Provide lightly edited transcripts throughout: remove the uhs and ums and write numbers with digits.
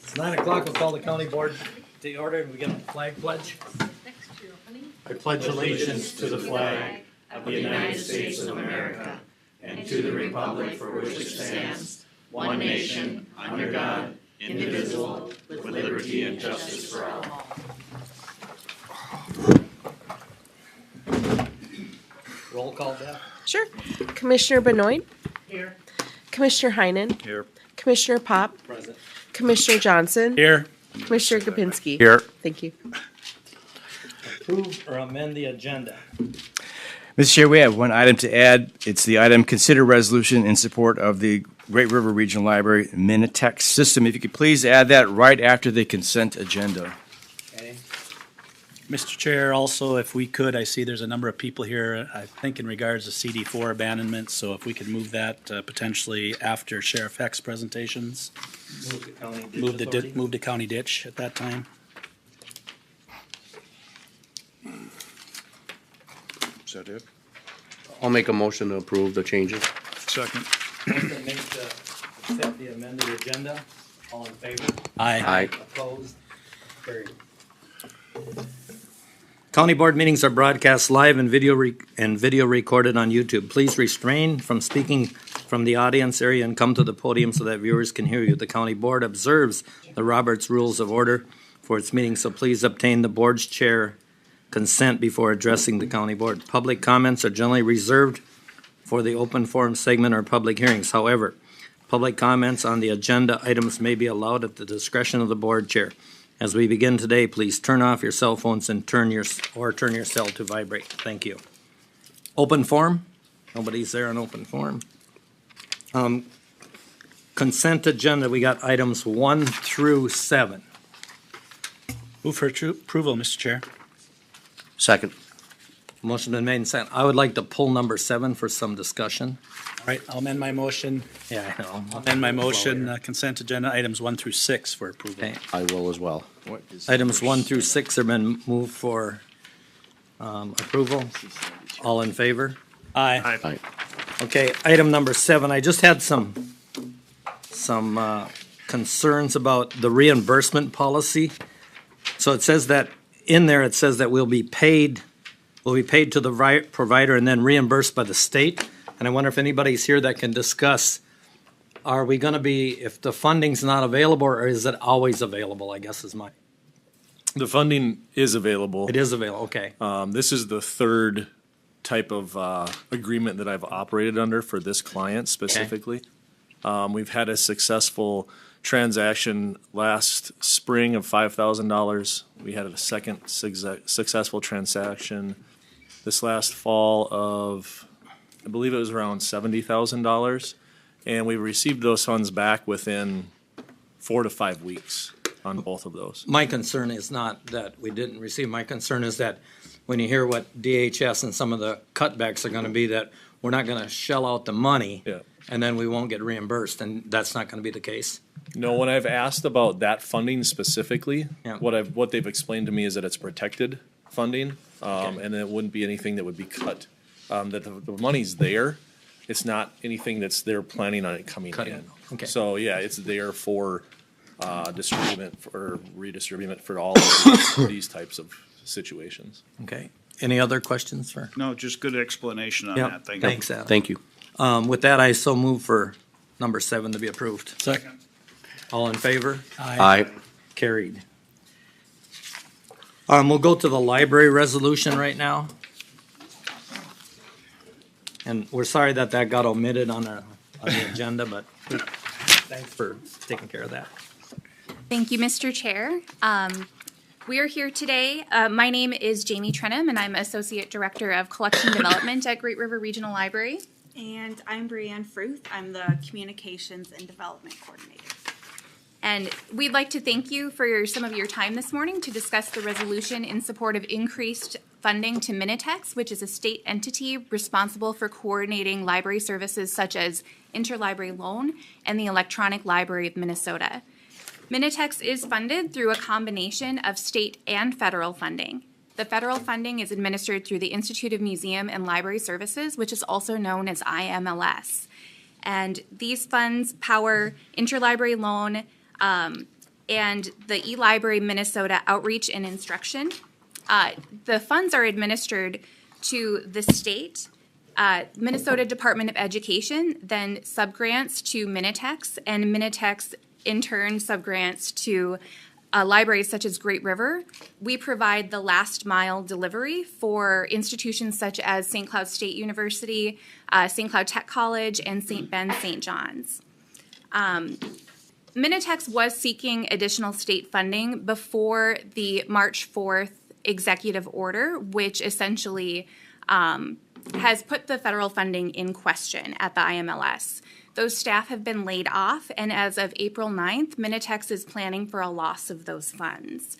It's 9 o'clock. We'll call the county board to order, and we get a flag pledge. I pledge allegiance to the flag of the United States of America and to the republic for which it stands, one nation, under God, indivisible, with liberty and justice for all. Roll call, Beth. Sure. Commissioner Benoit? Here. Commissioner Heinen? Here. Commissioner Pop? Present. Commissioner Johnson? Here. Commissioner Kapinski? Here. Thank you. Approve or amend the agenda. Mr. Chair, we have one item to add. It's the item consider resolution in support of the Great River Regional Library Minitex system. If you could please add that right after the consent agenda. Okay. Mr. Chair, also, if we could, I see there's a number of people here, I think in regards to CD4 abandonment, so if we could move that potentially after Sheriff Heck's presentations. Move the county ditch Move authority. move to county ditch at that time. Is that it? I'll make a motion to approve the changes. Second. Motion made to accept the amended agenda. All in favor? Aye. Opposed? Carried. County board meetings are broadcast live and video recorded on YouTube. Please refrain from speaking from the audience area and come to the podium so that viewers can hear you. The county board observes the Roberts Rules of Order for its meeting, so please obtain the board's chair consent before addressing the county board. Public comments are generally reserved for the open forum segment or public hearings. However, public comments on the agenda items may be allowed at the discretion of the board chair. As we begin today, please turn off your cell phones and turn your cell to vibrate. Thank you. Open forum? Nobody's there on open forum. Consent agenda, we got items 1 through 7. Move for approval, Mr. Chair. Second. Motion been made and sent. I would like to pull number 7 for some discussion. All right, I'll amend my motion. Yeah, I know. Amend my motion, consent agenda items 1 through 6 for approval. Okay. I will as well. Items 1 through 6 have been moved for approval. All in favor? Aye. Aye. Okay, item number 7, I just had some concerns about the reimbursement policy. So it says that, in there, it says that we'll be paid to the provider and then reimbursed by the state. And I wonder if anybody's here that can discuss, are we gonna be, if the funding's not available, or is it always available, I guess is my, The funding is available. it is available, okay. This is the third type of agreement that I've operated under for this client specifically. We've had a successful transaction last spring of $5,000. We had a second successful transaction this last fall of, I believe it was around $70,000. And we received those funds back within 4 to 5 weeks on both of those. My concern is not that we didn't receive, my concern is that when you hear what DHS and some of the cutbacks are gonna be, that we're not gonna shell out the money. Yeah. And then we won't get reimbursed, and that's not gonna be the case. No, when I've asked about that funding specifically, Yeah. what they've explained to me is that it's protected funding, Okay. and it wouldn't be anything that would be cut. That the money's there, it's not anything that's they're planning on it coming Cutting. in. Okay. So, yeah, it's there for, distribution or redistribution for all of these types of situations. Okay, any other questions for? No, just good explanation on Yeah, that. Thank you. thanks, Adam. Thank you. With that, I so move for number 7 to be approved. Second. All in favor? Aye. Carried. We'll go to the library resolution right now. And we're sorry that got omitted on the agenda, but thanks for taking care of that. Thank you, Mr. Chair. We are here today. My name is Jamie Trenham, and I'm Associate Director of Collection Development at Great River Regional Library. And I'm Brianne Fruth. I'm the Communications and Development Coordinator. And we'd like to thank you for some of your time this morning to discuss the resolution in support of increased funding to Minitex, which is a state entity responsible for coordinating library services such as interlibrary loan and the Electronic Library of Minnesota. Minitex is funded through a combination of state and federal funding. The federal funding is administered through the Institute of Museum and Library Services, which is also known as IMLS. And these funds power interlibrary loan, and the eLibrary Minnesota Outreach and Instruction. The funds are administered to the state, Minnesota Department of Education, then subgrants to Minitex, and Minitex in turn subgrants to libraries such as Great River. We provide the last mile delivery for institutions such as St. Cloud State University, St. Cloud Tech College, and St. Ben St. John's. Minitex was seeking additional state funding before the March 4th executive order, which essentially has put the federal funding in question at the IMLS. Those staff have been laid off, and as of April 9th, Minitex is planning for a loss of those funds.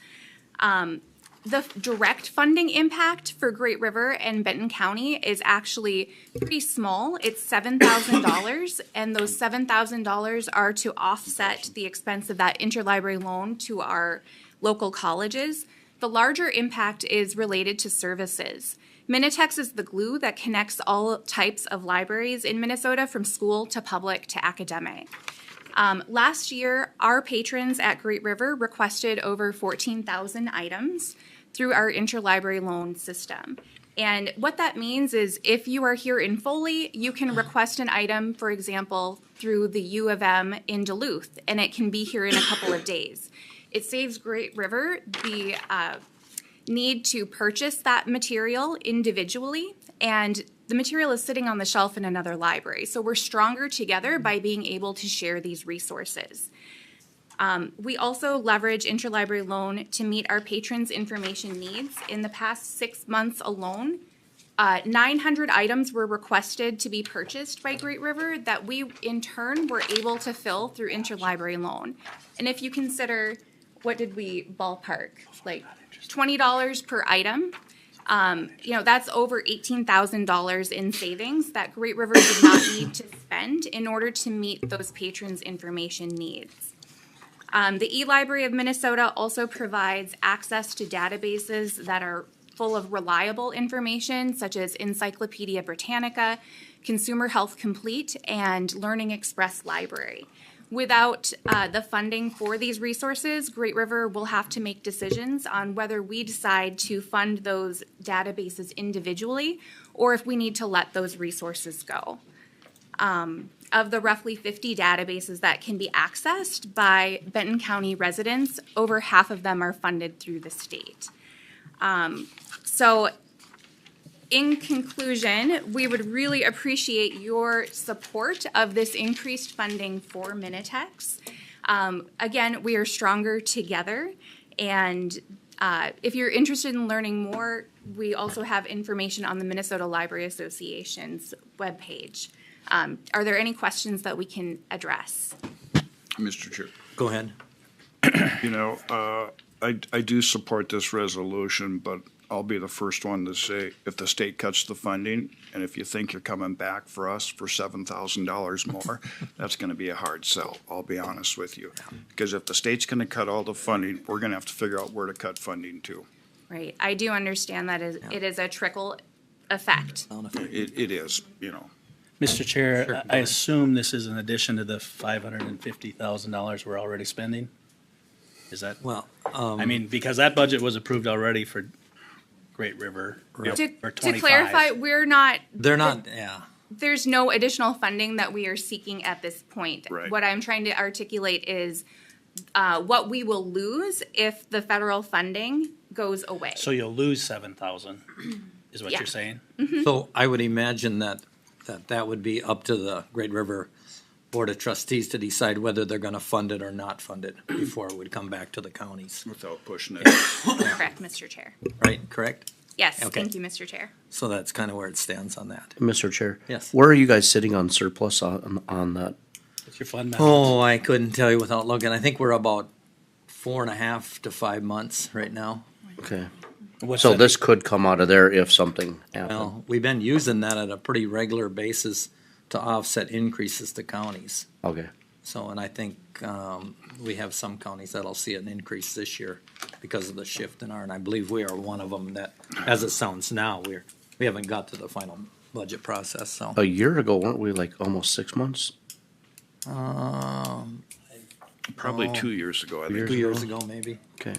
The direct funding impact for Great River and Benton County is actually pretty small. It's $7,000, and those $7,000 are to offset the expense of that interlibrary loan to our local colleges. The larger impact is related to services. Minitex is the glue that connects all types of libraries in Minnesota, from school to public to academic. Last year, our patrons at Great River requested over 14,000 items through our interlibrary loan system. And what that means is if you are here in Foley, you can request an item, for example, through the U of M in Duluth, and it can be here in a couple of days. It saves Great River the need to purchase that material individually, and the material is sitting on the shelf in another library. So we're stronger together by being able to share these resources. We also leverage interlibrary loan to meet our patrons' information needs. In the past 6 months alone, 900 items were requested to be purchased by Great River that we, in turn, were able to fill through interlibrary loan. And if you consider, what did we ballpark? Like $20 per item. That's over $18,000 in savings that Great River did not need to spend in order to meet those patrons' information needs. The eLibrary of Minnesota also provides access to databases that are full of reliable information, such as Encyclopedia Britannica, Consumer Health Complete, and Learning Express Library. Without the funding for these resources, Great River will have to make decisions on whether we decide to fund those databases individually or if we need to let those resources go. Of the roughly 50 databases that can be accessed by Benton County residents, over half of them are funded through the state. So in conclusion, we would really appreciate your support of this increased funding for Minitex. Again, we are stronger together, and if you're interested in learning more, we also have information on the Minnesota Library Association's webpage. Are there any questions that we can address? Mr. Chair, Go ahead. I do support this resolution, but I'll be the first one to say, if the state cuts the funding, and if you think you're coming back for us for $7,000 more, that's gonna be a hard sell, I'll be honest with you. Because if the state's gonna cut all the funding, we're gonna have to figure out where to cut funding to. Right, I do understand that it is a trickle effect. It is, Mr. Chair, Sure. I assume this is in addition to the $550,000 we're already spending? Is that, Well, I mean, because that budget was approved already for Great River. Right. For To 25. clarify, we're not, they're not, yeah. there's no additional funding that we are seeking at this point. Right. What I'm trying to articulate is what we will lose if the federal funding goes away. So you'll lose 7,000, is what Yeah. you're saying? So I would imagine that would be up to the Great River Board of Trustees to decide whether they're gonna fund it or not fund it before it would come back to the counties, without pushing it. Correct, Mr. Chair. right? Correct? Yes, Okay. thank you, Mr. Chair. So that's kind of where it stands on that. Mr. Chair. Yes. Where are you guys sitting on surplus on that? What's your fund balance? Oh, I couldn't tell you without looking. I think we're about 4.5 to 5 months right now. Okay. What's So that- this could come out of there if something happened. Well, we've been using that at a pretty regular basis to offset increases to counties. Okay. So, and I think we have some counties that'll see an increase this year because of the shift in and I believe we are one of them that, as it sounds now, we haven't got to the final budget process, so. A year ago, weren't we like almost 6 months? Probably 2 years ago, I think. 2 years ago, maybe. Okay.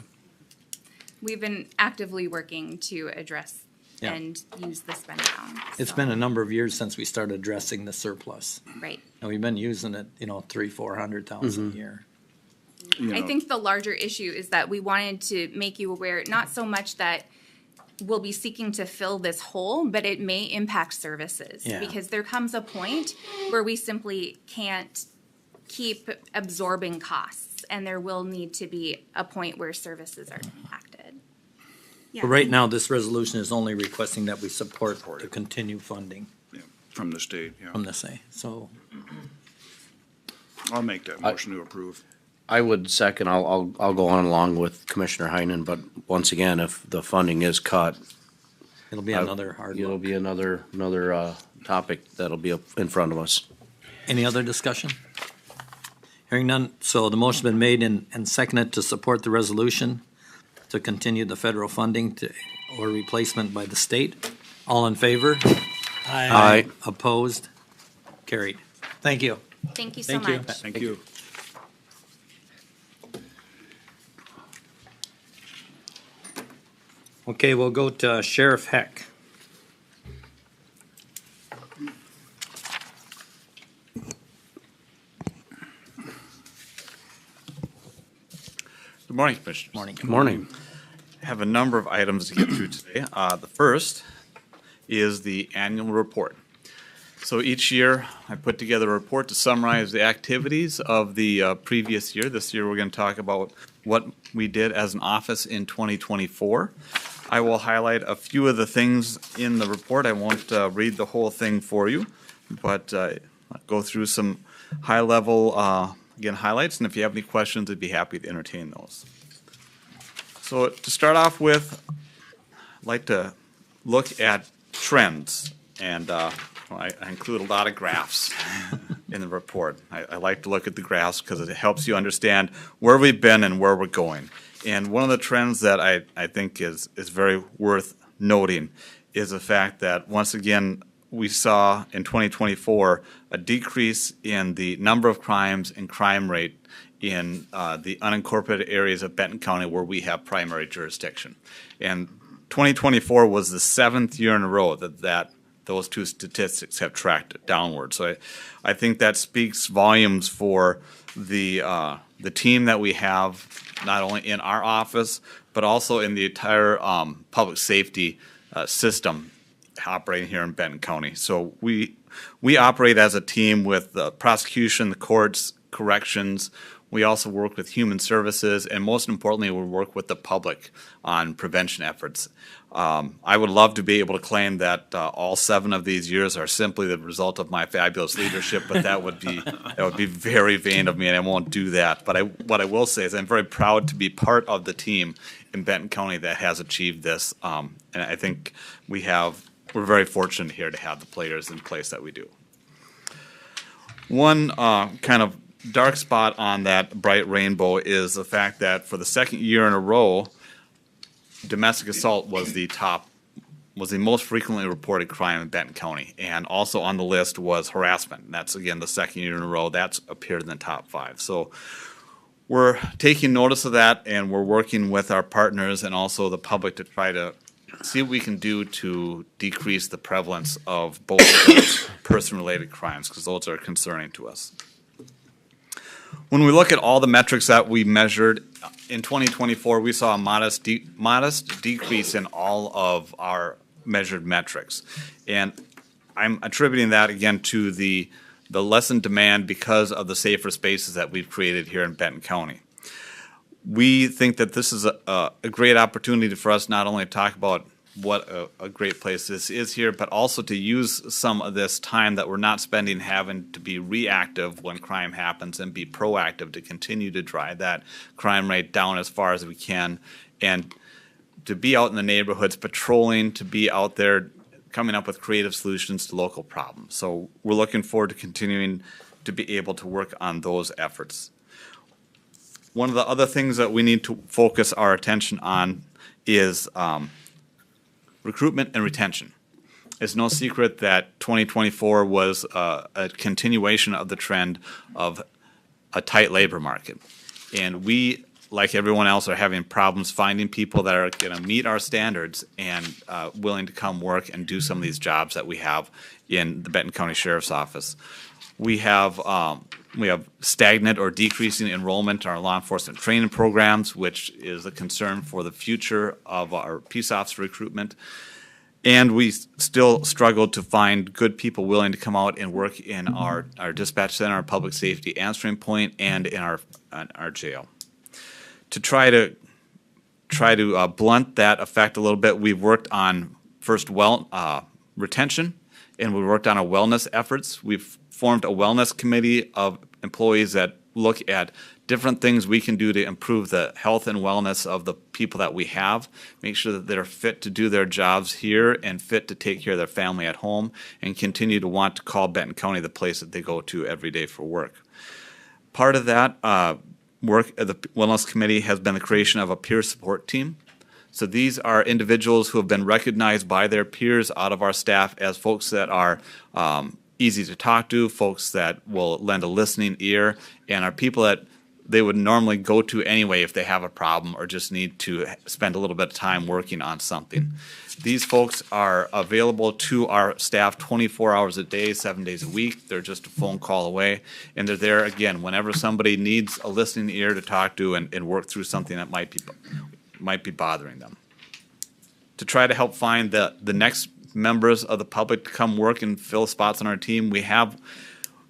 We've been actively working to address Yeah. and use the spend down. It's so- been a number of years since we started addressing the surplus. Right. And we've been using it, 300,000-400,000 a year. You I know, think the larger issue is that we wanted to make you aware, not so much that we'll be seeking to fill this hole, but it may impact services. Yeah. Because there comes a point where we simply can't keep absorbing costs, and there will need to be a point where services are impacted. Yeah. But right now, this resolution is only requesting that we support to continue funding yeah, from the state, yeah. from the say. So, I'll make that motion to approve. I would second, I'll go on along with Commissioner Heinen, but once again, if the funding is cut, it'll be another hard it'll look. be another topic that'll be up in front of us. Any other discussion? Hearing none, so the motion's been made and seconded to support the resolution to continue the federal funding or replacement by the state. All in favor? Aye. Opposed? Carried. Thank you. Thank you so Thank you. much. Thank you. Okay, we'll go to Sheriff Heck. Good morning, Commissioners. Morning. Good morning. I have a number of items to get through today. The first is the annual report. So each year, I put together a report to summarize the activities of the previous year. This year, we're going to talk about what we did as an office in 2024. I will highlight a few of the things in the report. I won't read the whole thing for you, but go through some high-level, again, highlights. And if you have any questions, I'd be happy to entertain those. So to start off with, I'd like to look at trends. And I include a lot of graphs in the report. I like to look at the graphs because it helps you understand where we've been and where we're going. And one of the trends that I think is very worth noting is the fact that, once again, we saw in 2024 a decrease in the number of crimes and crime rate in the unincorporated areas of Benton County where we have primary jurisdiction. And 2024 was the 7th year in a row that those two statistics have tracked downward. So I think that speaks volumes for the team that we have, not only in our office, but also in the entire public safety system operating here in Benton County. So we operate as a team with the prosecution, the courts, corrections. We also work with human services, and most importantly, we work with the public on prevention efforts. I would love to be able to claim that all 7 of these years are simply the result of my fabulous leadership, but that would be very vain of me, and I won't do that. But what I will say is I'm very proud to be part of the team in Benton County that has achieved this, and I think we're very fortunate here to have the players in place that we do. One kind of dark spot on that bright rainbow is the fact that for the 2nd year in a row, domestic assault was the most frequently reported crime in Benton County. And also on the list was harassment. And that's, again, the 2nd year in a row that's appeared in the top 5. So we're taking notice of that, and we're working with our partners and also the public to try to see what we can do to decrease the prevalence of both of those person-related crimes, because those are concerning to us. When we look at all the metrics that we measured in 2024, we saw a modest decrease in all of our measured metrics. And I'm attributing that, again, to the lessened demand because of the safer spaces that we've created here in Benton County. We think that this is a great opportunity for us not only to talk about what a great place this is here, but also to use some of this time that we're not spending having to be reactive when crime happens and be proactive to continue to drive that crime rate down as far as we can, and to be out in the neighborhoods patrolling, to be out there coming up with creative solutions to local problems. So we're looking forward to continuing to be able to work on those efforts. One of the other things that we need to focus our attention on is recruitment and retention. It's no secret that 2024 was a continuation of the trend of a tight labor market. And we, like everyone else, are having problems finding people that are going to meet our standards and willing to come work and do some of these jobs that we have in the Benton County Sheriff's Office. We have stagnant or decreasing enrollment in our law enforcement training programs, which is a concern for the future of our peace officer recruitment. And we still struggle to find good people willing to come out and work in our dispatch center, our public safety answering point, and in our jail. To try to blunt that effect a little bit, we've worked on first retention, and we worked on our wellness efforts. We've formed a wellness committee of employees that look at different things we can do to improve the health and wellness of the people that we have, make sure that they're fit to do their jobs here and fit to take care of their family at home, and continue to want to call Benton County the place that they go to every day for work. Part of that work of the Wellness Committee has been the creation of a peer support team. So these are individuals who have been recognized by their peers out of our staff as folks that are easy to talk to, folks that will lend a listening ear, and are people that they would normally go to anyway if they have a problem or just need to spend a little bit of time working on something. These folks are available to our staff 24 hours a day, 7 days a week. They're just a phone call away, and they're there, again, whenever somebody needs a listening ear to talk to and work through something that might be bothering them. To try to help find the next members of the public to come work and fill spots on our team, we have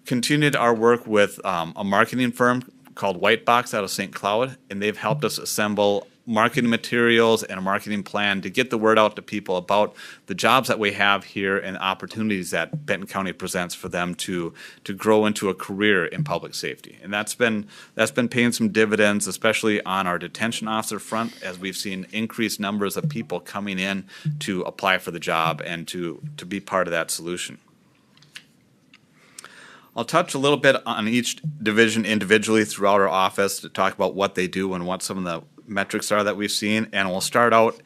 continued our work with a marketing firm called White Box out of St. Cloud, and they've helped us assemble marketing materials and a marketing plan to get the word out to people about the jobs that we have here and opportunities that Benton County presents for them to grow into a career in public safety. And that's been paying some dividends, especially on our detention officer front, as we've seen increased numbers of people coming in to apply for the job and to be part of that solution. I'll touch a little bit on each division individually throughout our office to talk about what they do and what some of the metrics are that we've seen. And we'll start out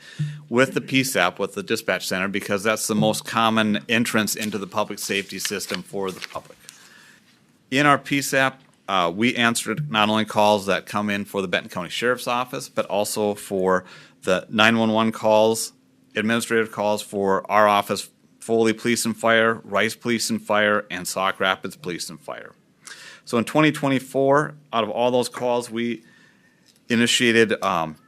with the PSAP, with the dispatch center, because that's the most common entrance into the public safety system for the public. In our PSAP, we answered not only calls that come in for the Benton County Sheriff's Office, but also for the 911 calls, administrative calls for our office, Foley Police and Fire, Rice Police and Fire, and Sauk Rapids Police and Fire. So in 2024, out of all those calls, we initiated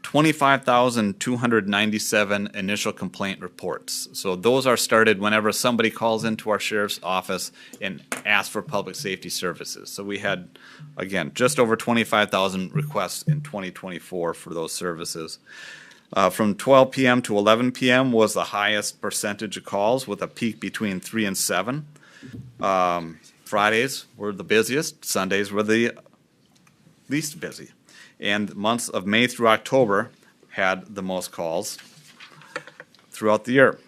25,297 initial complaint reports. So those are started whenever somebody calls into our sheriff's office and asks for public safety services. So we had, again, just over 25,000 requests in 2024 for those services. From 12 p.m. to 11 p.m. was the highest percentage of calls, with a peak between 3 and 7. Fridays were the busiest. Sundays were the least busy. And months of May through October had the most calls throughout the year.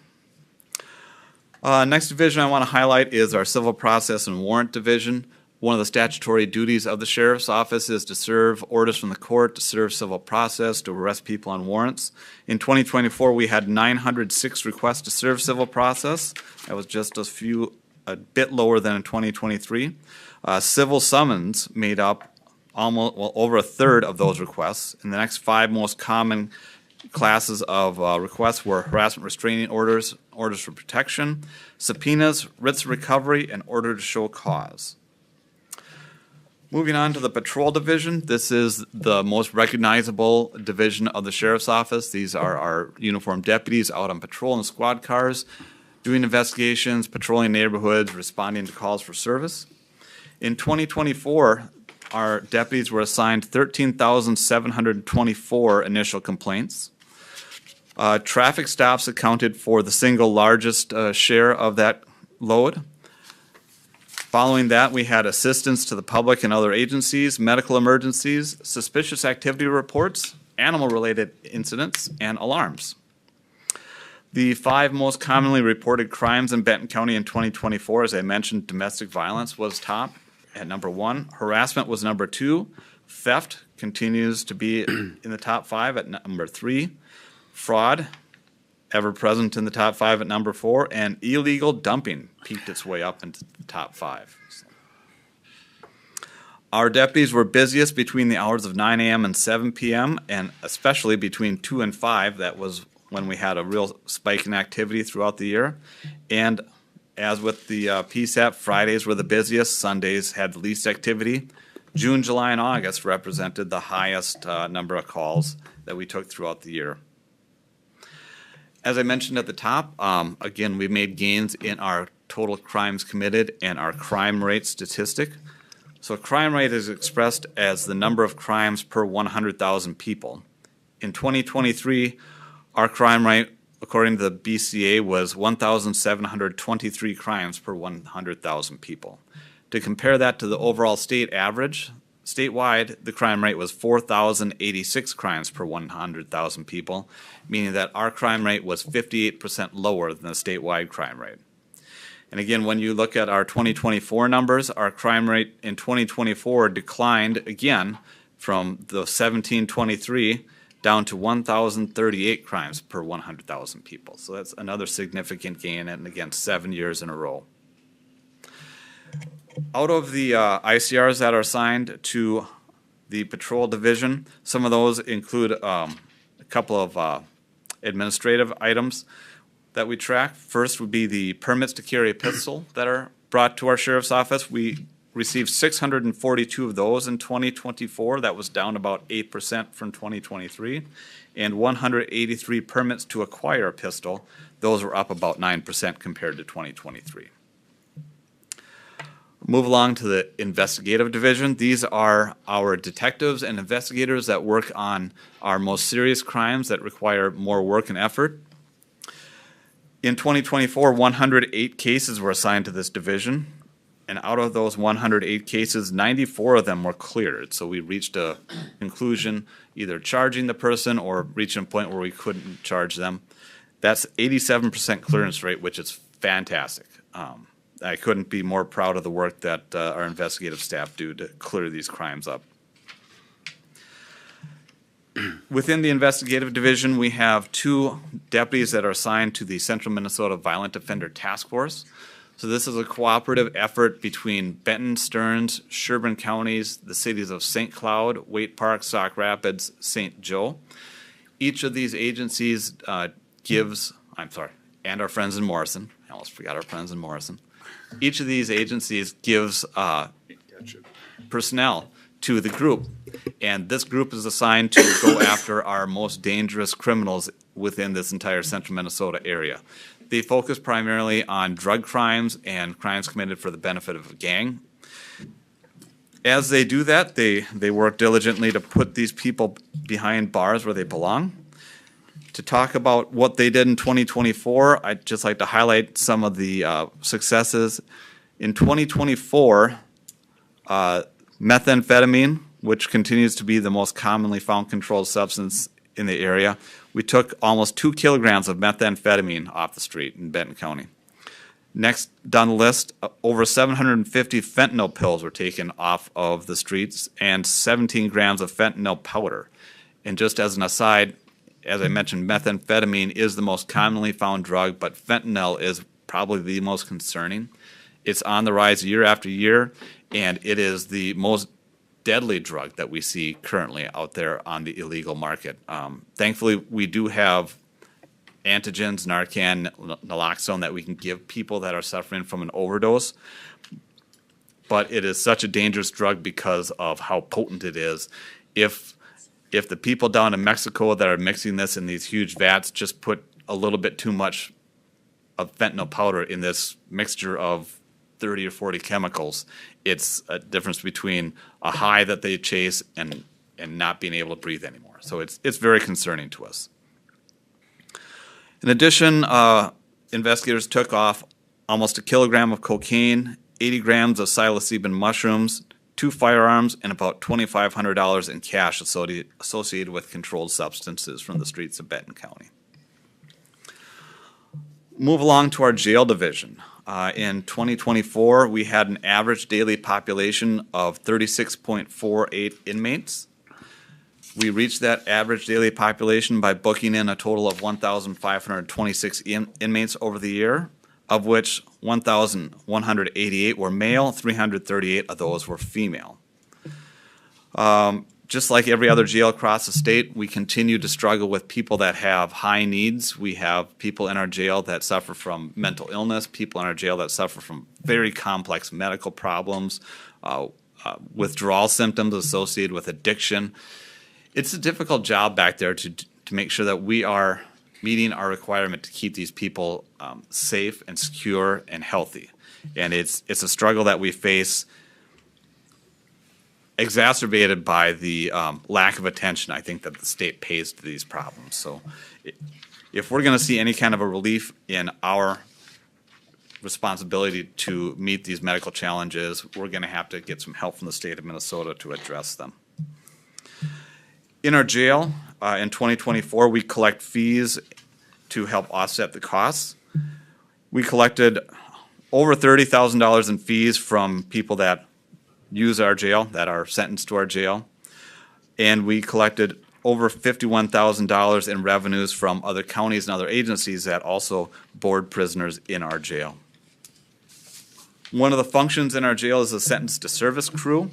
Next division I want to highlight is our Civil Process and Warrant Division. One of the statutory duties of the Sheriff's Office is to serve orders from the court, to serve civil process, to arrest people on warrants. In 2024, we had 906 requests to serve civil process. That was just a bit lower than in 2023. Civil summons made up over a third of those requests. And the next 5 most common classes of requests were harassment restraining orders, orders for protection, subpoenas, writs of recovery, and order to show cause. Moving on to the Patrol Division, this is the most recognizable division of the Sheriff's Office. These are our uniformed deputies out on patrol in squad cars, doing investigations, patrolling neighborhoods, responding to calls for service. In 2024, our deputies were assigned 13,724 initial complaints. Traffic stops accounted for the single largest share of that load. Following that, we had assistance to the public and other agencies, medical emergencies, suspicious activity reports, animal-related incidents, and alarms. The 5 most commonly reported crimes in Benton County in 2024, as I mentioned, domestic violence was top at number 1. Harassment was number 2. Theft continues to be in the top 5 at number 3. Fraud, ever present in the top 5 at number 4, and illegal dumping peaked its way up into the top 5. Our deputies were busiest between the hours of 9 a.m. and 7 p.m., and especially between 2 and 5. That was when we had a real spike in activity throughout the year. And as with the PSAP, Fridays were the busiest, Sundays had the least activity. June, July, and August represented the highest number of calls that we took throughout the year. As I mentioned at the top, again, we made gains in our total crimes committed and our crime rate statistic. So crime rate is expressed as the number of crimes per 100,000 people. In 2023, our crime rate, according to the BCA, was 1,723 crimes per 100,000 people. To compare that to the overall state average, statewide, the crime rate was 4,086 crimes per 100,000 people, meaning that our crime rate was 58% lower than the statewide crime rate. And again, when you look at our 2024 numbers, our crime rate in 2024 declined again from the 1,723 down to 1,038 crimes per 100,000 people. So that's another significant gain, and again, 7 years in a row. Out of the ICRs that are assigned to the patrol division, some of those include a couple of administrative items that we track. First would be the permits to carry a pistol that are brought to our sheriff's office. We received 642 of those in 2024. That was down about 8% from 2023. And 183 permits to acquire a pistol. Those were up about 9% compared to 2023. Move along to the investigative division. These are our detectives and investigators that work on our most serious crimes that require more work and effort. In 2024, 108 cases were assigned to this division, and out of those 108 cases, 94 of them were cleared. So we reached a conclusion, either charging the person or reaching a point where we couldn't charge them. That's 87% clearance rate, which is fantastic. I couldn't be more proud of the work that our investigative staff do to clear these crimes up. Within the investigative division, we have 2 deputies that are assigned to the Central Minnesota Violent Offender Task Force. So this is a cooperative effort between Benton, Stearns, Sherburne counties, the cities of St. Cloud, Waite Park, Sauk Rapids, St. Joe. Each of these agencies and our friends in Morrison. I almost forgot our friends in Morrison. Each of these agencies gives personnel to the group, and this group is assigned to go after our most dangerous criminals within this entire central Minnesota area. They focus primarily on drug crimes and crimes committed for the benefit of a gang. As they do that, they work diligently to put these people behind bars where they belong. To talk about what they did in 2024, I'd just like to highlight some of the successes. In 2024, methamphetamine, which continues to be the most commonly found controlled substance in the area, we took almost 2 kilograms of methamphetamine off the street in Benton County. Next down the list, over 750 fentanyl pills were taken off of the streets and 17 grams of fentanyl powder. And just as an aside, as I mentioned, methamphetamine is the most commonly found drug, but fentanyl is probably the most concerning. It's on the rise year after year, and it is the most deadly drug that we see currently out there on the illegal market. Thankfully, we do have antigens, Narcan, naloxone, that we can give people that are suffering from an overdose, but it is such a dangerous drug because of how potent it is. If the people down in Mexico that are mixing this in these huge vats just put a little bit too much of fentanyl powder in this mixture of 30 or 40 chemicals, it's a difference between a high that they chase and not being able to breathe anymore. So it's very concerning to us. In addition, investigators took off almost 1 kilogram of cocaine, 80 grams of psilocybin mushrooms, 2 firearms, and about $2,500 in cash associated with controlled substances from the streets of Benton County. Move along to our jail division. In 2024, we had an average daily population of 36.48 inmates. We reached that average daily population by booking in a total of 1,526 inmates over the year, of which 1,188 were male, 338 of those were female. Just like every other jail across the state, we continue to struggle with people that have high needs. We have people in our jail that suffer from mental illness, people in our jail that suffer from very complex medical problems, withdrawal symptoms associated with addiction. It's a difficult job back there to make sure that we are meeting our requirement to keep these people safe and secure and healthy. And it's a struggle that we face, exacerbated by the lack of attention, I think, that the state pays to these problems. So if we're going to see any kind of a relief in our responsibility to meet these medical challenges, we're going to have to get some help from the state of Minnesota to address them. In our jail, in 2024, we collect fees to help offset the costs. We collected over $30,000 in fees from people that use our jail, that are sentenced to our jail. And we collected over $51,000 in revenues from other counties and other agencies that also board prisoners in our jail. One of the functions in our jail is a sentence to service crew.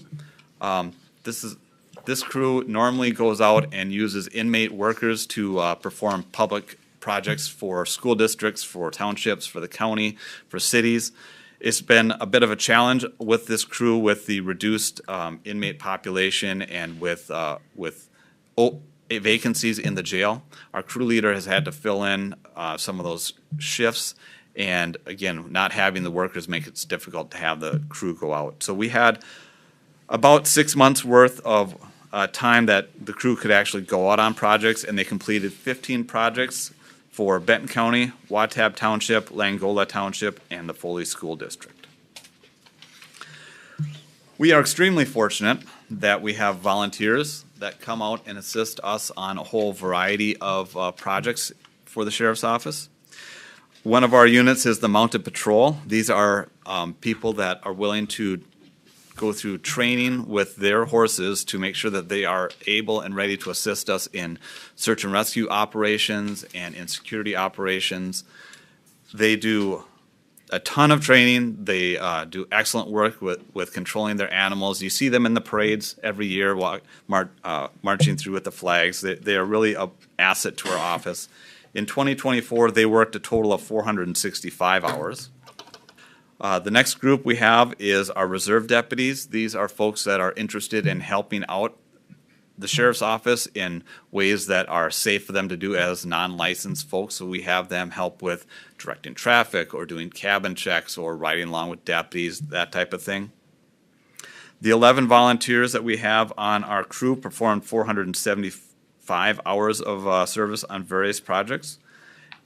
This crew normally goes out and uses inmate workers to perform public projects for school districts, for townships, for the county, for cities. It's been a bit of a challenge with this crew, with the reduced inmate population and with vacancies in the jail. Our crew leader has had to fill in some of those shifts, and again, not having the workers makes it difficult to have the crew go out. So we had about 6 months worth of time that the crew could actually go out on projects, and they completed 15 projects for Benton County, Watab Township, Langola Township, and the Foley School District. We are extremely fortunate that we have volunteers that come out and assist us on a whole variety of projects for the Sheriff's Office. One of our units is the Mounted Patrol. These are people that are willing to go through training with their horses to make sure that they are able and ready to assist us in search and rescue operations and in security operations. They do a ton of training. They do excellent work with controlling their animals. You see them in the parades every year marching through with the flags. They are really an asset to our office. In 2024, they worked a total of 465 hours. The next group we have is our reserve deputies. These are folks that are interested in helping out the sheriff's office in ways that are safe for them to do as non-licensed folks. So we have them help with directing traffic or doing cabin checks or riding along with deputies, that type of thing. The 11 volunteers that we have on our crew performed 475 hours of service on various projects.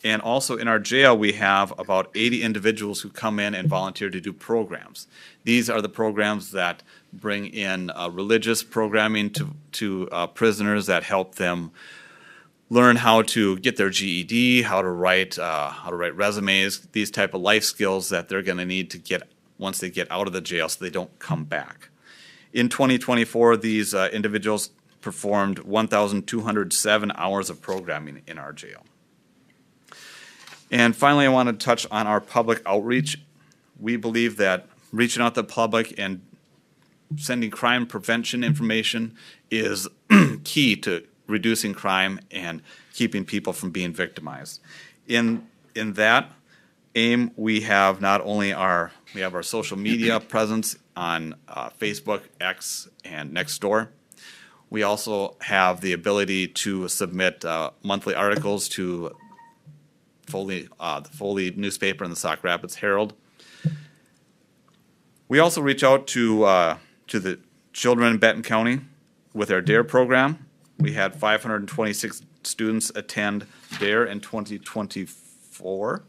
And also in our jail, we have about 80 individuals who come in and volunteer to do programs. These are the programs that bring in religious programming to prisoners that help them learn how to get their GED, how to write resumes, these type of life skills that they're going to need to get once they get out of the jail so they don't come back. In 2024, these individuals performed 1,207 hours of programming in our jail. And finally, I want to touch on our public outreach. We believe that reaching out to the public and sending crime prevention information is key to reducing crime and keeping people from being victimized. In that aim, we have not only our social media presence on Facebook, X, and Nextdoor. We also have the ability to submit monthly articles to the Foley newspaper and the Sauk Rapids Herald. We also reach out to the children in Benton County with our DARE program. We had 526 students attend DARE in 2024.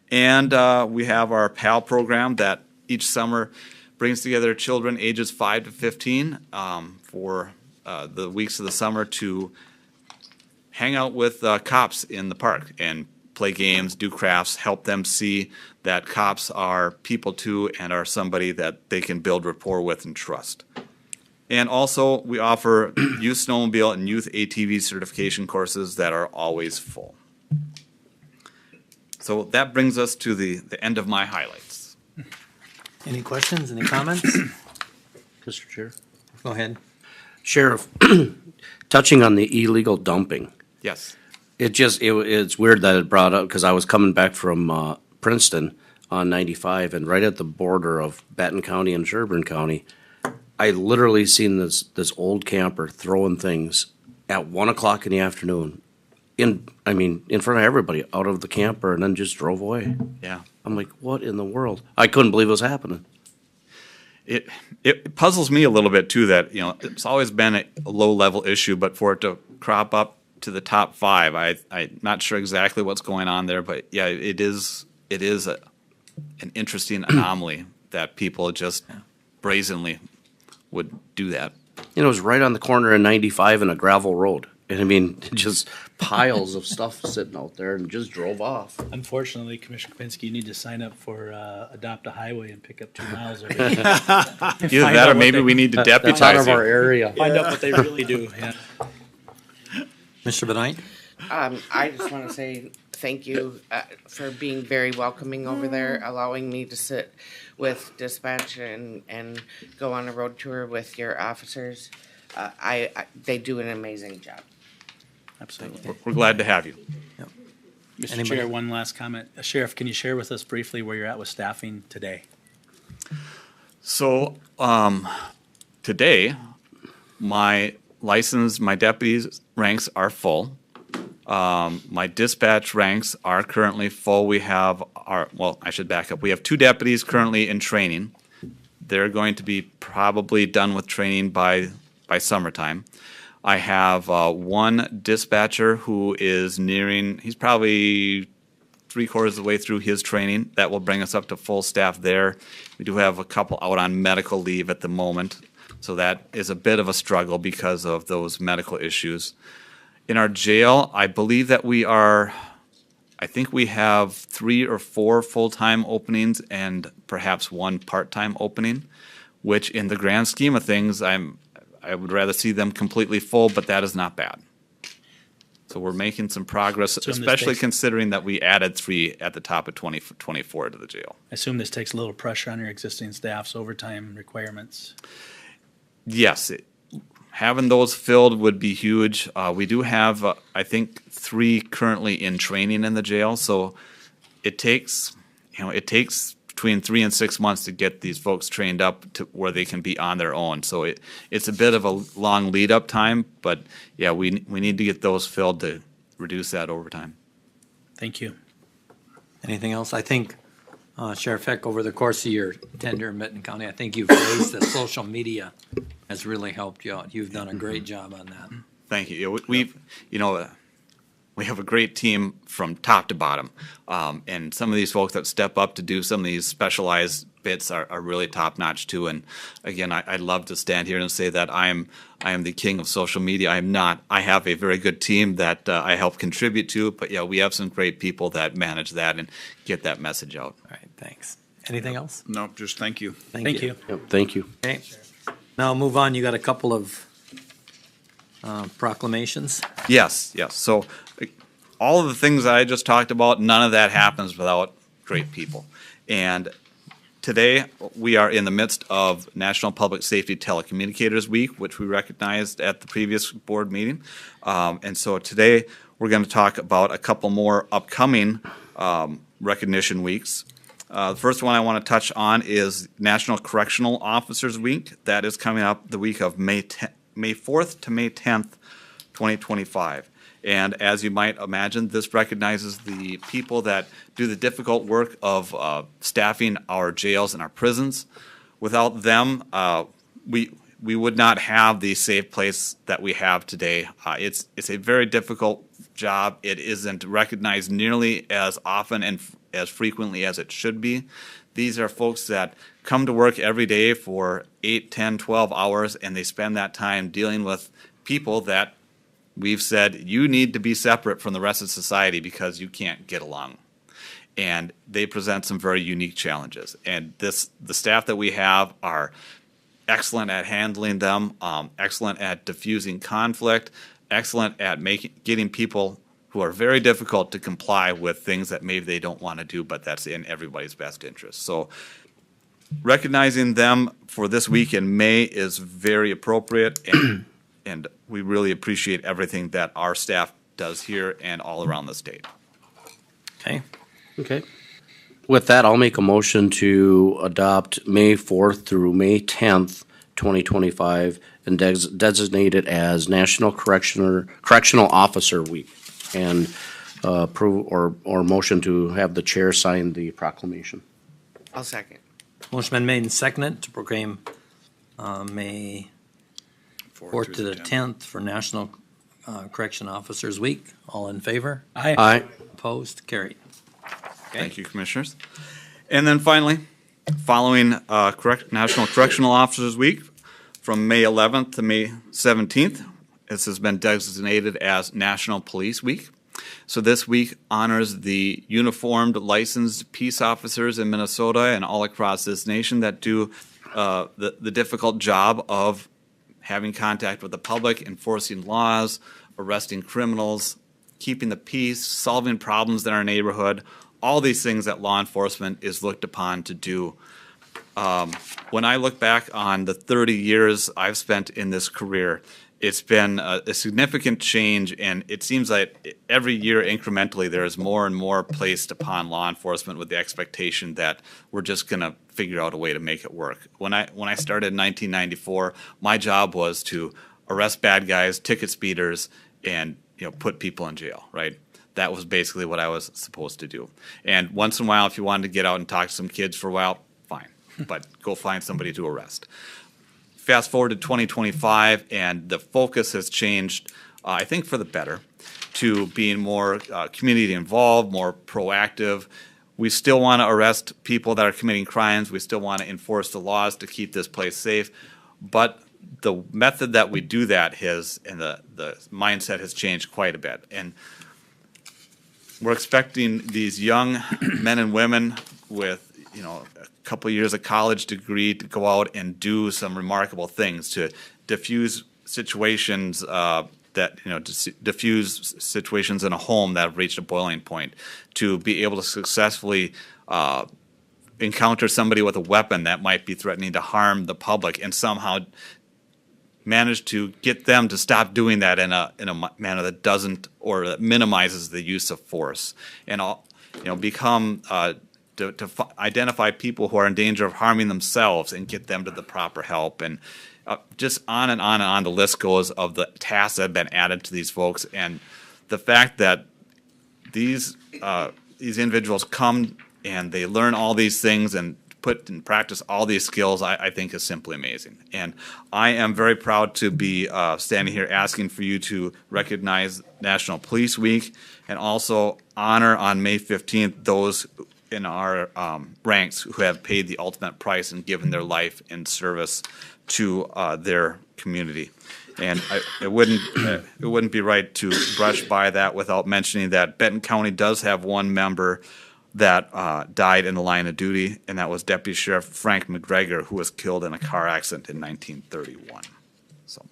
And we have our PAL program that each summer brings together children ages 5 to 15 for the weeks of the summer to hang out with cops in the park and play games, do crafts, help them see that cops are people too and are somebody that they can build rapport with and trust. And also, we offer youth snowmobile and youth ATV certification courses that are always full. So that brings us to the end of my highlights. Any questions, any comments? Mr. Chair. Go ahead. Sheriff, touching on the illegal dumping, Yes. it's weird that it brought up, because I was coming back from Princeton on 95, and right at the border of Benton County and Sherburne County, I literally seen this old camper throwing things at 1 o'clock in the afternoon, in front of everybody, out of the camper, and then just drove away. Yeah. I'm like, what in the world? I couldn't believe it was happening. It puzzles me a little bit too that, it's always been a low-level issue, but for it to crop up to the top 5, I'm not sure exactly what's going on there, but yeah, it is an interesting anomaly that people just brazenly would do that. It was right on the corner of 95 and a gravel road. And just piles of stuff sitting out there, and just drove off. Unfortunately, Commissioner Kapinski, you need to sign up for Adopt a Highway and pick up 2 miles every day. Either that or maybe we need to deputize Out of you. our area. Find out what they really do, yeah. Mr. Benoit? I just want to say thank you for being very welcoming over there, allowing me to sit with dispatch and go on a road tour with your officers. They do an amazing job. Absolutely. We're glad to have you. Mr. Anybody? Chair, one last comment. Sheriff, can you share with us briefly where you're at with staffing today? So, today, my deputies' ranks are full. My dispatch ranks are currently full. I should back up. We have 2 deputies currently in training. They're going to be probably done with training by summertime. I have 1 dispatcher who is he's probably 3/4 of the way through his training. That will bring us up to full staff there. We do have a couple out on medical leave at the moment, so that is a bit of a struggle because of those medical issues. In our jail, I believe that I think we have 3 or 4 full-time openings and perhaps 1 part-time opening, which in the grand scheme of things, I would rather see them completely full, but that is not bad. So we're making some progress, especially considering that we added 3 at the top of 2024 to the jail. I assume this takes a little pressure on your existing staff's overtime requirements. Yes, having those filled would be huge. We do have, I think, 3 currently in training in the jail, so it takes between 3 and 6 months to get these folks trained up to where they can be on their own. So it's a bit of a long lead up time, but yeah, we need to get those filled to reduce that overtime. Thank you. Anything else? I think, Sheriff Heck, over the course of your tenure in Benton County, I think you've raised that social media has really helped you out. You've done a great job on that. Thank you. We have a great team from top to bottom, and some of these folks that step up to do some of these specialized bits are really top notch too. And again, I'd love to stand here and say that I am the king of social media. I am not. I have a very good team that I help contribute to, but yeah, we have some great people that manage that and get that message out. All right, thanks. Anything else? No, just thank you. Thank you. Yep, thank you. Okay. Now move on. You got a couple of proclamations. Yes. So all of the things I just talked about, none of that happens without great people. And today, we are in the midst of National Public Safety Telecommunicators Week, which we recognized at the previous board meeting. And so today, we're going to talk about a couple more upcoming recognition weeks. The first one I want to touch on is National Correctional Officers Week. That is coming up the week of May 4th to May 10th, 2025. And as you might imagine, this recognizes the people that do the difficult work of staffing our jails and our prisons. Without them, we would not have the safe place that we have today. It's a very difficult job. It isn't recognized nearly as often and as frequently as it should be. These are folks that come to work every day for 8, 10, 12 hours, and they spend that time dealing with people that we've said you need to be separate from the rest of society because you can't get along. And they present some very unique challenges. And the staff that we have are excellent at handling them, excellent at diffusing conflict, excellent at getting people who are very difficult to comply with things that maybe they don't want to do, but that's in everybody's best interest. So recognizing them for this week in May is very appropriate. And and we really appreciate everything that our staff does here and all around the state. Okay, Okay. With that, I'll make a motion to adopt May 4th through May 10th, 2025, and designate it as National Correctional Officer Week. And approve or motion to have the chair sign the proclamation. I'll second. motion been made and seconded to proclaim May 4th to the 10th for National Correction Officers Week. All in favor? Aye. Aye. Opposed? Carried. Thank you, Commissioners. And then finally, following National Correctional Officers Week from May 11th to May 17th, this has been designated as National Police Week. So this week honors the uniformed licensed peace officers in Minnesota and all across this nation that do the difficult job of having contact with the public, enforcing laws, arresting criminals, keeping the peace, solving problems in our neighborhood, all these things that law enforcement is looked upon to do. When I look back on the 30 years I've spent in this career, it's been a significant change, and it seems like every year incrementally there is more and more placed upon law enforcement with the expectation that we're just going to figure out a way to make it work. When I started in 1994, my job was to arrest bad guys, ticket speeders, and put people in jail, right? That was basically what I was supposed to do. And once in a while, if you wanted to get out and talk to some kids for a while, fine, but go find somebody to arrest. Fast forward to 2025, and the focus has changed, I think, for the better, to being more community involved, more proactive. We still want to arrest people that are committing crimes. We still want to enforce the laws to keep this place safe. But the method that we do that and the mindset has changed quite a bit. And we're expecting these young men and women with, a couple of years of college degree to go out and do some remarkable things to diffuse situations diffuse situations in a home that have reached a boiling point, to be able to successfully encounter somebody with a weapon that might be threatening to harm the public and somehow manage to get them to stop doing that in a manner that doesn't or that minimizes the use of force, and become to identify people who are in danger of harming themselves and get them to the proper help, and just on and on and on the list goes of the tasks that have been added to these folks, and the fact that these individuals come and they learn all these things and put in practice all these skills, I think is simply amazing. And I am very proud to be standing here asking for you to recognize National Police Week and also honor on May 15th those in our ranks who have paid the ultimate price and given their life in service to their community. And it wouldn't be right to brush by that without mentioning that Benton County does have one member that died in the line of duty, and that was Deputy Sheriff Frank McGregor, who was killed in a car accident in 1931. So,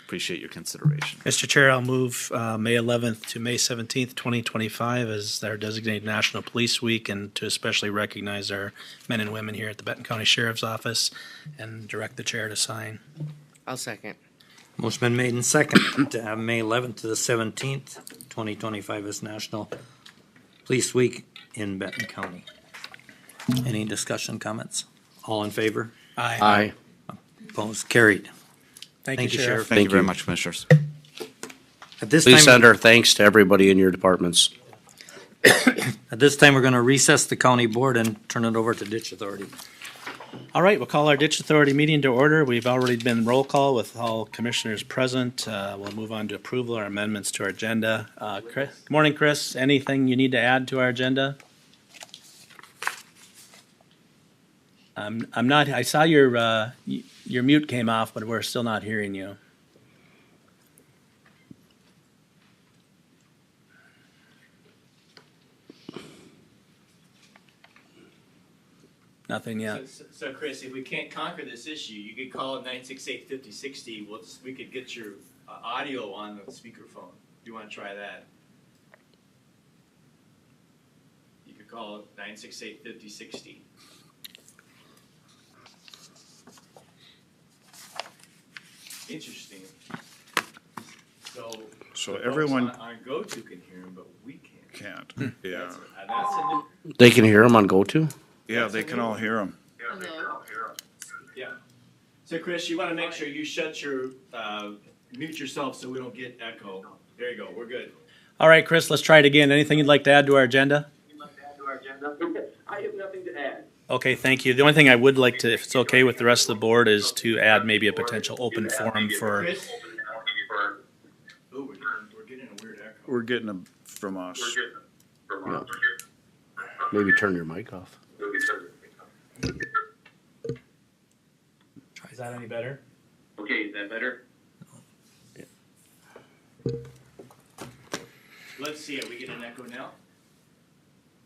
appreciate your consideration. Mr. Chair, I'll move May 11th to May 17th, 2025 as our designated National Police Week, and to especially recognize our men and women here at the Benton County Sheriff's Office, and direct the chair to sign. I'll second. Motion been made and seconded to have May 11th to the 17th, 2025 as National Police Week in Benton County. Any discussion, comments? All in favor? Aye. Aye. Opposed? Carried. Thank you, Sheriff. Thank you very much, Commissioners. At this Please send time, our thanks to everybody in your departments. we're going to recess the county board and turn it over to Ditch Authority. All right, we'll call our Ditch Authority meeting to order. We've already been roll call with all commissioners present. We'll move on to approval or amendments to our agenda. Chris, good morning, Chris. Anything you need to add to our agenda? I'm not. I saw your mute came off, but we're still not hearing you. Nothing yet. So Chris, if we can't conquer this issue, you could call it 968-5060. We could get your audio on the speakerphone. You want to try that? You could call it 968-5060. Interesting. So. So the folks everyone On go-to can hear him, but we can't. can't, yeah. That's a new, They can hear them on GoTo? Yeah, they can all hear them. yeah. So Chris, you wanna make sure you shut your, mute yourself so we don't get echo. There you go, we're good. All right, Chris, let's try it again. Anything you'd like to add to our agenda? I have nothing to add. Okay, thank you. The only thing I would like to, if it's okay with the rest of the board, is to add maybe a potential open forum for, Chris? Ooh, we're getting a weird echo. We're getting them from us. Yeah. Maybe turn your mic off. is that any better? Okay, is that better? Let's see, are we getting an echo now?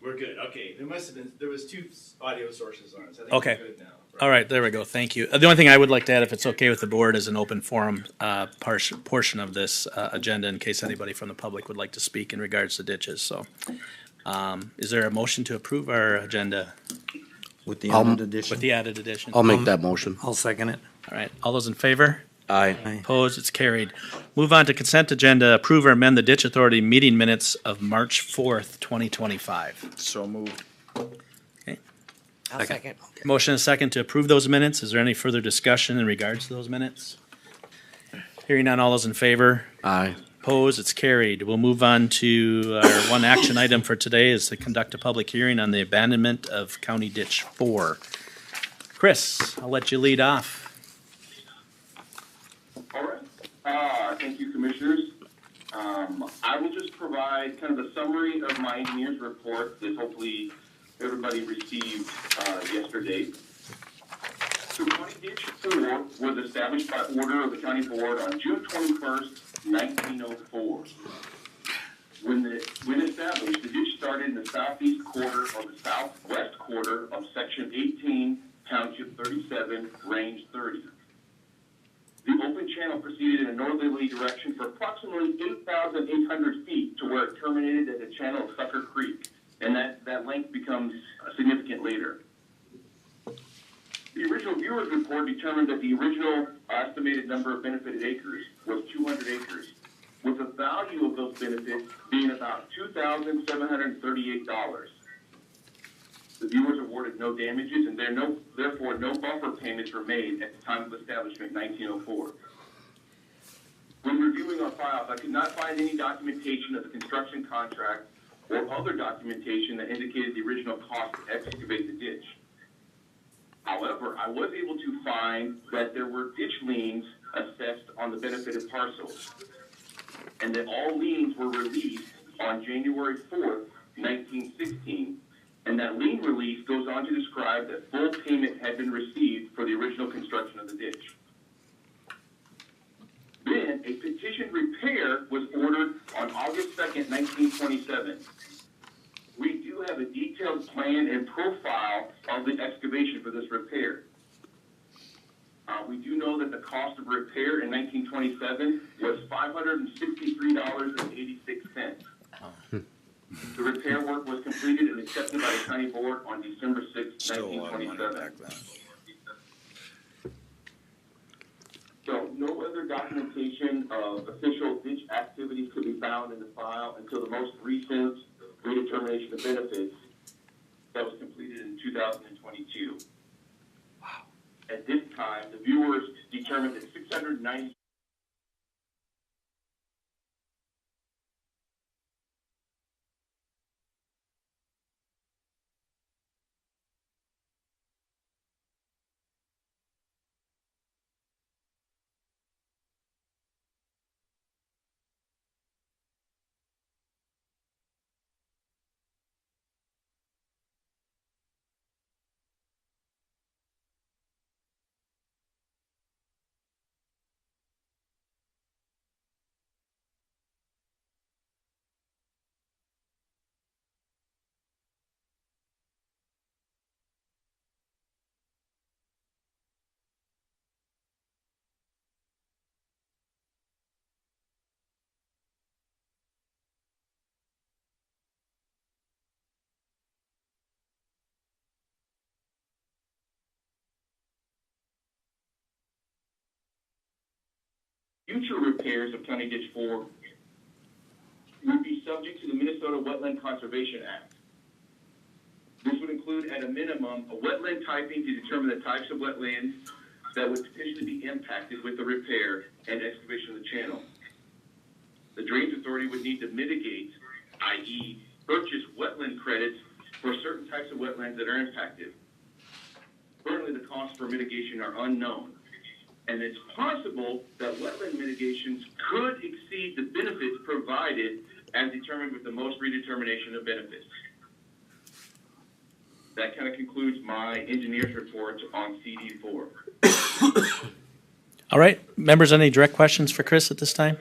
We're good, okay. There was two audio sources on it, so I think Okay. we're good now. All right, there we go. Thank you. The only thing I would like to add, if it's okay with the board, is an open forum portion of this agenda in case anybody from the public would like to speak in regards to ditches. So is there a motion to approve our agenda With the I'll- added addition. with the added addition? I'll make that motion. I'll second it. All right, all those in favor? Aye. Opposed? It's carried. Move on to consent agenda. Approve or amend the Ditch Authority meeting minutes of March 4th, 2025. So moved. I'll second. Motion and second to approve those minutes. Is there any further discussion in regards to those minutes? Hearing none, all those in favor? Aye. Opposed? It's carried. We'll move on to our one action item for today is to conduct a public hearing on the abandonment of County Ditch 4. Chris, I'll let you lead off. All right. Thank you, Commissioners. I will just provide kind of a summary of my engineer's report that hopefully everybody received yesterday. So County Ditch 4 was established by order of the County Board on June 21st, 1904. When established, the ditch started in the southeast quarter or the southwest quarter of Section 18, Township 37, Range 30. The open channel proceeded in a northerly direction for approximately 8,800 feet to where it terminated at the channel of Sucker Creek, and that length becomes significant later. The original viewer's report determined that the original estimated number of benefited acres was 200 acres, with the value of those benefits being about $2,738. The viewers awarded no damages, and therefore no buffer payments were made at the time of establishment in 1904. When reviewing our files, I could not find any documentation of the construction contract or other documentation that indicated the original cost to excavate the ditch. However, I was able to find that there were ditch liens assessed on the benefited parcels, and that all liens were released on January 4th, 1916, and that lien release goes on to describe that full payment had been received for the original construction of the ditch. Then, a petitioned repair was ordered on August 2nd, 1927. We do have a detailed plan and profile of the excavation for this repair. We do know that the cost of repair in 1927 was $563.86. The repair work was completed and accepted by the county board on December 6, 1927. So no other documentation of official ditch activities could be found in the file until the most recent redetermination of benefits that was completed in 2022. Wow. At this time, the viewers determined that 690 Future repairs of County Ditch 4 would be subject to the Minnesota Wetland Conservation Act. This would include, at a minimum, a wetland typing to determine the types of wetlands that would potentially be impacted with the repair and excavation of the channel. The Drains Authority would need to mitigate, i.e., purchase wetland credits for certain types of wetlands that are impacted. Currently, the costs for mitigation are unknown, and it's possible that wetland mitigations could exceed the benefits provided as determined with the most redetermination of benefits. That kind of concludes my engineer's report on CD4. All right, members, any direct questions for Chris at this time?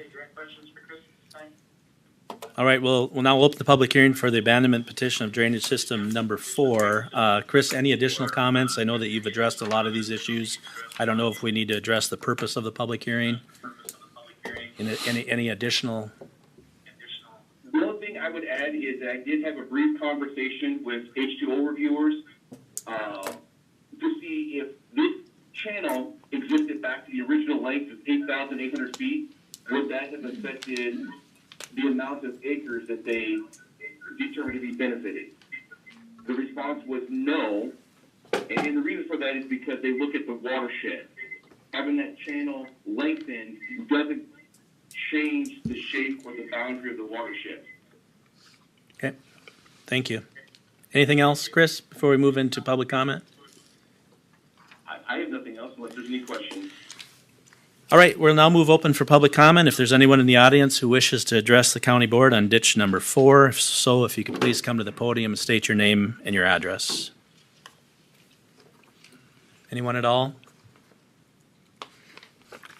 All right, we'll now open the public hearing for the abandonment petition of drainage system number 4. Chris, any additional comments? I know that you've addressed a lot of these issues. I don't know if we need to address the purpose of the public hearing. Any additional? The only thing I would add is that I did have a brief conversation with H2O reviewers to see if this channel existed back to the original length of 8,800 feet, would that have affected the amount of acres that they determined to be benefited? The response was no, and the reason for that is because they look at the watershed. Having that channel lengthened doesn't change the shape or the boundary of the watershed. Okay, thank you. Anything else, Chris, before we move into public comment? I have nothing else unless there's any questions. All right, we'll now move open for public comment. If there's anyone in the audience who wishes to address the county board on ditch number 4, if you could please come to the podium and state your name and your address. Anyone at all?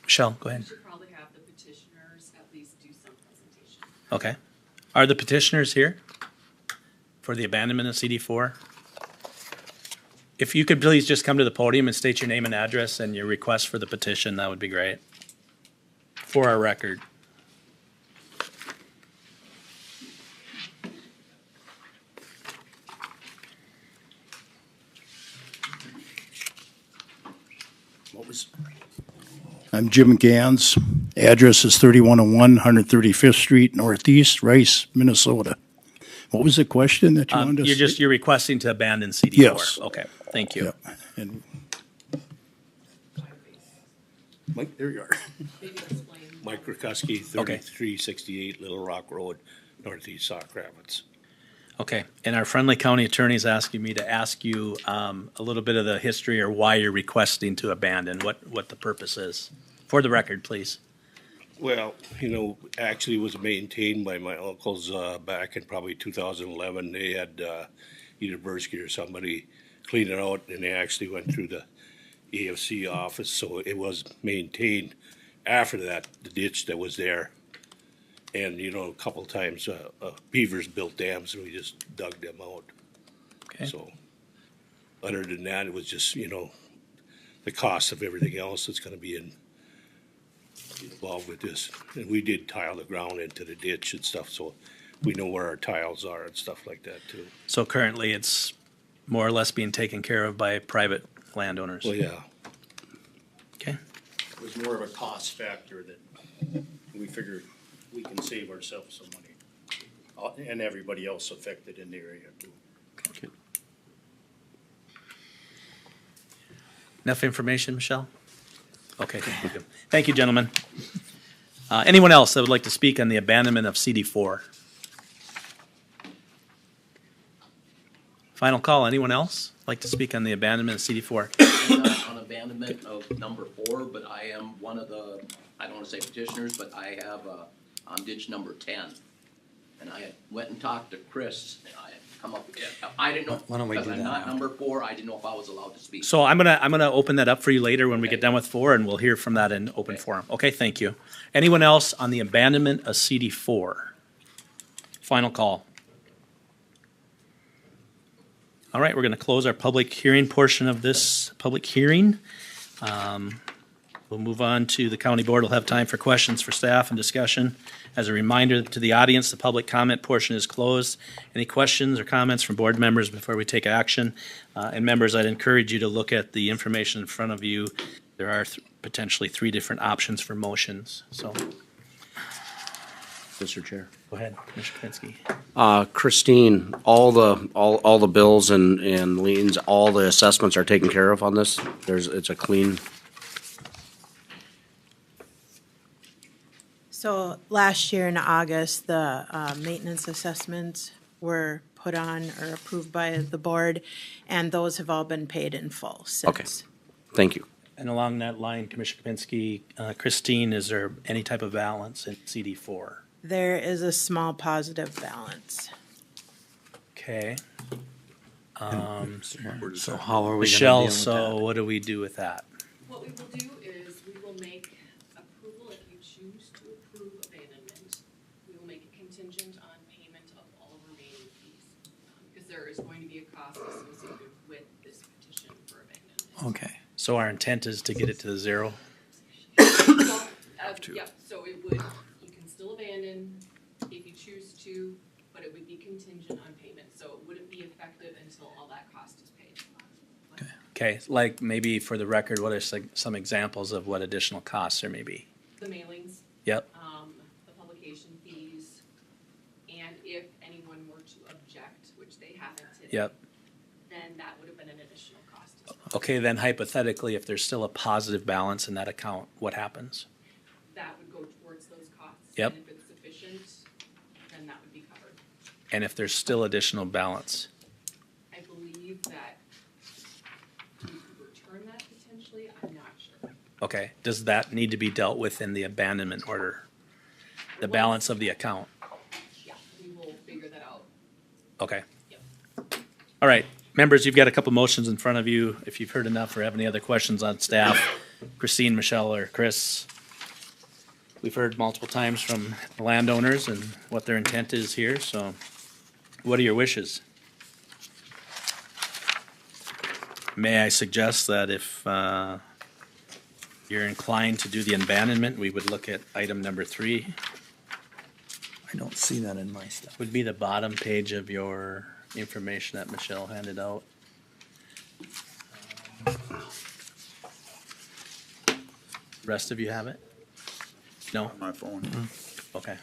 Michelle, go ahead. We should probably have the petitioners at least do some presentation. Okay. Are the petitioners here for the abandonment of CD4? If you could please just come to the podium and state your name and address and your request for the petition, that would be great. For our record. I'm Jim Gans. Address is 3101 135th Street Northeast, Rice, Minnesota. What was the question that you wanted to say? You're requesting to abandon CD4? Yes. Okay, thank you. Yeah. And Mike, there you are. Mike Rukuski, 3368 Little Rock Road, Northeast Sauk Rapids. Okay, and our friendly county attorney is asking me to ask you a little bit of the history or why you're requesting to abandon, what the purpose is. For the record, please. Well, actually was maintained by my uncles back in probably 2011. They had either Bursky or somebody clean it out, and they actually went through the AFC office, so it was maintained after that, the ditch that was there. And, a couple of times beavers built dams, and we just dug them out. Okay. So, other than that, it was just, the cost of everything else that's going to be involved with this. And we did tile the ground into the ditch and stuff, so we know where our tiles are and stuff like that too. So currently it's more or less being taken care of by private landowners? Well, yeah. Okay. It was more of a cost factor that we figured we can save ourselves some money. And everybody else affected in the area too. Okay. Enough information, Michelle? Okay, thank you. Thank you, gentlemen. Anyone else that would like to speak on the abandonment of CD4? Final call, anyone else like to speak on the abandonment of CD4? I'm not on abandonment of number 4, but I am one of the, I don't want to say petitioners, but I have on ditch number 10. And I went and talked to Chris, and I had come up, I didn't know, Why don't we because do I'm that not now? number 4, I didn't know if I was allowed to speak. So I'm gonna open that up for you later when we get done with 4, and we'll hear from that in open forum. Okay, thank you. Anyone else on the abandonment of CD4? Final call. All right, we're gonna close our public hearing portion of this public hearing. We'll move on to the county board. We'll have time for questions for staff and discussion. As a reminder to the audience, the public comment portion is closed. Any questions or comments from board members before we take action? And members, I'd encourage you to look at the information in front of you. There are potentially 3 different options for motions, so. Mr. Chair. Go ahead, Commissioner Kapinski. Christine, all the bills and liens, all the assessments are taken care of on this? It's a clean, So last year in August, the maintenance assessments were put on or approved by the board, and those have all been paid in full since. okay, thank you. And along that line, Commissioner Kapinski, Christine, is there any type of balance in CD4? There is a small positive balance. Okay. So how are we gonna deal Michelle, with so that? what do we do with that? What we will do is we will make approval, if you choose to approve abandonment, we will make it contingent on payment of all remaining fees. Because there is going to be a cost associated with this petition for abandonment. Okay. So our intent is to get it to the 0? Well, yep, so it would, you can still abandon if you choose to, but it would be contingent on payment, so it wouldn't be effective until all that cost is paid. Okay, like maybe for the record, what are some examples of what additional costs there may be? The mailings. Yep. The publication fees, and if anyone were to object, which they haven't today. Yep. Then that would have been an additional cost as well. Okay, then hypothetically, if there's still a positive balance in that account, what happens? That would go towards those costs. Yep. And if it's sufficient, then that would be covered. And if there's still additional balance? I believe that we could return that potentially, I'm not sure. Okay, does that need to be dealt with in the abandonment order? The balance of the account? Yeah, we will figure that out. Okay. All right, members, you've got a couple motions in front of you. If you've heard enough or have any other questions on staff, Christine, Michelle, or Chris. We've heard multiple times from the landowners and what their intent is here, so what are your wishes? May I suggest that if you're inclined to do the abandonment, we would look at item number 3. I don't see that in my stuff. Would be the bottom page of your information that Michelle handed out. Rest of you have it? No? My phone. Okay.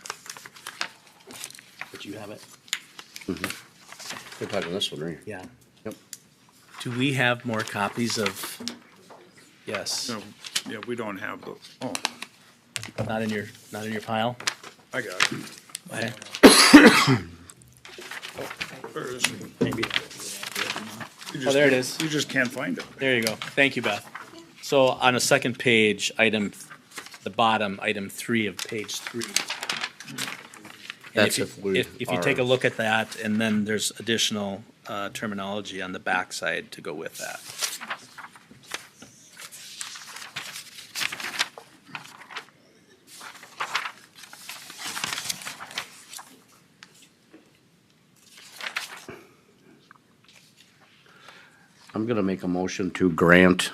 But you have it? We're talking this one, right? Yeah. Yep. Do we have more copies of? Yes. No, yeah, we don't have the, oh, Not in your pile? I got it. Okay. Where is it? Maybe. You Oh, just there it can't- is. You just can't find it. There you go. Thank you, Beth. So on the second page, the bottom, item 3 of page 3. And That's if we if you take a look at that, and then there's additional terminology on the backside to go with that. I'm gonna make a motion to grant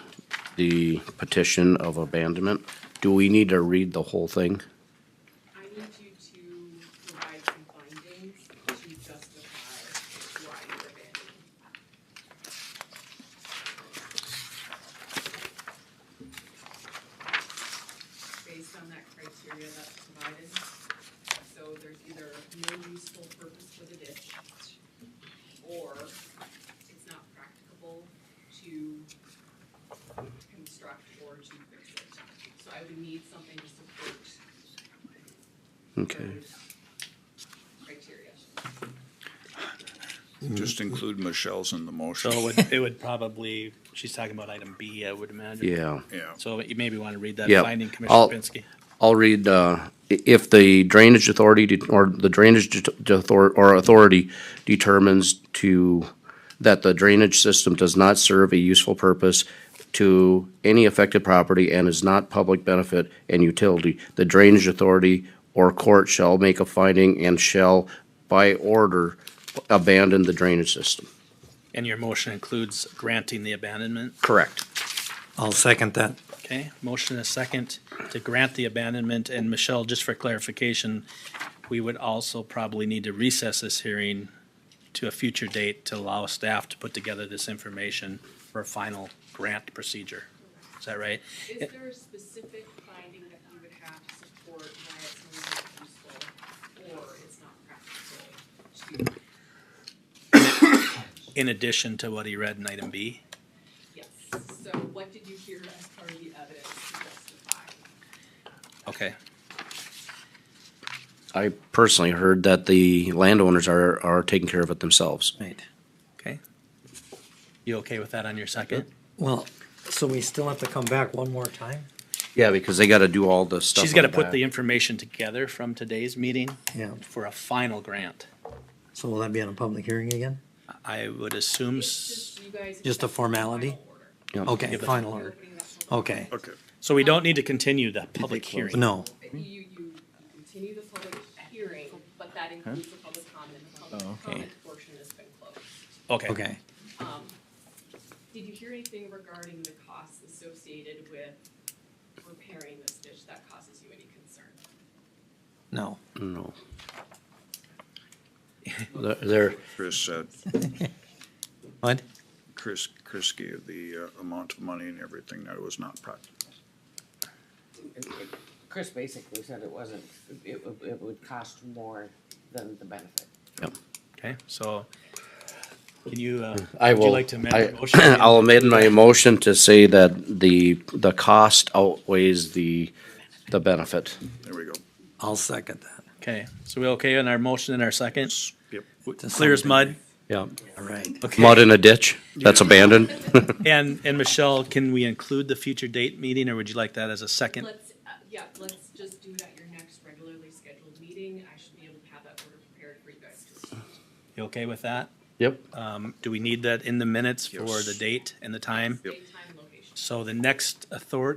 the petition of abandonment. Do we need to read the whole thing? I need you to provide some findings to justify why you're abandoning. Based on that criteria that's provided, so there's either no useful purpose for the ditch, or it's not practicable to construct or to fix it. So I would need something to support Okay. those criteria. Just include Michelle's in the motion. So it would probably, she's talking about item B, I would imagine. Yeah. Yeah. So you maybe want to read that Yep. finding, Commissioner Pinsky. I'll read, if the drainage authority or the drainage authority determines that the drainage system does not serve a useful purpose to any affected property and is not public benefit and utility, the drainage authority or court shall make a finding and shall, by order, abandon the drainage system. And your motion includes granting the abandonment? Correct. I'll second that. Okay, motion and a second to grant the abandonment, and Michelle, just for clarification, we would also probably need to recess this hearing to a future date to allow staff to put together this information for a final grant procedure. Is that right? Is there a specific finding that you would have to support why it's no longer useful, or it's not practical? In addition to what he read in item B? Yes, so what did you hear as part of the evidence to justify? Okay. I personally heard that the landowners are taking care of it themselves. Right. Okay. You okay with that on your second? Well, so we still have to come back one more time? Yeah, because they gotta do all the stuff. She's on gotta the put back. the information together from today's meeting Yeah. for a final grant. So will that be on a public hearing again? I would assume, You guys. Just a formality? Yeah. Okay, Give it- final order. Okay. Okay. so we don't need to continue the public hearing. No. You continue the public hearing, but that includes the public comment. The public comment portion has been closed. Okay. Okay. Did you hear anything regarding the costs associated with repairing this ditch that causes you any concern? No. No. They're, Chris said, What? Chris gave the amount of money and everything, that it was not practical. Chris basically said it wasn't, it would cost more than the benefit. Okay, so can you, I would will, you like to amend your motion? I'll amend my motion to say that the cost outweighs the benefit. There we go. I'll second that. Okay, so we okay on our motion and our second? Yep. Clear as mud? Yeah. All right. Okay. Mud in a ditch, that's abandoned. And Michelle, can we include the future date meeting, or would you like that as a second? Let's just do it at your next regularly scheduled meeting. I should be able to have that order prepared for you guys to receive. You okay with that? Yep. Do we need that in the minutes for Yes. the date and the time? Yep. Date, time, location. So the next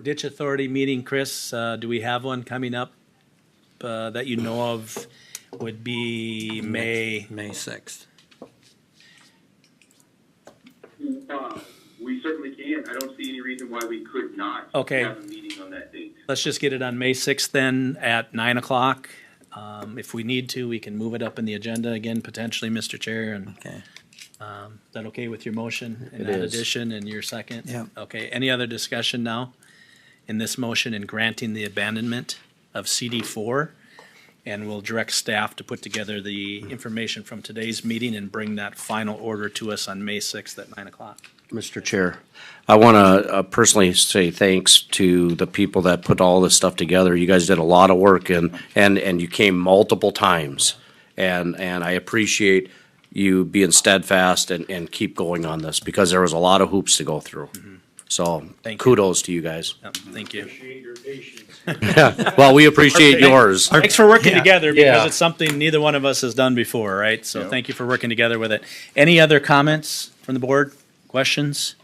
ditch authority meeting, Chris, do we have one coming up that you know of? Would be May. May 6th. We certainly can. I don't see any reason why we could not Okay. have a meeting on that date. Let's just get it on May 6th then at 9 o'clock. If we need to, we can move it up in the agenda again, potentially, Mr. Chair. And Okay. is that okay with your motion and It that is. addition and your second? Yeah. Okay, any other discussion now in this motion in granting the abandonment of CD4? And we'll direct staff to put together the information from today's meeting and bring that final order to us on May 6th at 9 o'clock. Mr. Chair, I want to personally say thanks to the people that put all this stuff together. You guys did a lot of work and you came multiple times. And I appreciate you being steadfast and keep going on this because there was a lot of hoops to go through. So Thank you. kudos to you guys. Yep, thank you. Appreciate your patience. Yeah, well, we appreciate yours. Thanks for working Yeah. together because Yeah. it's something neither one of us has done before, right? So Yeah. thank you for working together with it. Any other comments from the board? Questions?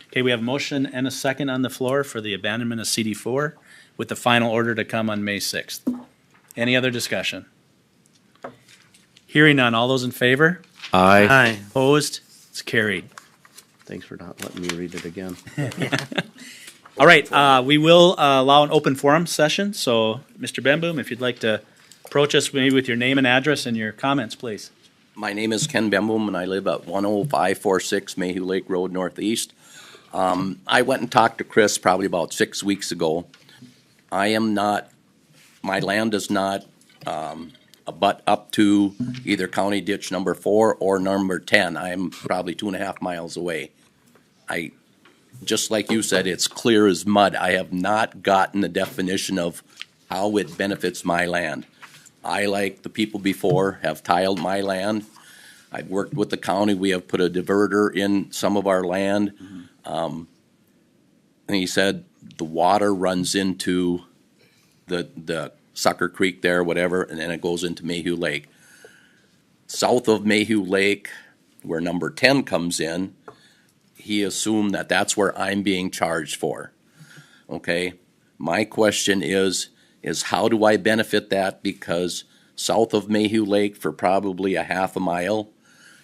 Okay, we have a motion and a second on the floor for the abandonment of CD4 with the final order to come on May 6th. Any other discussion? Hearing none. All those in favor? Aye. Aye. Opposed? It's carried. Thanks for not letting me read it again. All right, we will allow an open forum session. So, Mr. Benboom, if you'd like to approach us maybe with your name and address and your comments, please. My name is Ken Bemboom, and I live at 10546 Mayhew Lake Road Northeast. I went and talked to Chris probably about 6 weeks ago. My land does not abut up to either County Ditch number 4 or number 10. I am probably 2.5 miles away. Just like you said, it's clear as mud. I have not gotten the definition of how it benefits my land. I, like the people before, have tiled my land. I've worked with the county. We have put a diverter in some of our land. And he said the water runs into the Sucker Creek there, whatever, and then it goes into Mayhew Lake. South of Mayhew Lake, where number 10 comes in, he assumed that that's where I'm being charged for. Okay? My question is how do I benefit that? Because south of Mayhew Lake for probably a half a mile,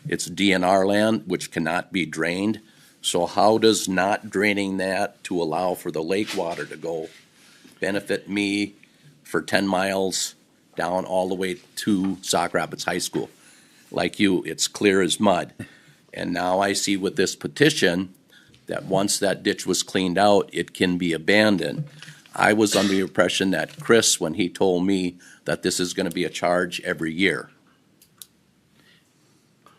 it's DNR land, which cannot be drained. So how does not draining that to allow for the lake water to go benefit me for 10 miles down all the way to Sauk Rapids High School? Like you, it's clear as mud. And now I see with this petition that once that ditch was cleaned out, it can be abandoned. I was under the impression that Chris, when he told me that this is gonna be a charge every year.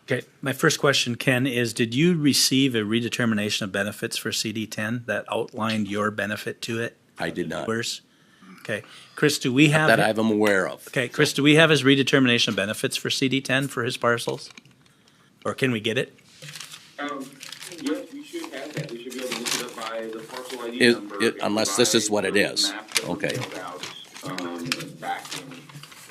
Okay, my first question, Ken, is did you receive a redetermination of benefits for CD 10 that outlined your benefit to it? I did not. Where's? Okay, Chris, do we have? That I'm aware of. Okay, Chris, do we have his redetermination of benefits for CD 10 for his parcels? Or can we get it? Yes, we should have that. We should be able to look it up by the parcel ID It, number. it, unless this is what it is. Map that was Okay. mailed out, back in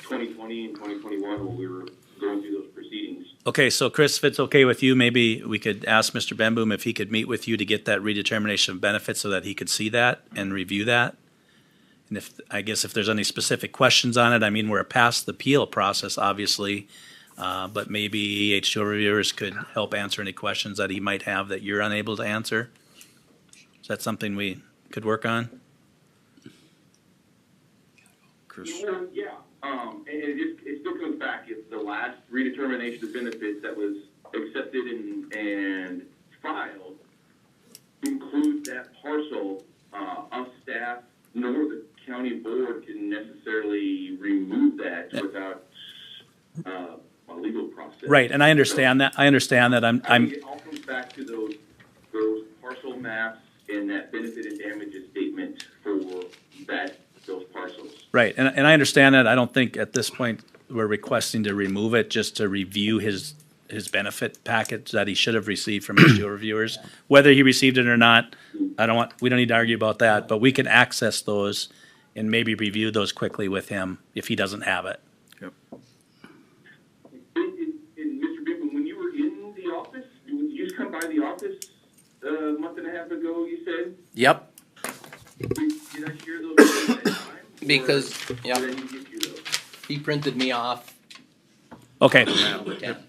2020 and 2021 when we were going through those proceedings. Okay, so Chris, if it's okay with you, maybe we could ask Mr. Benboom if he could meet with you to get that redetermination of benefits so that he could see that and review that. And I guess if there's any specific questions on it, I mean, we're past the appeal process, obviously, but maybe H2O reviewers could help answer any questions that he might have that you're unable to answer. Is that something we could work on? Yeah, and it still comes back, if the last redetermination of benefits that was accepted and filed includes that parcel, us staff nor the county board can necessarily remove that without a legal process. Right, and I understand that. I understand that. I think it all comes back to those parcel maps and that benefit and damages statement for those parcels. Right, and I understand that. I don't think at this point we're requesting to remove it, just to review his benefit package that he should have received from H2O reviewers. Whether he received it or not, we don't need to argue about that, but we can access those and maybe review those quickly with him if he doesn't have it. And Mr. Benton, when you were in the office, did you just come by the office a month and a half ago, you said? Yep. Did I share those at that time? Because, Or did I need to get you those? He printed me off. Okay,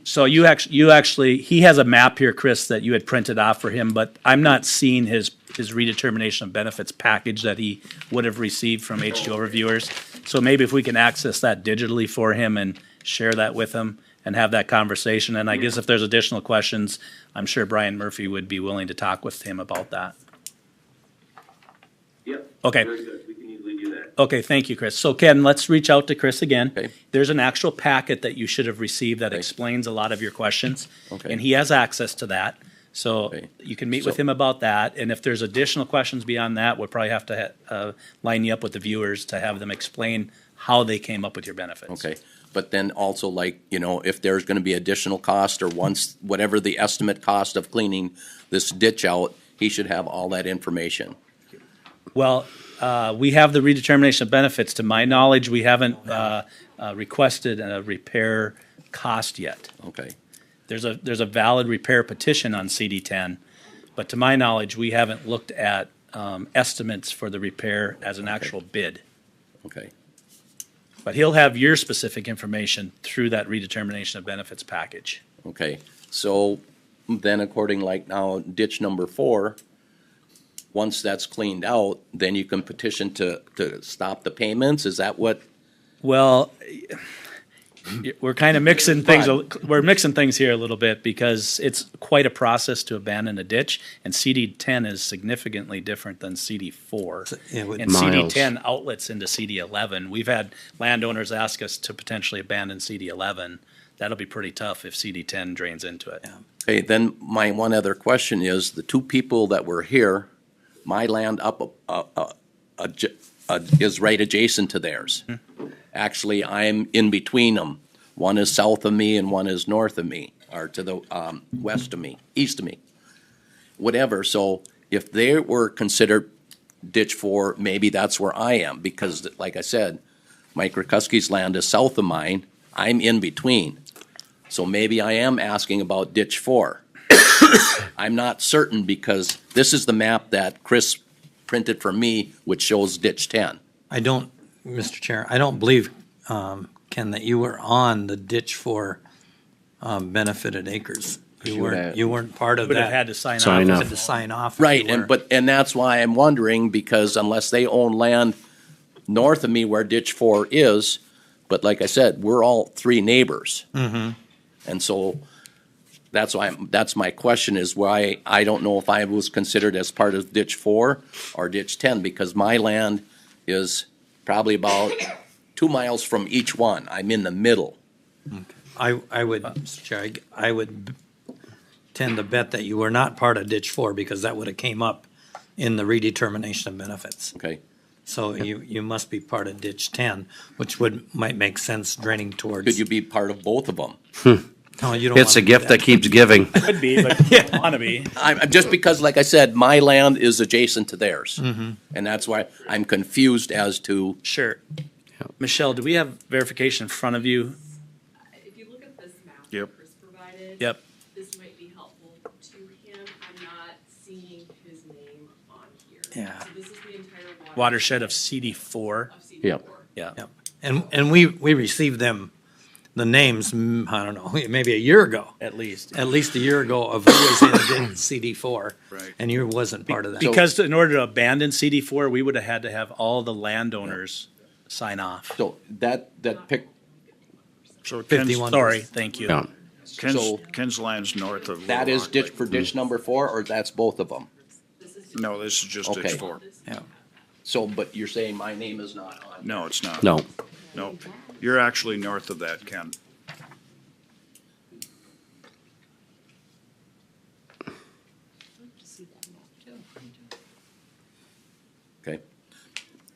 so you actually, he has a map here, Chris, that you had printed off for him, but I'm not seeing his redetermination of benefits package that he would have received from H2O reviewers. So maybe if we can access that digitally for him and share that with him and have that conversation, and I guess if there's additional questions, I'm sure Brian Murphy would be willing to talk with him about that. Yep. Okay. Very good. We can easily do that. Okay, thank you, Chris. So Ken, let's reach out to Chris again. Okay. There's an actual packet that you should have received that explains a lot of your questions. Okay. And he has access to that. So Okay. you can meet with So- him about that. And if there's additional questions beyond that, we'll probably have to line you up with the viewers to have them explain how they came up with your benefits. Okay, but then also like, if there's gonna be additional cost or whatever the estimate cost of cleaning this ditch out, he should have all that information. Well, we have the redetermination of benefits. To my knowledge, we haven't requested a repair cost yet. Okay, There's a valid repair petition on CD 10, but to my knowledge, we haven't looked at estimates for the repair as an actual bid. okay. But he'll have your specific information through that redetermination of benefits package. Okay, so then according like now ditch number 4, once that's cleaned out, then you can petition to stop the payments, is that what? Well, we're kind of mixing things. We're mixing things here a little bit because it's quite a process to abandon a ditch, and CD 10 is significantly different than CD 4. And CD 10 outlets into CD 11. We've had landowners ask us to potentially abandon CD 11. That'll be pretty tough if CD 10 drains into it. Okay, then my one other question is, the two people that were here, my land up is right adjacent to theirs. Actually, I'm in between them. One is south of me and one is north of me, or to the west of me, east of me. Whatever, so if they were considered ditch 4, maybe that's where I am, because like I said, Mike Rakuski's land is south of mine, I'm in between. So maybe I am asking about ditch 4. I'm not certain because this is the map that Chris printed for me, which shows ditch 10. I don't, Mr. Chair, I don't believe, Ken, that you were on the ditch for benefited acres. You weren't part of Would that. have had to sign You off. had to sign off. if Right, you were. and that's why I'm wondering, because unless they own land north of me where ditch 4 is, but like I said, we're all 3 neighbors. Mhm. And so that's my question is why I don't know if I was considered as part of ditch 4 or ditch 10, because my land is probably about 2 miles from each one. I'm in the middle. I would, Mr. Chair, I would tend to bet that you were not part of ditch 4 because that would have came up in the redetermination of benefits. Okay. So you must be part of ditch 10, which might make sense draining towards. Could you be part of both of them? No, you don't It's a wanna do gift that keeps giving. Could be, but you don't want to be. I'm just because, like I said, my land is adjacent to theirs. Mhm. And that's why I'm confused as to. Sure. Michelle, do we have verification in front of you? If you look at this map Yep. Chris provided. Yep. This might be helpful to him. I'm not seeing his name on here. Yeah. So this is the entire Watershed of CD4. Yep. Yeah. Yep. And we received them, the names, I don't know, maybe a year ago. At least. At least a year ago of who was in CD4. Right. And you wasn't part of that. Because in order to abandon CD4, we would have had to have all the landowners sign off. So that pick. So 51. Sorry, thank you. Yeah. Ken's land's north of. That Little is Rock ditch Lake. for ditch number 4, or that's both of them? No, this is just ditch Okay. 4. Yeah. So, but you're saying my name is not on? No, it's not. No. No, you're actually north of that, Ken. Okay.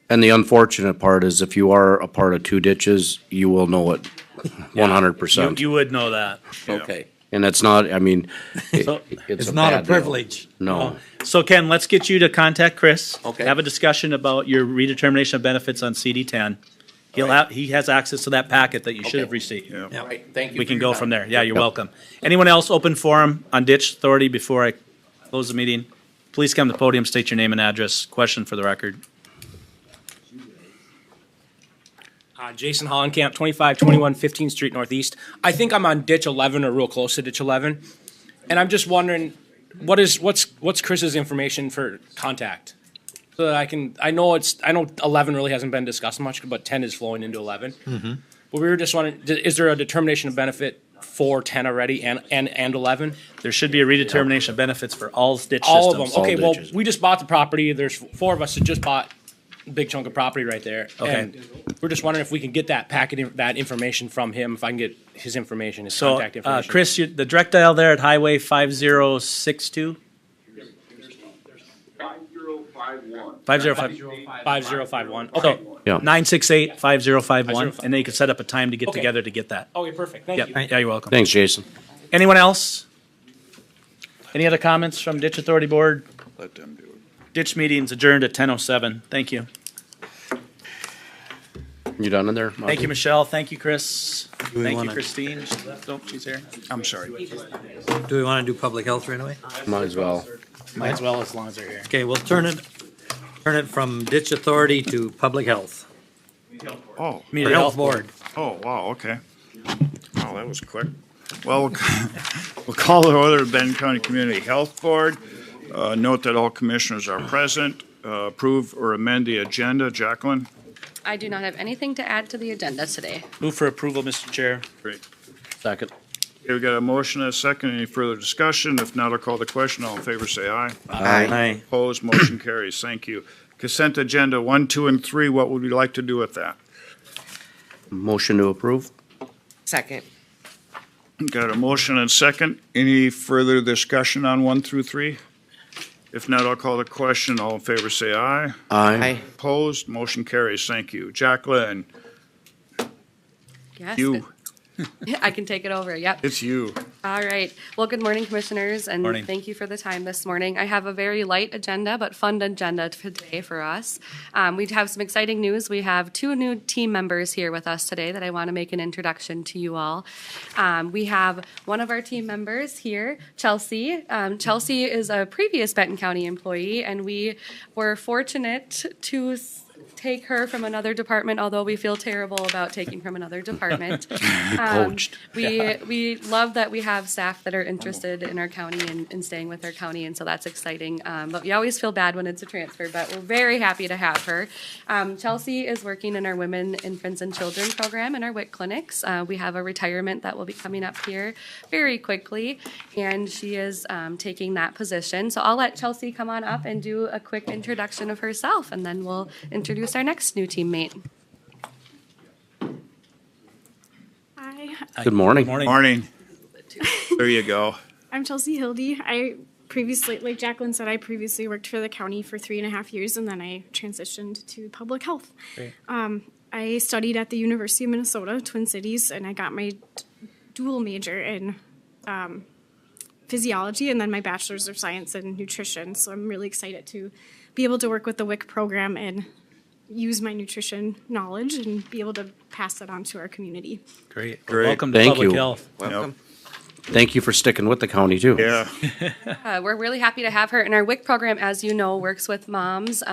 And the unfortunate part is if you are a part of two ditches, you will know it 100%. You would know that. Okay. And it's not, I mean, So- It's not a bad deal. privilege. No. So Ken, let's get you to contact Chris. Okay. Have a discussion about your redetermination of benefits on CD10. He has access to that packet that you should Okay. have received. Yeah. Yep. Right, thank you. We for can your go time. from there. Yeah, you're welcome. Anyone else open forum on ditch authority before I close the meeting? Please come to the podium, state your name and address. Question for the record. Jason Hollenkamp, 2521 15th Street Northeast. I think I'm on ditch 11 or real close to ditch 11. And I'm just wondering, what's Chris's information for contact? So that I know 11 really hasn't been discussed much, but 10 is flowing into 11. Mm-hmm. But we were just wondering, is there a determination of benefit for 10 already and 11? There should be a redetermination of benefits for all ditch All of systems. them. Okay, well, ditches. we just bought the property. There's 4 of us that just bought a big chunk of property right there. Okay. And we're just wondering if we can get that that information from him, if I can get his information, his So, contact information. Chris, the direct dial there at Highway 5062? 5051. 5051. Okay. Okay. Yeah. 968-5051, and then you can set up a time to get Okay. together to get that. Okay, perfect. Thank Yep. you. Yeah, you're welcome. Thanks, Jason. Anyone else? Any other comments from Ditch Authority Board? Let them do it. Ditch meeting's adjourned at 10:07. Thank you. You done in there? Thank you, Michelle. Thank you, Chris. we Thank you, wanna- Christine. She left. Oh, she's here. I'm sorry. Do we want to do public health right away? Might as well. Might as well, as long as they're here. Okay, we'll turn it from ditch authority to public health. Oh, Or health board. oh, wow, okay. Wow, that was quick. Well, we'll call to order the Benton County Community Health Board. Note that all commissioners are present. Approve or amend the agenda. Jacqueline? I do not have anything to add to the agenda today. Move for approval, Mr. Chair. Great. Second. Okay, we got a motion and a second. Any further discussion? If not, I'll call the question. All in favor, say aye. Aye. Opposed, motion carries. Thank you. Consent agenda 1, 2, and 3. What would we like to do with that? Motion to approve? Second. Got a motion and second. Any further discussion on 1 through 3? If not, I'll call the question. All in favor, say aye. Aye. Opposed, motion carries. Thank you. Jacqueline, Yes, you, I can take it over. Yep. it's you. All right. Well, good morning, commissioners, and Morning. thank you for the time this morning. I have a very light agenda, but fun agenda today for us. We have some exciting news. We have 2 new team members here with us today that I want to make an introduction to you all. We have one of our team members here, Chelsea. Chelsea is a previous Benton County employee, and we were fortunate to take her from another department, although we feel terrible about taking from another department. Poached. We love that we have staff that are interested in our county and staying with our county, and so that's exciting. But we always feel bad when it's a transfer, but we're very happy to have her. Chelsea is working in our Women, Infants, and Children program in our WIC clinics. We have a retirement that will be coming up here very quickly, and she is taking that position. So I'll let Chelsea come on up and do a quick introduction of herself, and then we'll introduce our next new teammate. Hi. Good morning. Morning. There you go. I'm Chelsea Hildy. I previously, like Jacqueline said, I previously worked for the county for 3.5 years, and then I transitioned to public health. Great. I studied at the University of Minnesota, Twin Cities, and I got my dual major in physiology and then my bachelor's of science in nutrition. So I'm really excited to be able to work with the WIC program and use my nutrition knowledge and be able to pass that on to our community. Great. Great. Welcome to Thank Public you. Health. Welcome. Thank you for sticking with the county too. Yeah. We're really happy to have her. And our WIC program, as you know, works with moms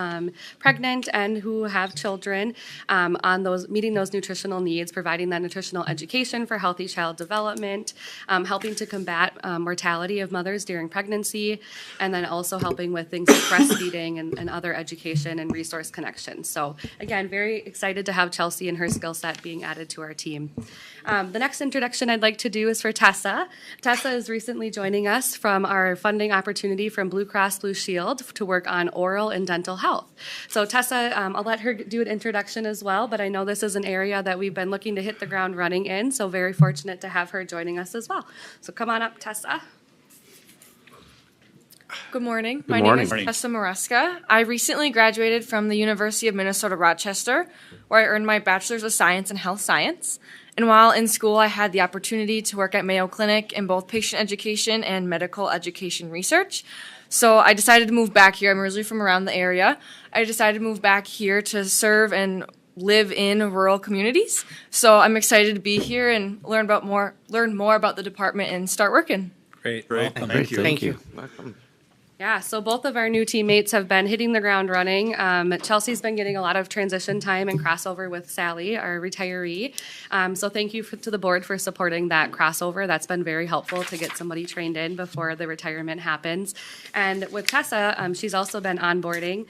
pregnant and who have children on those meeting those nutritional needs, providing that nutritional education for healthy child development, helping to combat mortality of mothers during pregnancy, and then also helping with things like breastfeeding and other education and resource connections. So again, very excited to have Chelsea and her skill set being added to our team. The next introduction I'd like to do is for Tessa. Tessa is recently joining us from our funding opportunity from Blue Cross Blue Shield to work on oral and dental health. So Tessa, I'll let her do an introduction as well, but I know this is an area that we've been looking to hit the ground running in, so very fortunate to have her joining us as well. So come on up, Tessa. Good morning. Good My morning. name is Tessa Maresca. I recently graduated from the University of Minnesota Rochester, where I earned my Bachelor's of Science in Health Science. And while in school, I had the opportunity to work at Mayo Clinic in both patient education and medical education research. So I decided to move back here. I'm originally from around the area. I decided to move back here to serve and live in rural communities. So I'm excited to be here and learn more about the department and start working. Great. Welcome. Thank you. Thank you. Welcome. Yeah, so both of our new teammates have been hitting the ground running. Chelsea's been getting a lot of transition time and crossover with Sally, our retiree. So thank you to the board for supporting that crossover. That's been very helpful to get somebody trained in before the retirement happens. And with Tessa, she's also been onboarding.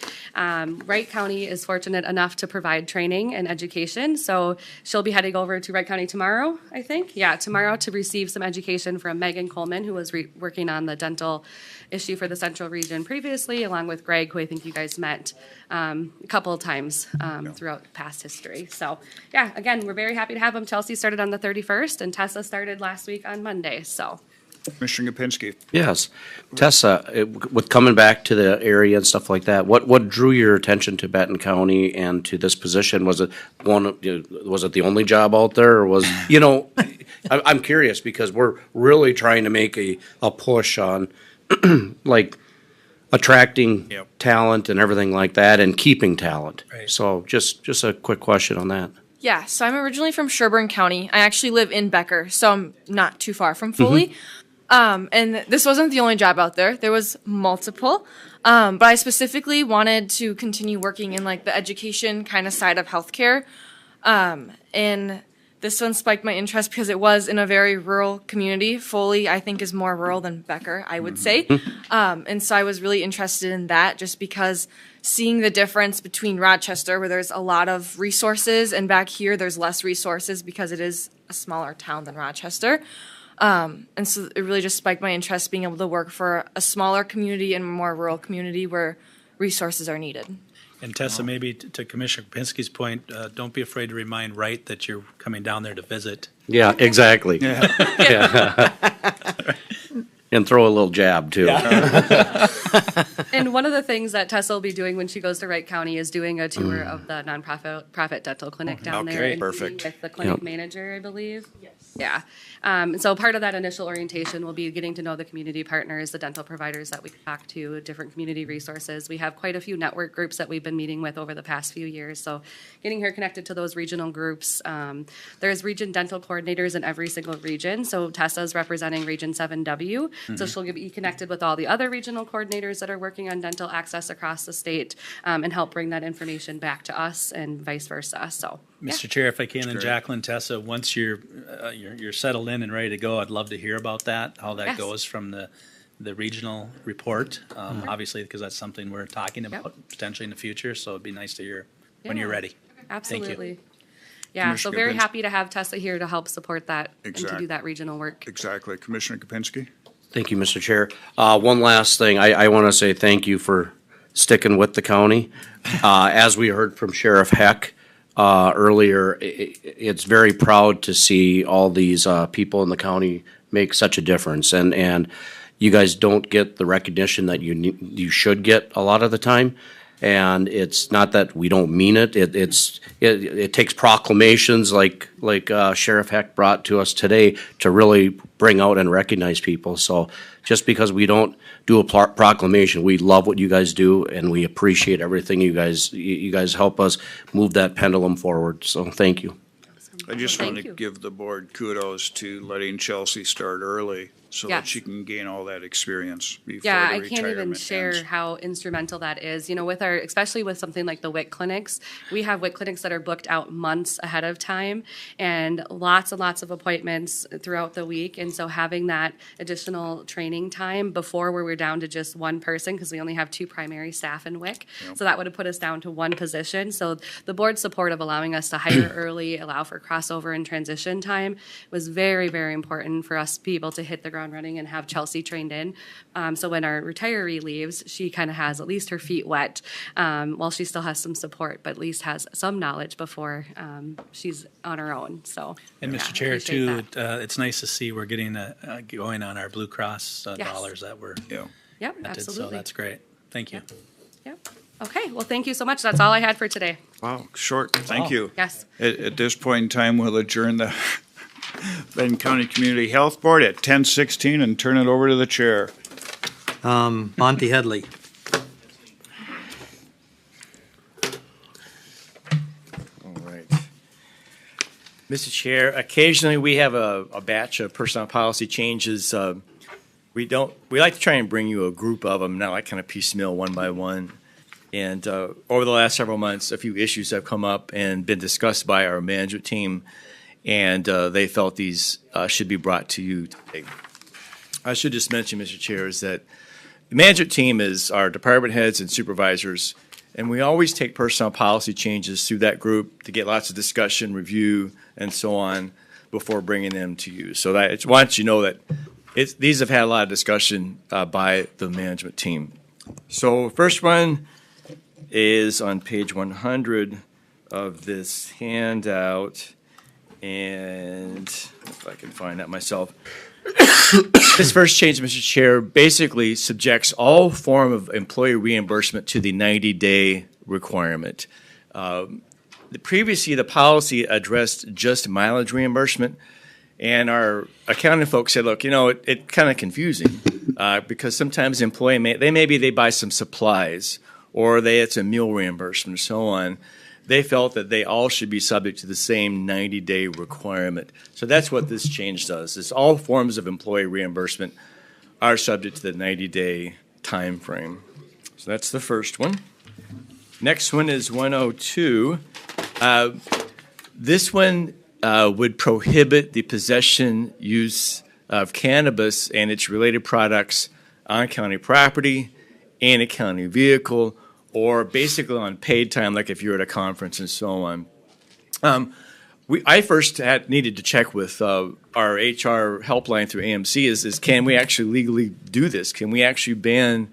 Wright County is fortunate enough to provide training and education. So she'll be heading over to Wright County tomorrow, I think. Yeah, tomorrow to receive some education from Megan Coleman, who was working on the dental issue for the Central Region previously, along with Greg, who I think you guys met a couple of times throughout past history. So, yeah, again, we're very happy to have them. Chelsea started on the 31st, and Tessa started last week on Monday. So, Commissioner Gopinski. Yes. Tessa, with coming back to the area and stuff like that, what drew your attention to Benton County and to this position? Was it the only job out there, or was, I'm curious because we're really trying to make a push on like attracting talent and everything like that and keeping talent. Right. So just a quick question on that. Yeah, so I'm originally from Sherburne County. I actually live in Becker, so I'm not too far from Foley. And this wasn't the only job out there. There was multiple. But I specifically wanted to continue working in like the education kind of side of healthcare. And this one spiked my interest because it was in a very rural community. Foley, I think, is more rural than Becker, I would say. And so I was really interested in that just because seeing the difference between Rochester, where there's a lot of resources, and back here there's less resources because it is a smaller town than Rochester. And so it really just spiked my interest being able to work for a smaller community and a more rural community where resources are needed. And Tessa, maybe to Commissioner Kapinski's point, don't be afraid to remind Wright that you're coming down there to visit. Yeah, exactly. Yeah. And throw a little jab too. and one of the things that Tessa will be doing when she goes to Wright County is doing a tour of the nonprofit dental clinic down there. And perfect. With the clinic manager, I believe. Yes. Yeah. So part of that initial orientation will be getting to know the community partners, the dental providers that we talk to, different community resources. We have quite a few network groups that we've been meeting with over the past few years. So getting her connected to those regional groups. There's region dental coordinators in every single region. So Tessa's representing Region 7W. So she'll be connected with all the other regional coordinators that are working working on dental access across the state and help bring that information back to us and vice versa. So, Mr. Chair, if I can, and Jacqueline, Tessa, once you're settled in and ready to go, I'd love to hear about that, how that Yes. goes from the regional report, obviously, because that's something we're talking about potentially in the future, so it'd be nice to hear when you're Yeah. ready. Absolutely. Yeah, so Commissioner very Kapinski. happy to have Tessa here to help support that and to Exact- do that regional work. Exactly. Commissioner Kapinski? Thank you, Mr. Chair. One last thing, I want to say thank you for sticking with the county. As we heard from Sheriff Heck earlier, it's very proud to see all these people in the county make such a difference. And you guys don't get the recognition that you should get a lot of the time. And it's not that we don't mean it. It takes proclamations like Sheriff Heck brought to us today to really bring out and recognize people. So just because we don't do a proclamation, we love what you guys do, and we appreciate everything you guys help us move that pendulum forward. So thank you. I just Well, want thank to you. give the board kudos to letting Chelsea start early so that Yes. she can gain all that experience before Yeah, the I can't even retirement share ends. how instrumental that is. You know, with especially with something like the WIC clinics, we have WIC clinics that are booked out months ahead of time and lots of appointments throughout the week. And so having that additional training time before where we're down to just one person, because we only have 2 primary staff in WIC. So that would have put us down to 1 position. So the board's support of allowing us to hire early, allow for crossover and transition time was very, very important for us to be able to hit the ground running and have Chelsea trained in. So when our retiree leaves, she kind of has at least her feet wet while she still has some support, but at least has some knowledge before she's on her own. So, And yeah, Mr. Chair, appreciate too, that. it's nice to see we're getting going on our Blue Cross Yes. dollars that were Yep, granted, so absolutely. that's great. Thank you. Yep. Okay, well, thank you so much. That's all I had for today. Wow, short. Thank Wow. you. Yes. At this point in time, we'll adjourn the Benton County Community Health Board at 10:16 and turn it over to the chair. Monty Headley. All right. Mr. Chair, occasionally we have a batch of personnel policy changes. We like to try and bring you a group of them, not like kind of piecemeal one by one. And over the last several months, a few issues have come up and been discussed by our management team, and they felt these should be brought to you today. I should just mention, Mr. Chair, is that the management team is our department heads and supervisors, and we always take personnel policy changes through that group to get lots of discussion, review, and so on before bringing them to you. So that I just want you to know that these have had a lot of discussion by the management team. So first one is on page 100 of this handout, and if I can find that myself. This first change, Mr. Chair, basically subjects all form of employee reimbursement to the 90-day requirement. Previously, the policy addressed just mileage reimbursement, and our accounting folks said, look, it's kind of confusing because sometimes employee they buy some supplies or it's a meal reimbursement and so on. They felt that they all should be subject to the same 90-day requirement. So that's what this change does, is all forms of employee reimbursement are subject to the 90-day time frame. So that's the first one. Next one is 102. This one would prohibit the possession, use of cannabis and its related products on county property, in a county vehicle, or basically on paid time, like if you're at a conference and so on. I first needed to check with our HR helpline through AMC is can we actually legally do this? Can we actually ban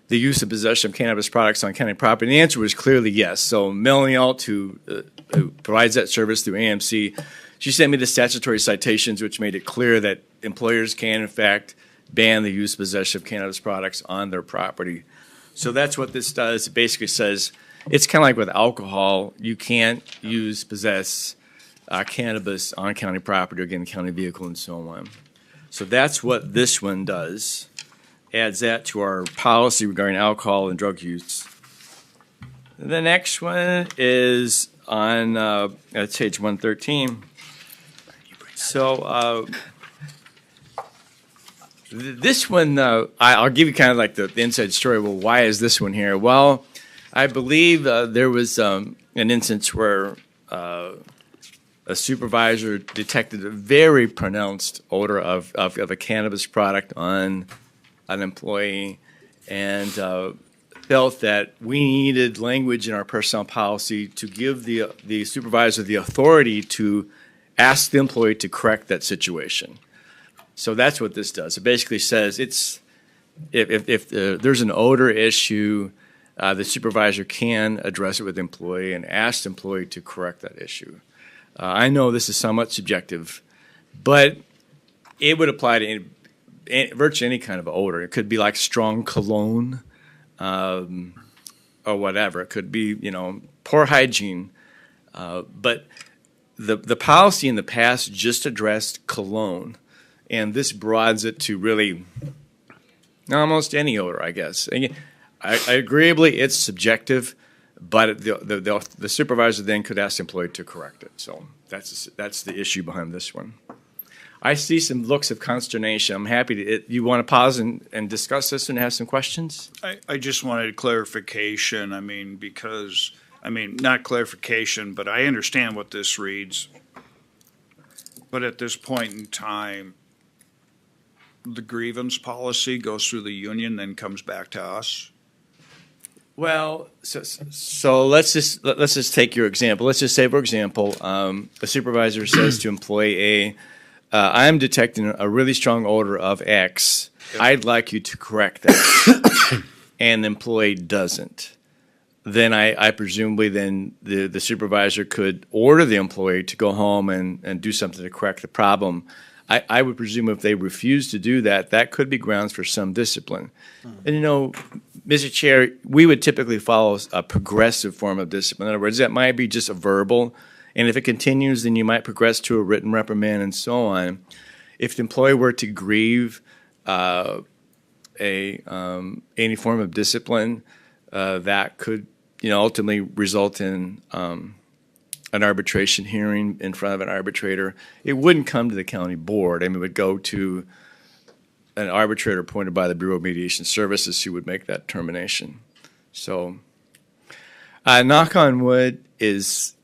the use and possession of cannabis products on county property? And the answer was clearly yes. So Melanie Alt, who provides that service through AMC, she sent me the statutory citations, which made it clear that employers can, in fact, ban the use and possession of cannabis products on their property. So that's what this does. It basically says, it's kind of like with alcohol, you can't possess cannabis on county property or again, county vehicle and so on. So that's what this one does. Adds that to our policy regarding alcohol and drug use. The next one is on page 113. So This one, I'll give you kind of like the inside story. Well, why is this one here? Well, I believe there was an instance where a supervisor detected a very pronounced odor of a cannabis product on an employee and felt that we needed language in our personnel policy to give the supervisor the authority to ask the employee to correct that situation. So that's what this does. It basically says if there's an odor issue, the supervisor can address it with the employee and ask the employee to correct that issue. I know this is somewhat subjective, but it would apply to virtually any kind of odor. It could be like strong cologne or whatever. It could be, poor hygiene. But the policy in the past just addressed cologne. And this broadens it to really almost any odor, I guess. Again, agreeably, it's subjective, but the supervisor then could ask the employee to correct it. So that's the issue behind this one. I see some looks of consternation. I'm happy to. You want to pause and discuss this and have some questions? I just wanted clarification. Not clarification, but I understand what this reads. But at this point in time, the grievance policy goes through the union, then comes back to us. Well, so let's just take your example. Let's just say, for example, a supervisor says to employee A, "I'm detecting a really strong odor of X. I'd like you to correct that," and the employee doesn't. Then I presumably then the supervisor could order the employee to go home and do something to correct the problem. I would presume if they refuse to do that, that could be grounds for some discipline. And Mr. Chair, we would typically follow a progressive form of discipline. In other words, that might be just a verbal, and if it continues, then you might progress to a written reprimand and so on. If the employee were to grieve any form of discipline, that could ultimately result in an arbitration hearing in front of an arbitrator. It wouldn't come to the county board. It would go to an arbitrator appointed by the Bureau of Mediation Services who would make that determination. So, knock on wood,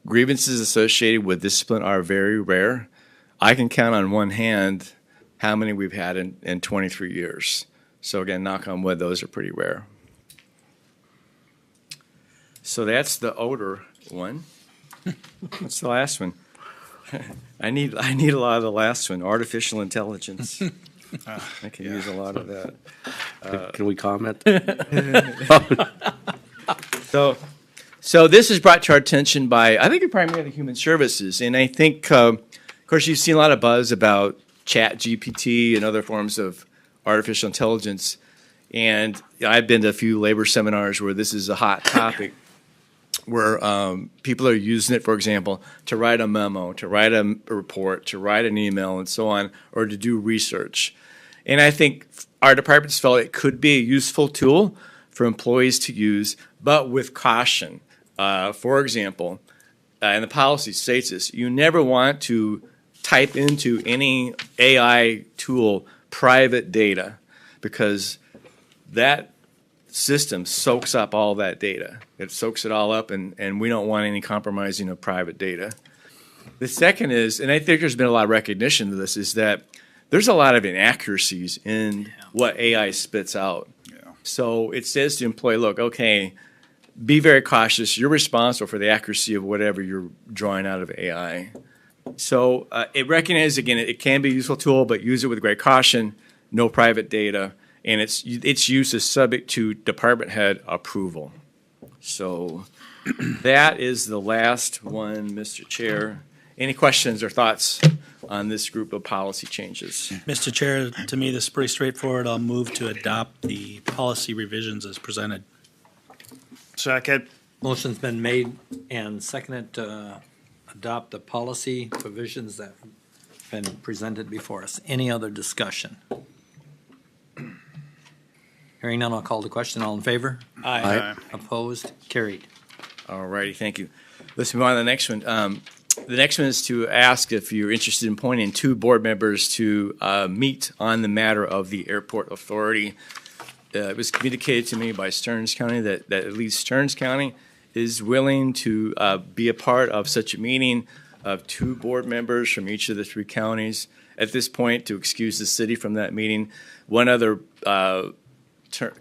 grievances associated with discipline are very rare. I can count on one hand how many we've had in 23 years. So again, knock on wood, those are pretty rare. So that's the odor one. What's the last one? I need a lot of the last one. Artificial intelligence. I can use a lot of that. Can we comment? So this is brought to our attention by, I think, primarily Human Services, and I think, of course, you've seen a lot of buzz about ChatGPT and other forms of artificial intelligence, and I've been to a few labor seminars where this is a hot topic. Where people are using it, for example, to write a memo, to write a report, to write an email, and so on, or to do research. And I think our departments felt it could be a useful tool for employees to use, but with caution. For example, and the policy states this, you never want to type into any AI tool private data, because that system soaks up all that data. It soaks it all up, and we don't want any compromising of private data. The second is, and I think there's been a lot of recognition of this, is that there's a lot of inaccuracies in what AI spits out. Yeah. So it says to the employee, look, okay, be very cautious. You're responsible for the accuracy of whatever you're drawing out of AI. So it recognizes, again, it can be a useful tool, but use it with great caution, no private data, and its use is subject to department head approval. So that is the last one, Mr. Chair. Any questions or thoughts on this group of policy changes? Mr. Chair, to me, this is pretty straightforward. I'll move to adopt the policy revisions as presented. Second. Motion's been made and seconded to adopt the policy provisions that have been presented before us. Any other discussion? Hearing none, I'll call the question. All in favor? Aye. Opposed? Carried. All righty, thank you. Let's move on to the next one. The next one is to ask if you're interested in appointing 2 board members to meet on the matter of the airport authority. It was communicated to me by Stearns County that at least Stearns County is willing to be a part of such a meeting of 2 board members from each of the 3 counties. At this point, to excuse the city from that meeting. One other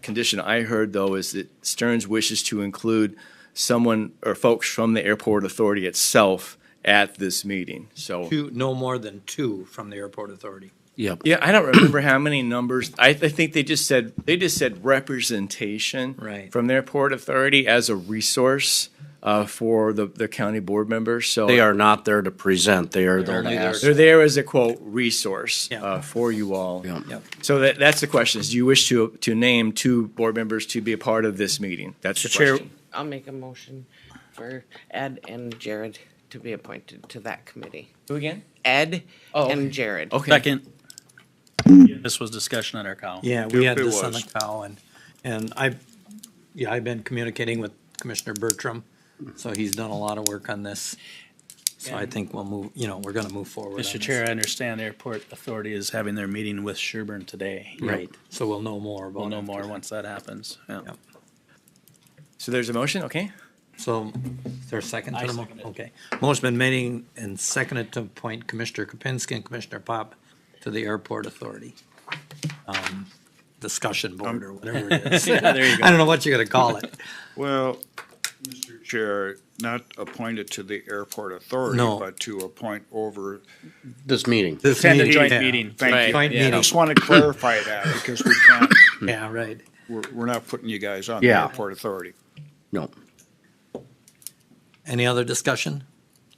condition I heard, though, is that Stearns wishes to include someone or folks from the airport authority itself at this meeting. So No more than 2 from the airport authority. Yep. yeah, I don't remember how many numbers. I think they just said representation Right. from the airport authority as a resource for the county board members. So They are not there to present, they are there to only there ask. they're there as a quote resource Yeah. for you all. Yeah. So that's the question: is do you wish to name 2 board members to be a part of this meeting? That's the Chair- question. I'll make a motion for Ed and Jared to be appointed to that committee. Who again? Ed Oh, and okay. Jared. Okay. Second. This was discussion at our cow. Yeah, we had It this on the was. cow, and I've been communicating with Commissioner Bertram, so he's done a lot of work on this. So I think we'll move, we're gonna move forward on Mr. this. Chair, I understand the airport authority is having their meeting with Sherburne today. Right, so we'll know more about it. We'll know more once that happens. Yeah. Yep. So there's a motion. Okay. So, is there a second to I the second it. Okay. Motion been made and seconded to appoint Commissioner Kapinski and Commissioner Pop to the airport authority. Discussion board or whatever it is. Yeah, there you go. I don't know what you're gonna call it. Well, Mr. Chair, not appointed to the airport authority, No. but to appoint over. This meeting. This Attend a meeting, joint yeah. meeting. Thank Right, you. Joint yeah. I meeting, just want to clarify that because we can't, yeah, right. we're not putting you guys on the Yeah. airport authority. No. Any other discussion?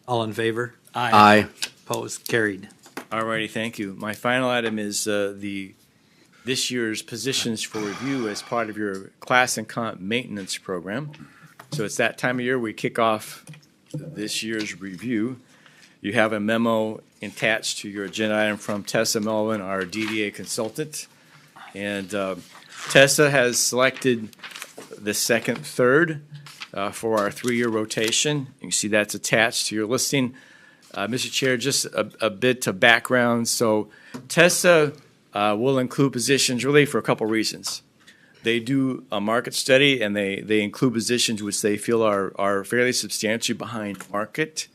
All in favor? Aye. Opposed? Carried. Alrighty, thank you. My final item is this year's positions for review as part of your class and comp maintenance program. So it's that time of year we kick off this year's review. You have a memo attached to your agenda item from Tessa Melvin, our DDA consultant. And Tessa has selected the second third for our 3-year rotation. You can see that's attached to your listing. Mr. Chair, just a bit of background. So Tessa will include positions really for a couple reasons. They do a market study and they include positions which they feel are fairly substantially behind market.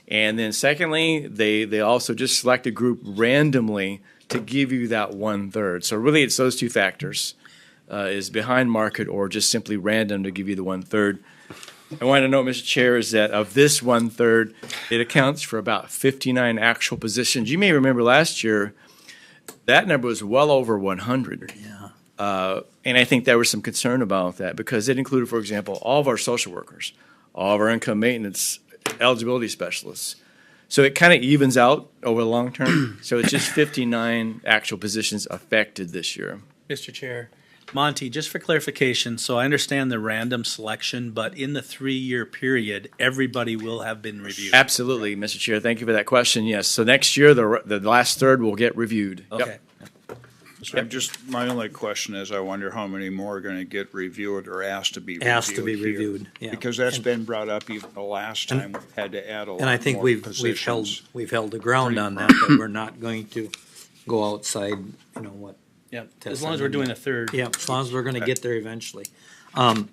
And then secondly, they also just select a group randomly to give you that 1/3. So really it's those 2 factors, is behind market or just simply random to give you the 1/3. I want to note, Mr. Chair, is that of this 1/3, it accounts for about 59 actual positions. You may remember last year, that number was well over 100. Yeah. And I think there was some concern about that because it included, for example, all of our social workers, all of our income maintenance eligibility specialists. So it kind of evens out over the long term. So it's just 59 actual positions affected this year. Mr. Chair, Monty, just for clarification, so I understand the random selection, but in the 3-year period, everybody will have been reviewed. Absolutely, Mr. Chair. Thank you for that question. Yes. So next year, the last third will get reviewed. Yep. Okay. My only question is, I wonder how many more are gonna get reviewed or asked to be reviewed Asked to be here. reviewed, yeah. Because that's been brought up even the last time, we had to add a lot And I think more we've positions. held the ground on that we're not going to go outside, what. Yeah, as long as we're doing a third. Yeah, as long as we're gonna get there eventually.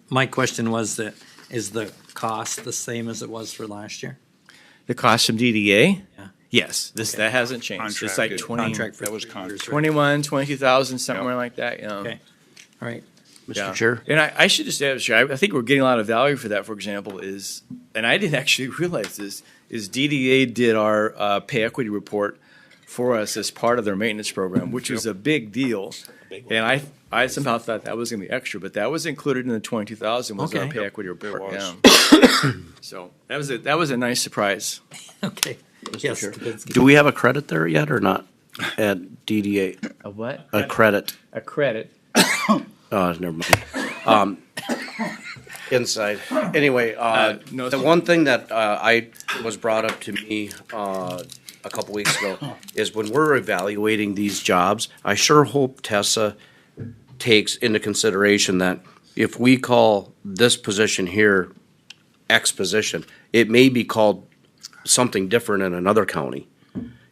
My question was is the cost the same as it was for last year? The cost from DDA? Yeah. Yes, that hasn't changed. It's like Contracted. 20, Contract for That was 3 contract. years, right? 21, 22,000, somewhere like that. Yeah. Okay, all right. Mr. Chair? And I should just add, Mr. Chair, I think we're getting a lot of value for that, for example, and I didn't actually realize this, is DDA did our pay equity report for us as part of their maintenance program, which is a big deal. And I somehow thought that was going to be extra, but that was included in the 22,000 was our Okay. pay equity report. It was. Yeah. So that was a nice surprise. Okay. Yes, Kapinski. Do we have a credit there yet or not at DDA? A what? A credit? A credit. Never mind. Inside. Anyway, no, the one thing that I was brought up to me a couple weeks ago is when we're evaluating these jobs, I sure hope Tessa takes into consideration that if we call this position here X position, it may be called something different in another county.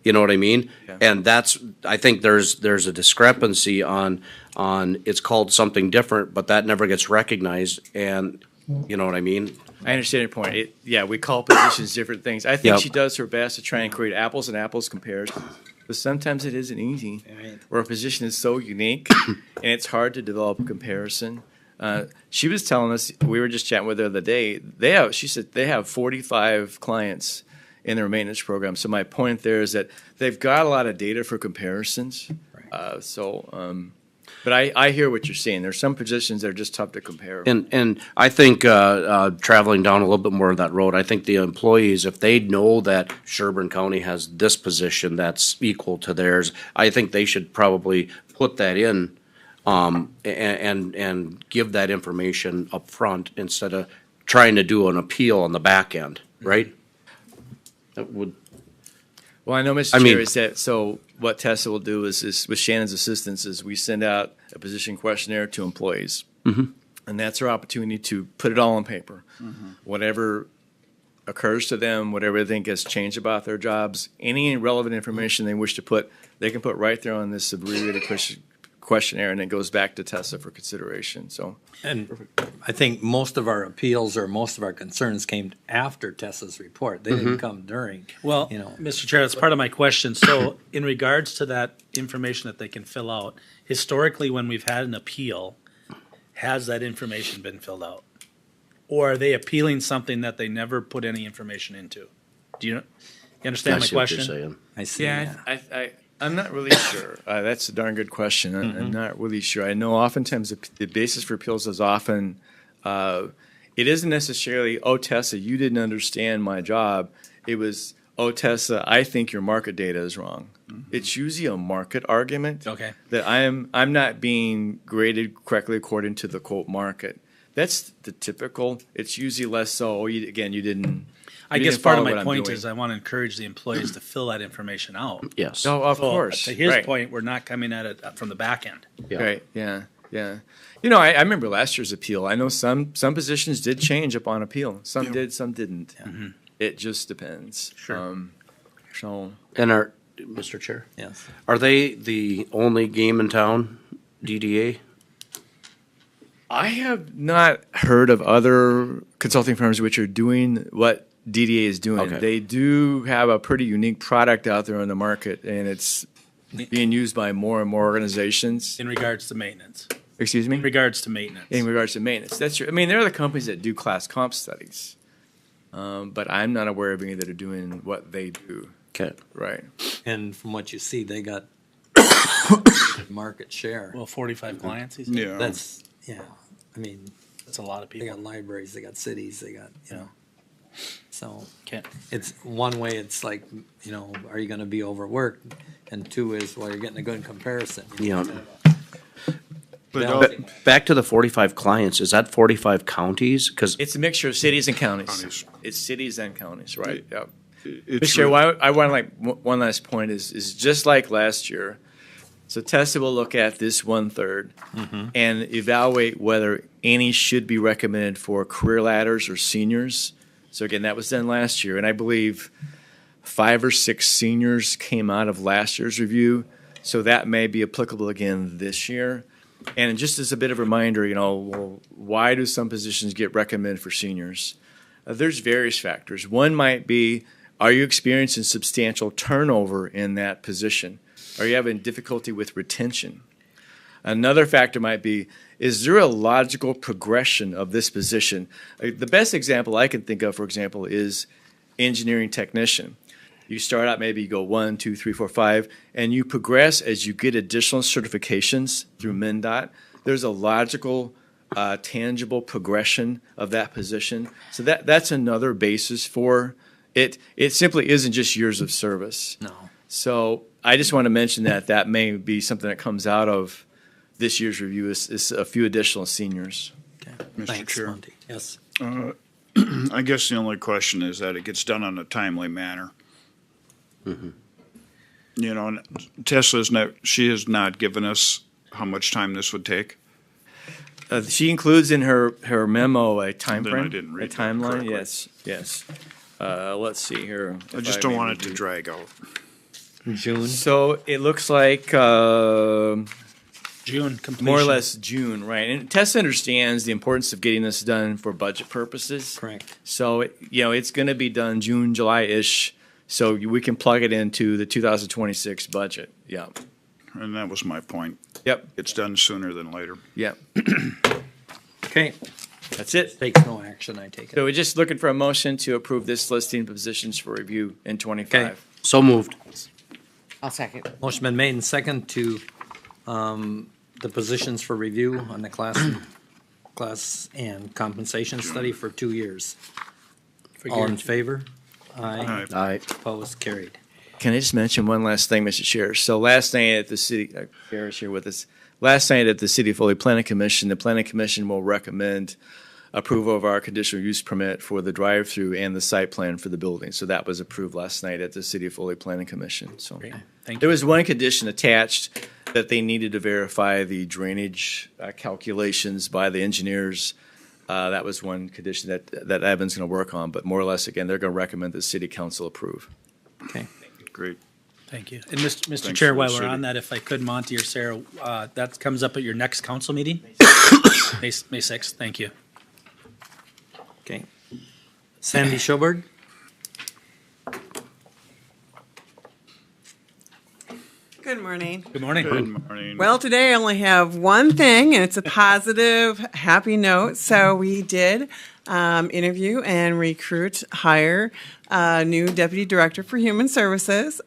You know what I mean? And I think there's a discrepancy on it's called something different, but that never gets recognized, and you know what I mean? I understand your point. We call positions different things. I think Yep. she does her best to try and create apples and apples comparison, but sometimes it isn't easy. Where a position is so unique, and it's hard to develop a comparison. She was telling us, we were just chatting with her the other day, she said they have 45 clients in their maintenance program. So my point there is that they've got a lot of data for comparisons. But I hear what you're saying. There's some positions that are just tough to compare. And I think traveling down a little bit more of that road, I think the employees, if they know that Sherburne County has this position that's equal to theirs, I think they should probably put that in and give that information up front instead of trying to do an appeal on the back end, right? That would. Well, I know, Mr. Chair, is that, so what Tessa will do is with Shannon's assistance, is we send out a position questionnaire to employees. Mhm. And that's our opportunity to put it all on paper. Whatever occurs to them, whatever they think has changed about their jobs, any relevant information they wish to put, they can put right there on this abbreviated questionnaire, and it goes back to Tessa for consideration, so. And I think most of our appeals or most of our concerns came after Tessa's report. They didn't come during. Well, You know. Mr. Chair, that's part of my question. So in regards to that information that they can fill out, historically, when we've had an appeal, has that information been filled out? Or are they appealing something that they never put any information into? Do you understand my question? I see. Yeah, I'm not really sure. That's a darn good question. I'm not really sure. I know oftentimes the basis for appeals is often, it isn't necessarily, oh, Tessa, you didn't understand my job. It was, oh, Tessa, I think your market data is wrong. It's usually a market argument. Okay. That I'm not being graded correctly according to the quote market. That's the typical. It's usually less so, oh, you didn't. I guess part of my point is I want to encourage the employees to fill that information out. Yes. Oh, of course. To his Right. point, we're not coming at it from the back end. Right, yeah. You know, I remember last year's appeal. I know some positions did change upon appeal. Some did, some didn't. It just depends. Sure. And Mr. Chair? Yes. Are they the only game in town, DDA? I have not heard of other consulting firms which are doing what DDA is doing. Okay. They do have a pretty unique product out there on the market, and it's being used by more and more organizations. In regards to maintenance. Excuse me? In regards to maintenance. In regards to maintenance, that's true. I mean, there are the companies that do class comp studies, but I'm not aware of any that are doing what they do. Okay. Right. And from what you see, they got market share. Well, 45 clients, he said? Yeah. That's, I mean, That's a lot of they people. got libraries, they got cities, they got, So Okay. it's one way, it's like, are you gonna be overworked? And two is, well, you're getting a good comparison. Yeah. Balancing. Back to the 45 clients, is that 45 counties? Because It's a mixture of cities and counties. It's cities and counties, right? Yep. It's Mr. Chair, I want one last point is just like last year. So Tessa will look at this 1/3 and evaluate whether any should be recommended for career ladders or seniors. So again, that was done last year, and I believe 5 or 6 seniors came out of last year's review. So that may be applicable again this year. And just as a bit of a reminder, well, why do some positions get recommended for seniors? There's various factors. One might be, are you experiencing substantial turnover in that position? Are you having difficulty with retention? Another factor might be, is there a logical progression of this position? The best example I can think of, for example, is engineering technician. You start out, maybe you go 1, 2, 3, 4, 5, and you progress as you get additional certifications through MnDOT. There's a logical, tangible progression of that position. So that's another basis for it. It simply isn't just years of service. No. So I just want to mention that may be something that comes out of this year's review is a few additional seniors. Mr. Thanks, Chair. Monty. Yes. I guess the only question is that it gets done in a timely manner. And she has not given us how much time this would take. She includes in her memo a time Then I frame, didn't a read that timeline. correctly. Yes. Let's see here. I if just don't may want it to review. drag out. June. So it looks like June completion. more or less June, right? And Tessa understands the importance of getting this done for budget purposes. Correct. So, it's going to be done June, July-ish, so we can plug it into the 2026 budget. Yeah. And that was my point. Yep. It's done sooner than later. Yep. Okay, That's it. takes no action, I take it. So we're just looking for a motion to approve this listing of positions for review in 25. Okay. So moved. I'll second. Motion been made and second to, the positions for review on the class and compensation study for 2 years. All in favor? Aye. Aye. Opposed, carried. Can I just mention one last thing, Mr. Chair? So last night at the city, Gara's here with us. Last night at the City of Foley Planning Commission, the Planning Commission will recommend approval of our conditional use permit for the drive-through and the site plan for the building. So that was approved last night at the City of Foley Planning Commission. So Thank there you. was one condition attached that they needed to verify the drainage calculations by the engineers. That was one condition that Evan's going to work on, but more or less, again, they're going to recommend the City Council approve. Okay. Great. Thank you. And Mr. Thanks Chair, for the while we're city. on that, if I could, Monty or Sarah, that comes up at your next council meeting? May 6th, thank you. Okay. Sandy Schoberg? Good morning. Good morning. Good morning. Well, today I only have one thing, and it's a positive, happy note. So we did interview and hire a new deputy director for human services.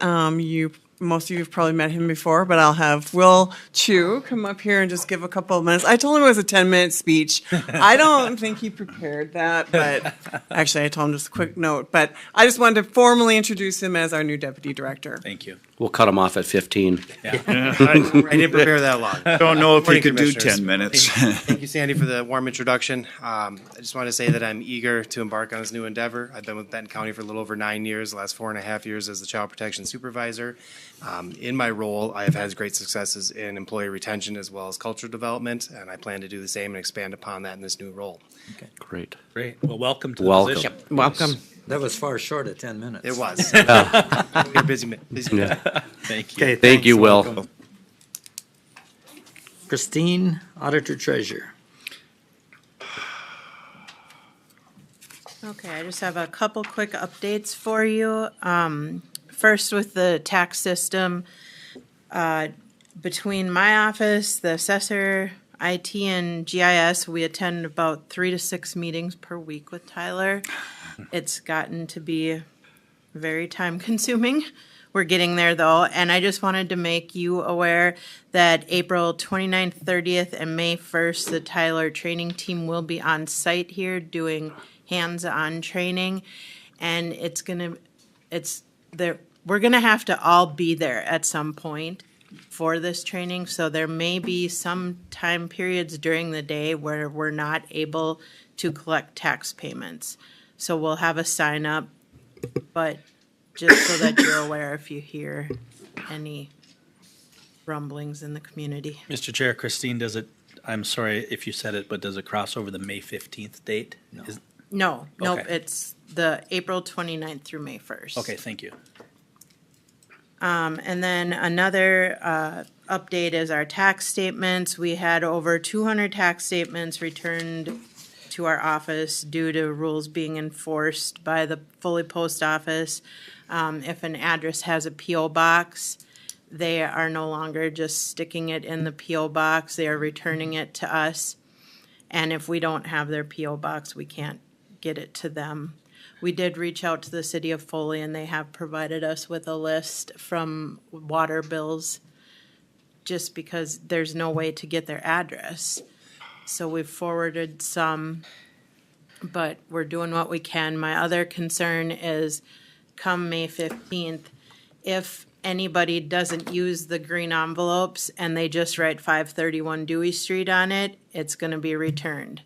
Most of you have probably met him before, but I'll have Will Chu come up here and just give a couple of minutes. I told him it was a 10-minute speech. I don't think he prepared that, but actually I told him just a quick note. But I just wanted to formally introduce him as our new deputy director. Thank you. We'll cut them off at 15. I didn't prepare that long. Don't know if you Morning, could do Commissioners. 10 minutes. Thank you, Sandy, for the warm introduction. I just want to say that I'm eager to embark on this new endeavor. I've been with Benton County for a little over 9 years, the last 4.5 years as the Child Protection Supervisor. In my role, I have had great successes in employee retention as well as cultural development, and I plan to do the same and expand upon that in this new role. Great. Great. Well, welcome to the Welcome. position. Welcome. That was far short of 10 minutes. It was. You're busy. Yeah. Thank you. Okay, Thank you, thanks, Will. welcome. Christine, Auditor Treasurer. Okay, I just have a couple quick updates for you. First, with the tax system, between my office, the assessor, IT, and GIS, we attend about 3 to 6 meetings per week with Tyler. It's gotten to be very time-consuming. We're getting there, though, and I just wanted to make you aware that April 29th, 30th, and May 1st, the Tyler training team will be on site here doing hands-on training, and we're gonna have to all be there at some point for this training, so there may be some time periods during the day where we're not able to collect tax payments. So we'll have a sign up, but just so that you're aware if you hear any rumblings in the community. Mr. Chair, Christine, I'm sorry if you said it, but does it cross over the May 15th date? No, nope, Okay. it's the April 29th through May 1st. Okay, thank you. And then another update is our tax statements. We had over 200 tax statements returned to our office due to rules being enforced by the Foley Post Office. If an address has a P.O. box, they are no longer just sticking it in the P.O. box, they are returning it to us. And if we don't have their P.O. box, we can't get it to them. We did reach out to the city of Foley, and they have provided us with a list from water bills just because there's no way to get their address. So we've forwarded some, but we're doing what we can. My other concern is come May 15th, if anybody doesn't use the green envelopes and they just write 531 Dewey Street on it, it's going to be returned.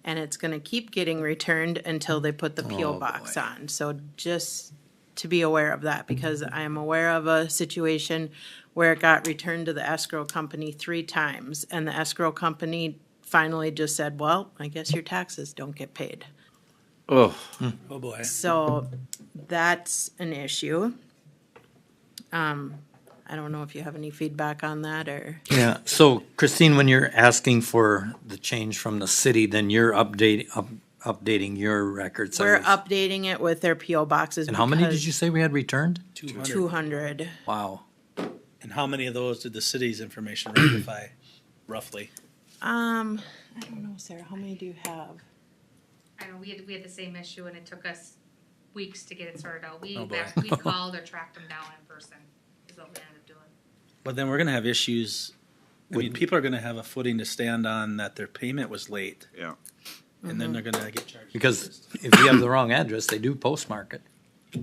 And it's going to keep getting returned until they put the P.O. box on. So just to be aware of that, because I am aware of a situation where it got returned to the escrow company 3 times, and the escrow company finally just said, well, I guess your taxes don't get paid. Oh, Oh, boy. So that's an issue. I don't know if you have any feedback on that or. Yeah, so Christine, when you're asking for the change from the city, then you're updating your records. I We're guess. updating it with their PO boxes. And how many did because you say we had returned? 200. Wow. And how many of those did the city's information rectify, roughly? I don't know, Sarah, how many do you have? I know, we had the same issue and it took us weeks to get it sorted out. Oh, boy. We called or tracked them down in person, is what we ended up doing. But then we're gonna have issues, I mean, people are gonna have a footing to stand on that their payment was late. Yeah. And then they're gonna get charged. Because if you have the wrong address, they do postmark it.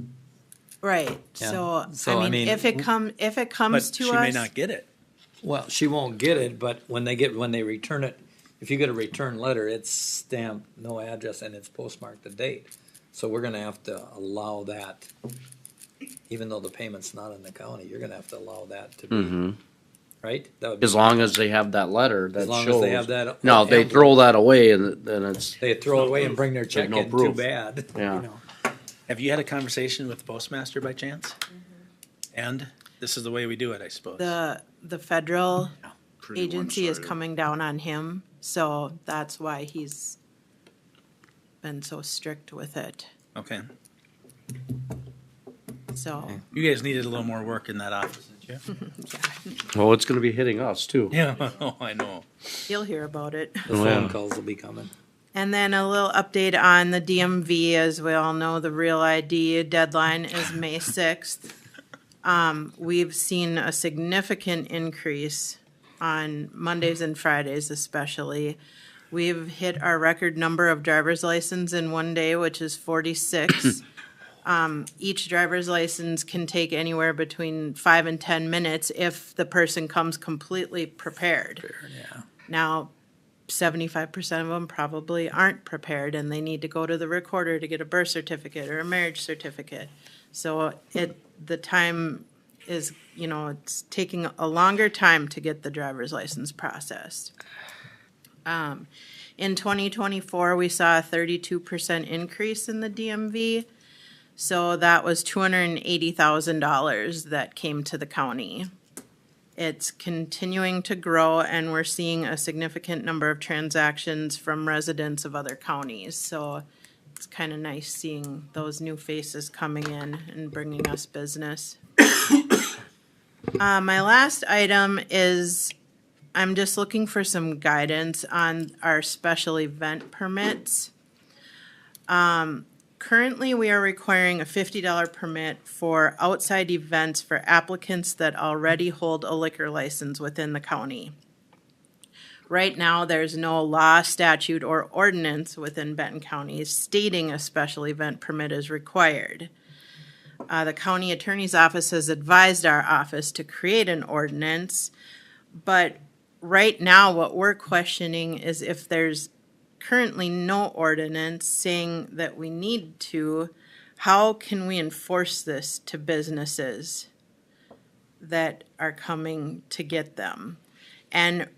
Right, Yeah. so, I mean, if it comes But to she us. may not get it. Well, she won't get it, but when they return it, if you get a return letter, it's stamped, no address, and it's postmarked the date. So we're gonna have to allow that, even though the payment's not in the county, you're gonna have to allow that to be, right? That would be- as long as they have that letter that As long as shows. they have that No, they envelope. throw that away and then it's, They throw it away and bring their check no in, too proof. bad. Yeah. You know. Have you had a conversation with the postmaster by chance? And this is the way we do it, I suppose. The federal Pretty agency is one-sided. coming down on him, so that's why he's been so strict with it, Okay. so. You guys needed a little more work in that office, didn't you? well, it's gonna be hitting us too. Yeah, I know. You'll hear about it. The phone calls will be coming. And then a little update on the DMV. As we all know, the Real ID deadline is May 6th. We've seen a significant increase on Mondays and Fridays especially. We've hit our record number of driver's license in one day, which is 46. Each driver's license can take anywhere between 5 and 10 minutes if the person comes completely prepared. Yeah. Now, 75% of them probably aren't prepared and they need to go to the recorder to get a birth certificate or a marriage certificate. So the time is, it's taking a longer time to get the driver's license processed. In 2024, we saw a 32% increase in the DMV. So that was $280,000 that came to the county. It's continuing to grow and we're seeing a significant number of transactions from residents of other counties. So it's kind of nice seeing those new faces coming in and bringing us business. My last item is I'm just looking for some guidance on our special event permits. Currently, we are requiring a $50 permit for outside events for applicants that already hold a liquor license within the county. Right now, there's no law, statute, or ordinance within Benton County stating a special event permit is required. The county attorney's office has advised our office to create an ordinance, but right now, what we're questioning is if there's currently no ordinance saying that we need to, how can we enforce this to businesses that are coming to get them? And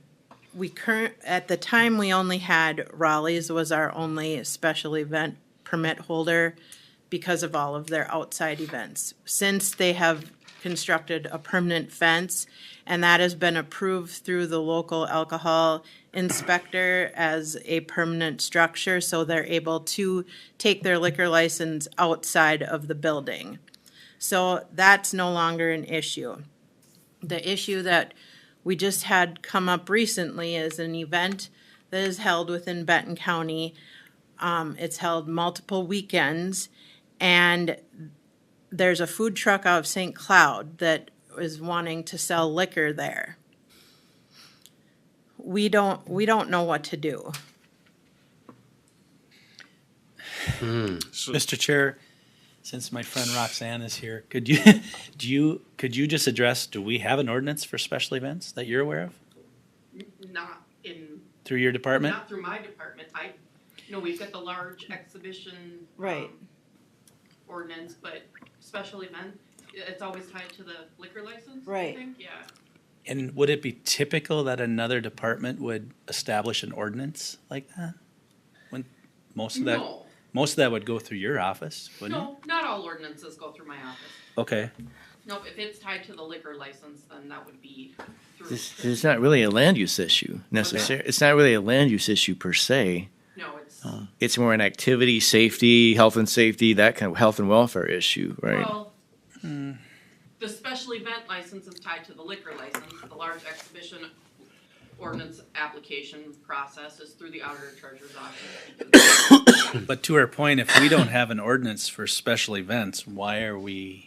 at the time, we only had Raleigh's was our only special event permit holder because of all of their outside events. Since they have constructed a permanent fence, and that has been approved through the local alcohol inspector as a permanent structure, so they're able to take their liquor license outside of the building. So that's no longer an issue. The issue that we just had come up recently is an event that is held within Benton County. It's held multiple weekends, and there's a food truck out of St. Cloud that is wanting to sell liquor there. We don't know what to do. Mr. Chair, since my friend Roxanne is here, could you just address, do we have an ordinance for special events that you're aware of Not in. through your department? Not through my department. We've got the large exhibition. Right. Ordinance, but special event, it's always tied to the liquor license, I Right. think, yeah. And would it be typical that another department would establish an ordinance like that? When most of that, No, Most of that would go through your office, wouldn't No, not all ordinances go through my office. it? Okay. Nope, if it's tied to the liquor license, then that would be through. It's not really a land use issue necessarily. It's not really a land use issue per se. No, it's, It's more an activity, safety, health and safety, that kind of health and welfare issue, right? well, the special event license is tied to the liquor license. The large exhibition ordinance application process is through the auditor treasurer's office. But to our point, if we don't have an ordinance for special events, why are we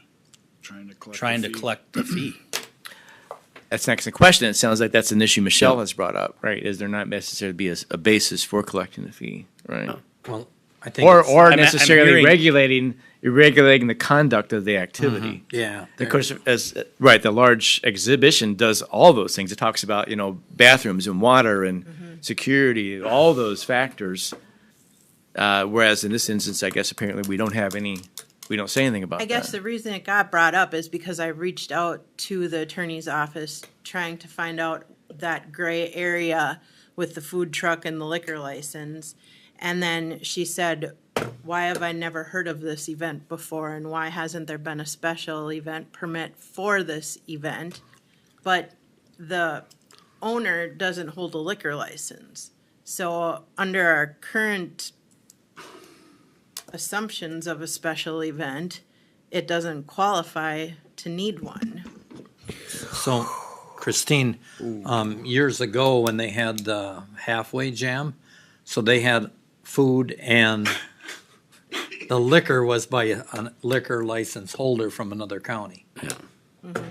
Trying to collect a fee? That's next question. It sounds like that's an issue Michelle has brought up, right? Is there not necessarily be a basis for collecting the fee, right? Well, I think. Or I'm necessarily hearing- regulating the conduct of the activity. Yeah. Of course, the large exhibition does all those things. It talks about, bathrooms and water and security, all those factors. Whereas in this instance, I guess apparently we don't say anything about that. I guess the reason it got brought up is because I reached out to the attorney's office trying to find out that gray area with the food truck and the liquor license. And then she said, why have I never heard of this event before, and why hasn't there been a special event permit for this event? But the owner doesn't hold a liquor license. So under our current assumptions of a special event, it doesn't qualify to need one. So, Christine, years ago when they had the halfway jam, so they had food and the liquor was by a liquor license holder from another county.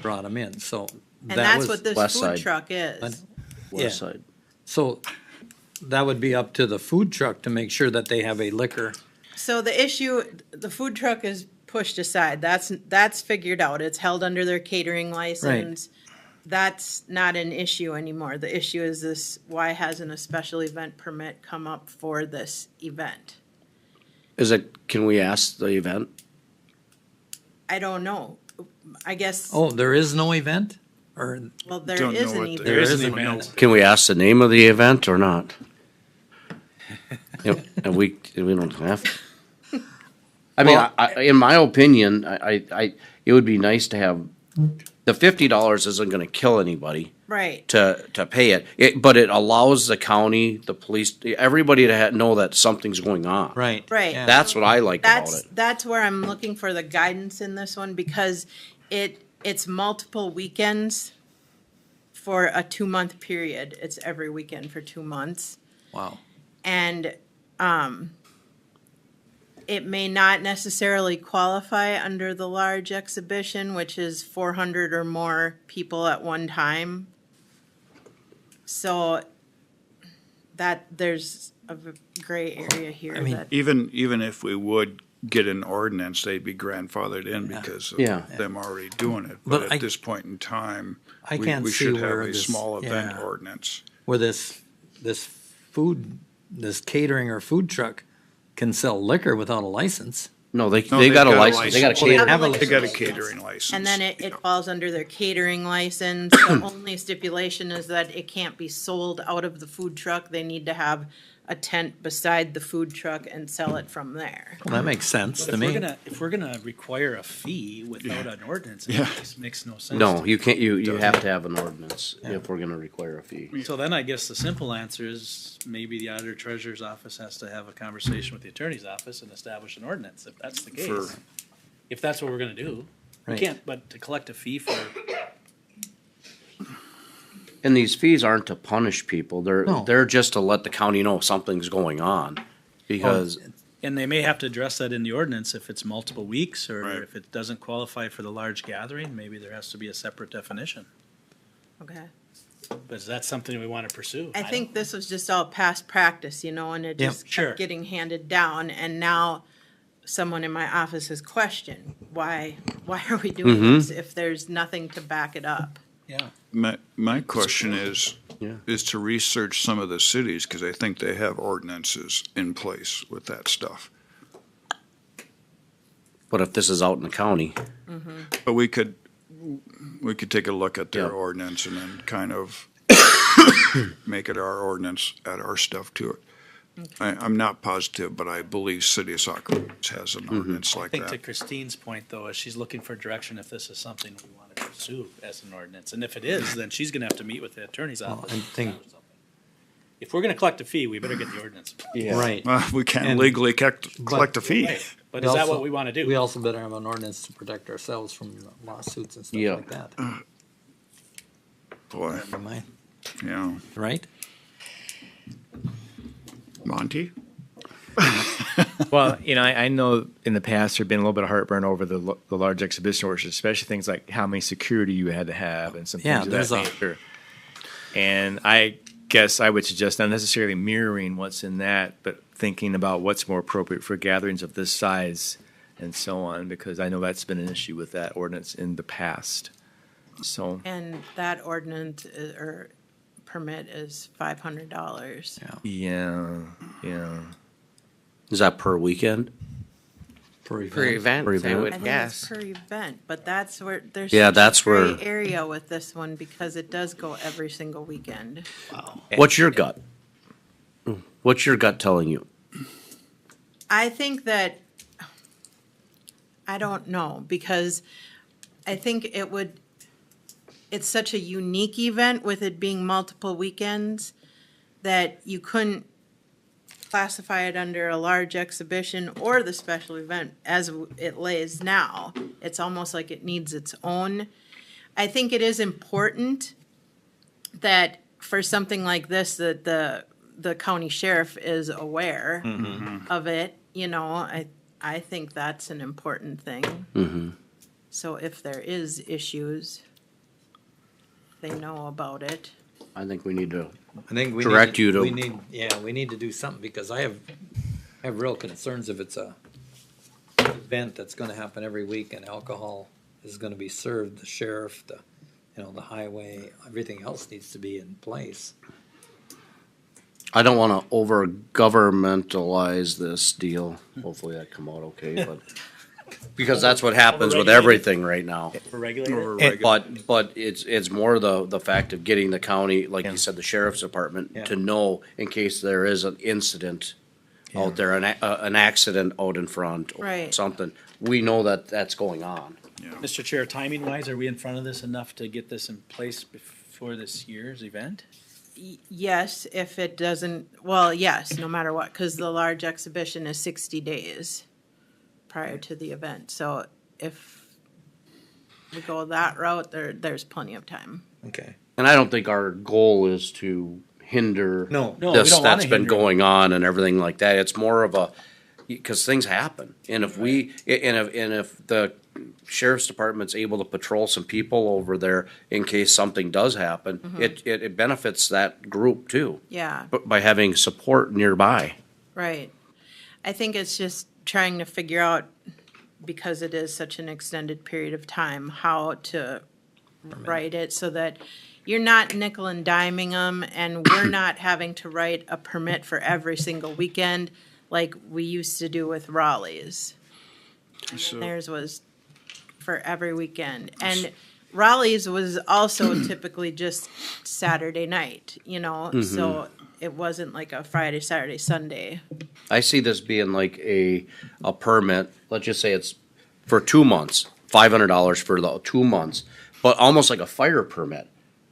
Brought them in, so. And that's what this food truck is. West side. So that would be up to the food truck to make sure that they have a liquor. So the issue, the food truck is pushed aside. That's figured out. It's held under their catering license. That's not an issue anymore. The issue is this, why hasn't a special event permit come up for this event? Can we ask the event? I don't know. I guess, Oh, there is no event? Or, well, there Don't is know an what event. There is an event. Can we ask the name of the event or not? And we don't have to. I mean, in my opinion, it would be nice to have, the $50 isn't gonna kill anybody Right. to pay it, but it allows the county, the police, everybody to know that something's going on. right. Right. Yeah. That's what I like about it. That's where I'm looking for the guidance in this one, because it's multiple weekends for a 2-month period. It's every weekend for 2 months. Wow. And it may not necessarily qualify under the large exhibition, which is 400 or more people at one time. So that there's a gray area here. I mean, that, Even if we would get an ordinance, they'd be grandfathered in because of Yeah. them already doing it. But But at this point in time, I can't we see should have where a this- small event yeah. ordinance. Where this catering or food truck can sell liquor without a license. No, they they've got a license, they got a Well, they catering. have a They got a license. catering license. and then it falls under their catering license. The only stipulation is that it can't be sold out of the food truck. They need to have a tent beside the food truck and sell it from there. Well, that makes sense But to if me. if we're gonna require a fee without an ordinance, it Yeah. makes no sense. No, you can't, you have to have an ordinance if we're gonna require a fee. So then I guess the simple answer is maybe the auditor treasurer's office has to have a conversation with the attorney's office and establish an ordinance, if that's the case. For- If that's what we're gonna do. We Right. can't, but to collect a fee for, And these fees aren't to punish people, No. they're just to let the county know something's going on. Because, and they may have to address that in the ordinance if it's multiple weeks, or Right. if it doesn't qualify for the large gathering, maybe there has to be a separate definition. Okay. But is that something we wanna pursue? I think this was just all past practice, and it Yeah, just sure. kept getting handed down. And now someone in my office has questioned, why are we doing Mhm. this if there's nothing to back it up? Yeah. My question is Yeah. to research some of the cities, because I think they have ordinances in place with that stuff. but if this is out in the county, But we could take a look at their Yeah. ordinance and then kind of make it our ordinance, add our stuff to it. I'm not positive, but I believe City of Sauk has an ordinance I like think to that. Christine's point, though, is she's looking for direction if this is something we want to pursue as an ordinance. And if it is, then she's gonna have to meet with the attorney's office. If we're gonna collect a fee, we better get the ordinance. Right. We can't And- legally collect a fee. Right. But is that what we want to do? We also better have an ordinance to protect ourselves from lawsuits and stuff Yeah. like that. Boy, Never mind. yeah. Right? Monty? Well, I know in the past there'd been a little bit of heartburn over the large exhibition orders, especially things like how many security you had to have and some Yeah, things of there's that a- nature. And I guess I would suggest not necessarily mirroring what's in that, but thinking about what's more appropriate for gatherings of this size and so on, because I know that's been an issue with that ordinance in the past. So, And that ordinance or permit is $500. yeah. Is that per weekend? Per Per event, Per I event? would I think guess. it's per event, but that's where there's Yeah, such that's a gray where- area with this one because it does go every single weekend. What's your gut? What's your gut telling you? I think that I don't know because I think it's such a unique event with it being multiple weekends that you couldn't classify it under a large exhibition or the special event as it lays now. It's almost like it needs its own. I think it is important that for something like this that the county sheriff is aware of it. I think that's an important thing. Mm-hmm. So if there is issues, they know about it. I think we need to I think we direct you to. We need to do something because I have real concerns if it's a event that's gonna happen every week and alcohol is gonna be served, the sheriff, the highway, everything else needs to be in place. I don't want to over governmentalize this deal. Hopefully that come out okay, but because that's what happens with everything right now. For regulated. But it's more the fact of getting the county, like you said, the sheriff's department to know in case there is an incident out there, an accident out in front or Right. something. We know that that's going on. Mr. Chair, timing wise, are we in front of this enough to get this in place before this year's event? Yes, if it doesn't, well, yes, no matter what, because the large exhibition is 60 days prior to the event. So if we go that route, there's plenty of time. Okay. And I don't think our goal is to hinder No, we this don't wanna that's been hinder it. going on and everything like that. It's more of because things happen. And if if the sheriff's department's able to patrol some people over there in case something does happen, it benefits that group too. Yeah, But by having support nearby. right. I think it's just trying to figure out, because it is such an extended period of time, how to write it so that you're not nickel and diming them and we're not having to write a permit for every single weekend like we used to do with Raleigh's. So- Theirs was for every weekend. And Raleigh's was also typically just Saturday night, so it wasn't like a Friday, Saturday, Sunday. I see this being like a permit, let's just say it's for 2 months, $500 for the 2 months, but almost like a fire permit.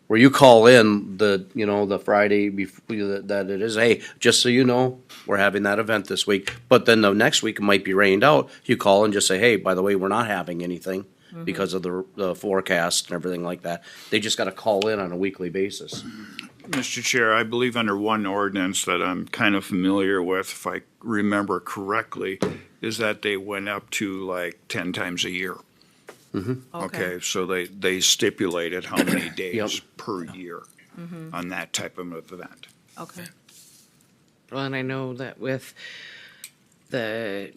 Where you call in the Friday before that it is, hey, just so you know, we're having that event this week. But then the next week it might be rained out. You call and just say, hey, by the way, we're not having anything because of the forecast and everything like that. They just got to call in on a weekly basis. Mr. Chair, I believe under one ordinance that I'm kind of familiar with, if I remember correctly, is that they went up to like 10 times a year. Okay, so they stipulated how many days per year on that type of event. Okay. Well, and I know that with the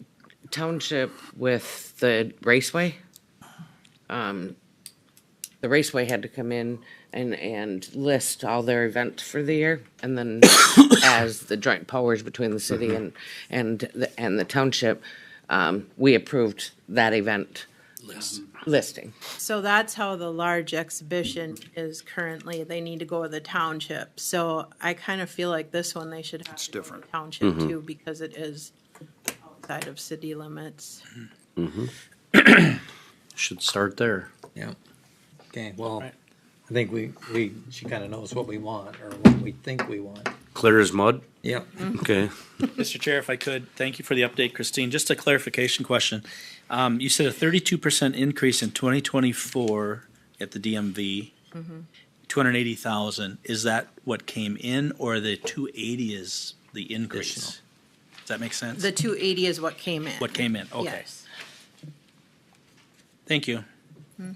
township, with the raceway, the raceway had to come in and list all their events for the year, and then as the joint powers between the city and the township, we approved that event listing. So that's how the large exhibition is currently. They need to go to the township. So I kind of feel like this one, they should have to go to the township Mhm. too, because it is outside of city limits. Should start there. Yeah. Okay, well, I think she kind of knows what we want, or what we think we want. Clear as mud? Yep. Okay. Mr. Chair, if I could, thank you for the update, Christine. Just a clarification question. You said a 32% increase in 2024 at the DMV, 280,000. Is that what came in, or the 280 is the increase? Additional. Does that make sense? The 280 is what came in. What came in, okay. Yes. Thank you.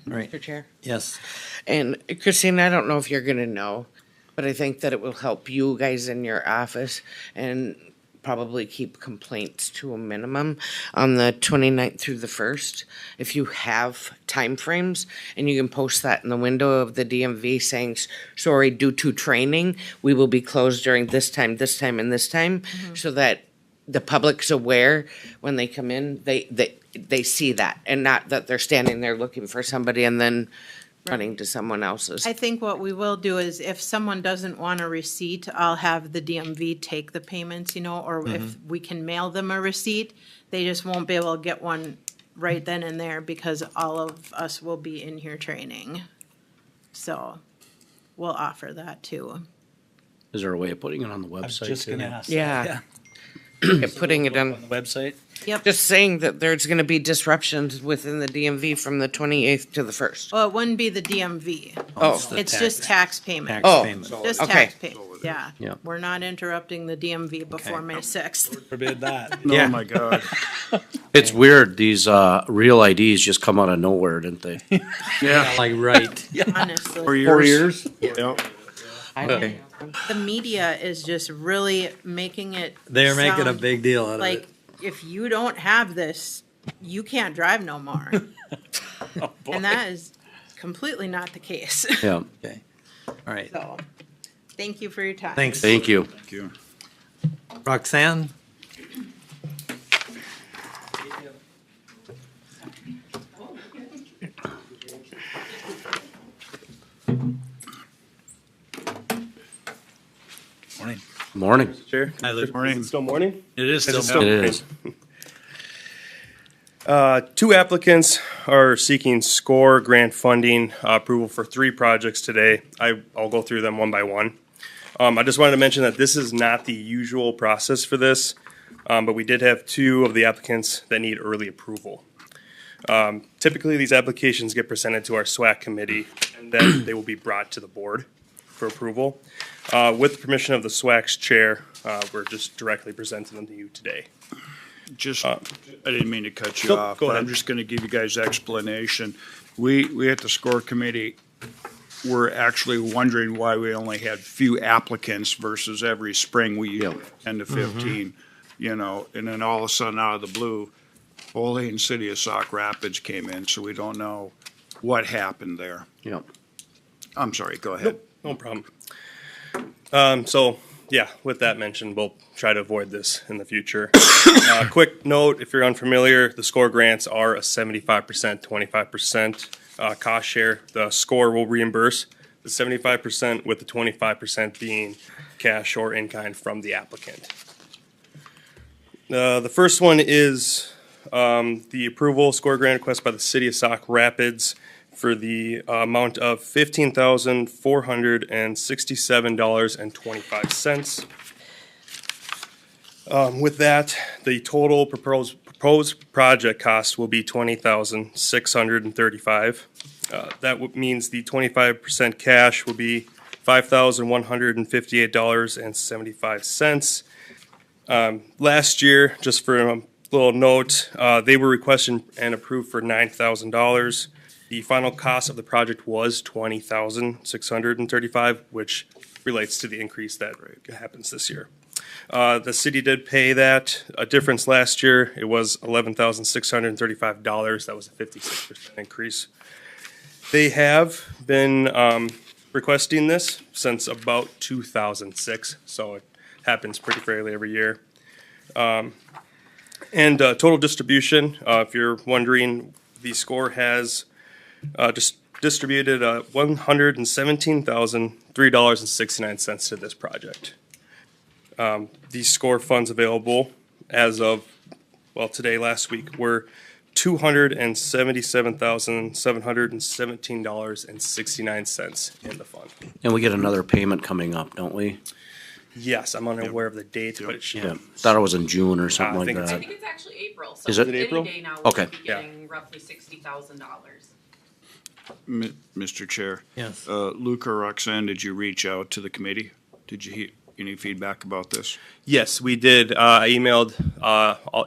Right. Mr. Chair? Yes. And Christine, I don't know if you're gonna know, but I think that it will help you guys in your office and probably keep complaints to a minimum on the 29th through the 1st. If you have timeframes and you can post that in the window of the DMV saying, sorry, due to training, we will be closed during this time, and this time, so that the public's aware when they come in, they see that, and not that they're standing there looking for somebody and then running to someone else's. I think what we will do is if someone doesn't want a receipt, I'll have the DMV take the payments, or if we can mail them a receipt, they just won't be able to get one right then and there because all of us will be in here training. So we'll offer that too. Is there a way of putting it on the website? I was just too? gonna ask. Yeah. Putting it on the website? Yep. Just saying that there's gonna be disruptions within the DMV from the 28th to the 1st. Well, it wouldn't be the DMV. Oh. It's just tax payment. Oh. Just Okay. tax payment, yeah. Yeah. We're not interrupting the DMV before Okay. May 6th. Forbid that. Oh, my God. It's weird, these real IDs just come out of nowhere, didn't they? Yeah. Like, right. Honestly. 4 years? Yeah. Okay. The media is just really making it. They're making a sound big deal out of like, it. if you don't have this, you can't drive no more. And that is completely not the case. Yeah. Okay. All right. So, thank you for your time. Thanks. Thank you. Thank you. Roxanne? Morning. Morning. Chair. Hi, Luke. Morning. Is it still morning? It is Is still. it It is. Two applicants are seeking SCORE grant funding approval for 3 projects today. I'll go through them one by one. I just wanted to mention that this is not the usual process for this, but we did have 2 of the applicants that need early approval. Typically, these applications get presented to our SWAC committee, and then they will be brought to the board for approval. With the permission of the SWAC's chair, we're just directly presenting them to you today. Just, I didn't mean to cut you Nope, off, go but ahead. I'm just gonna give you guys explanation. We at the SCORE committee were actually wondering why we only had few applicants versus every spring we usually have 10 to 15, and then all of a sudden out of the blue, Foley and City of Sauk Rapids came in, so we don't know what happened there. Yep. I'm sorry, go ahead. No problem. Yeah, with that mentioned, we'll try to avoid this in the future. Quick note, if you're unfamiliar, the SCORE grants are a 75%, 25% cost share. The SCORE will reimburse the 75% with the 25% being cash or in-kind from the applicant. The first one is the approval SCORE grant request by the City of Sauk Rapids for the amount of $15,467.25. With that, the total proposed project cost will be $20,635. That means the 25% cash will be $5,158.75. Last year, just for a little note, they were requested and approved for $9,000. The final cost of the project was $20,635, which relates to the increase that happens this year. The city did pay that. A difference last year, it was $11,635. That was a 56% increase. They have been requesting this since about 2006, so it happens pretty fairly every year. And total distribution, if you're wondering, the score has distributed $117,003.69 to this project. The score funds available as of, well, today, last week, were $277,717.69 in the fund. And we get another payment coming up, don't we? Yes, I'm unaware of the date, but it should. Yeah, thought it was in June or something I like think it's- that. I think it's actually April, so Is it? any April? day now, Okay. we'll be getting roughly $60,000. Mr. Chair. Yes. Luke or Roxanne, did you reach out to the committee? Did you hear any feedback about this? Yes, we did. I emailed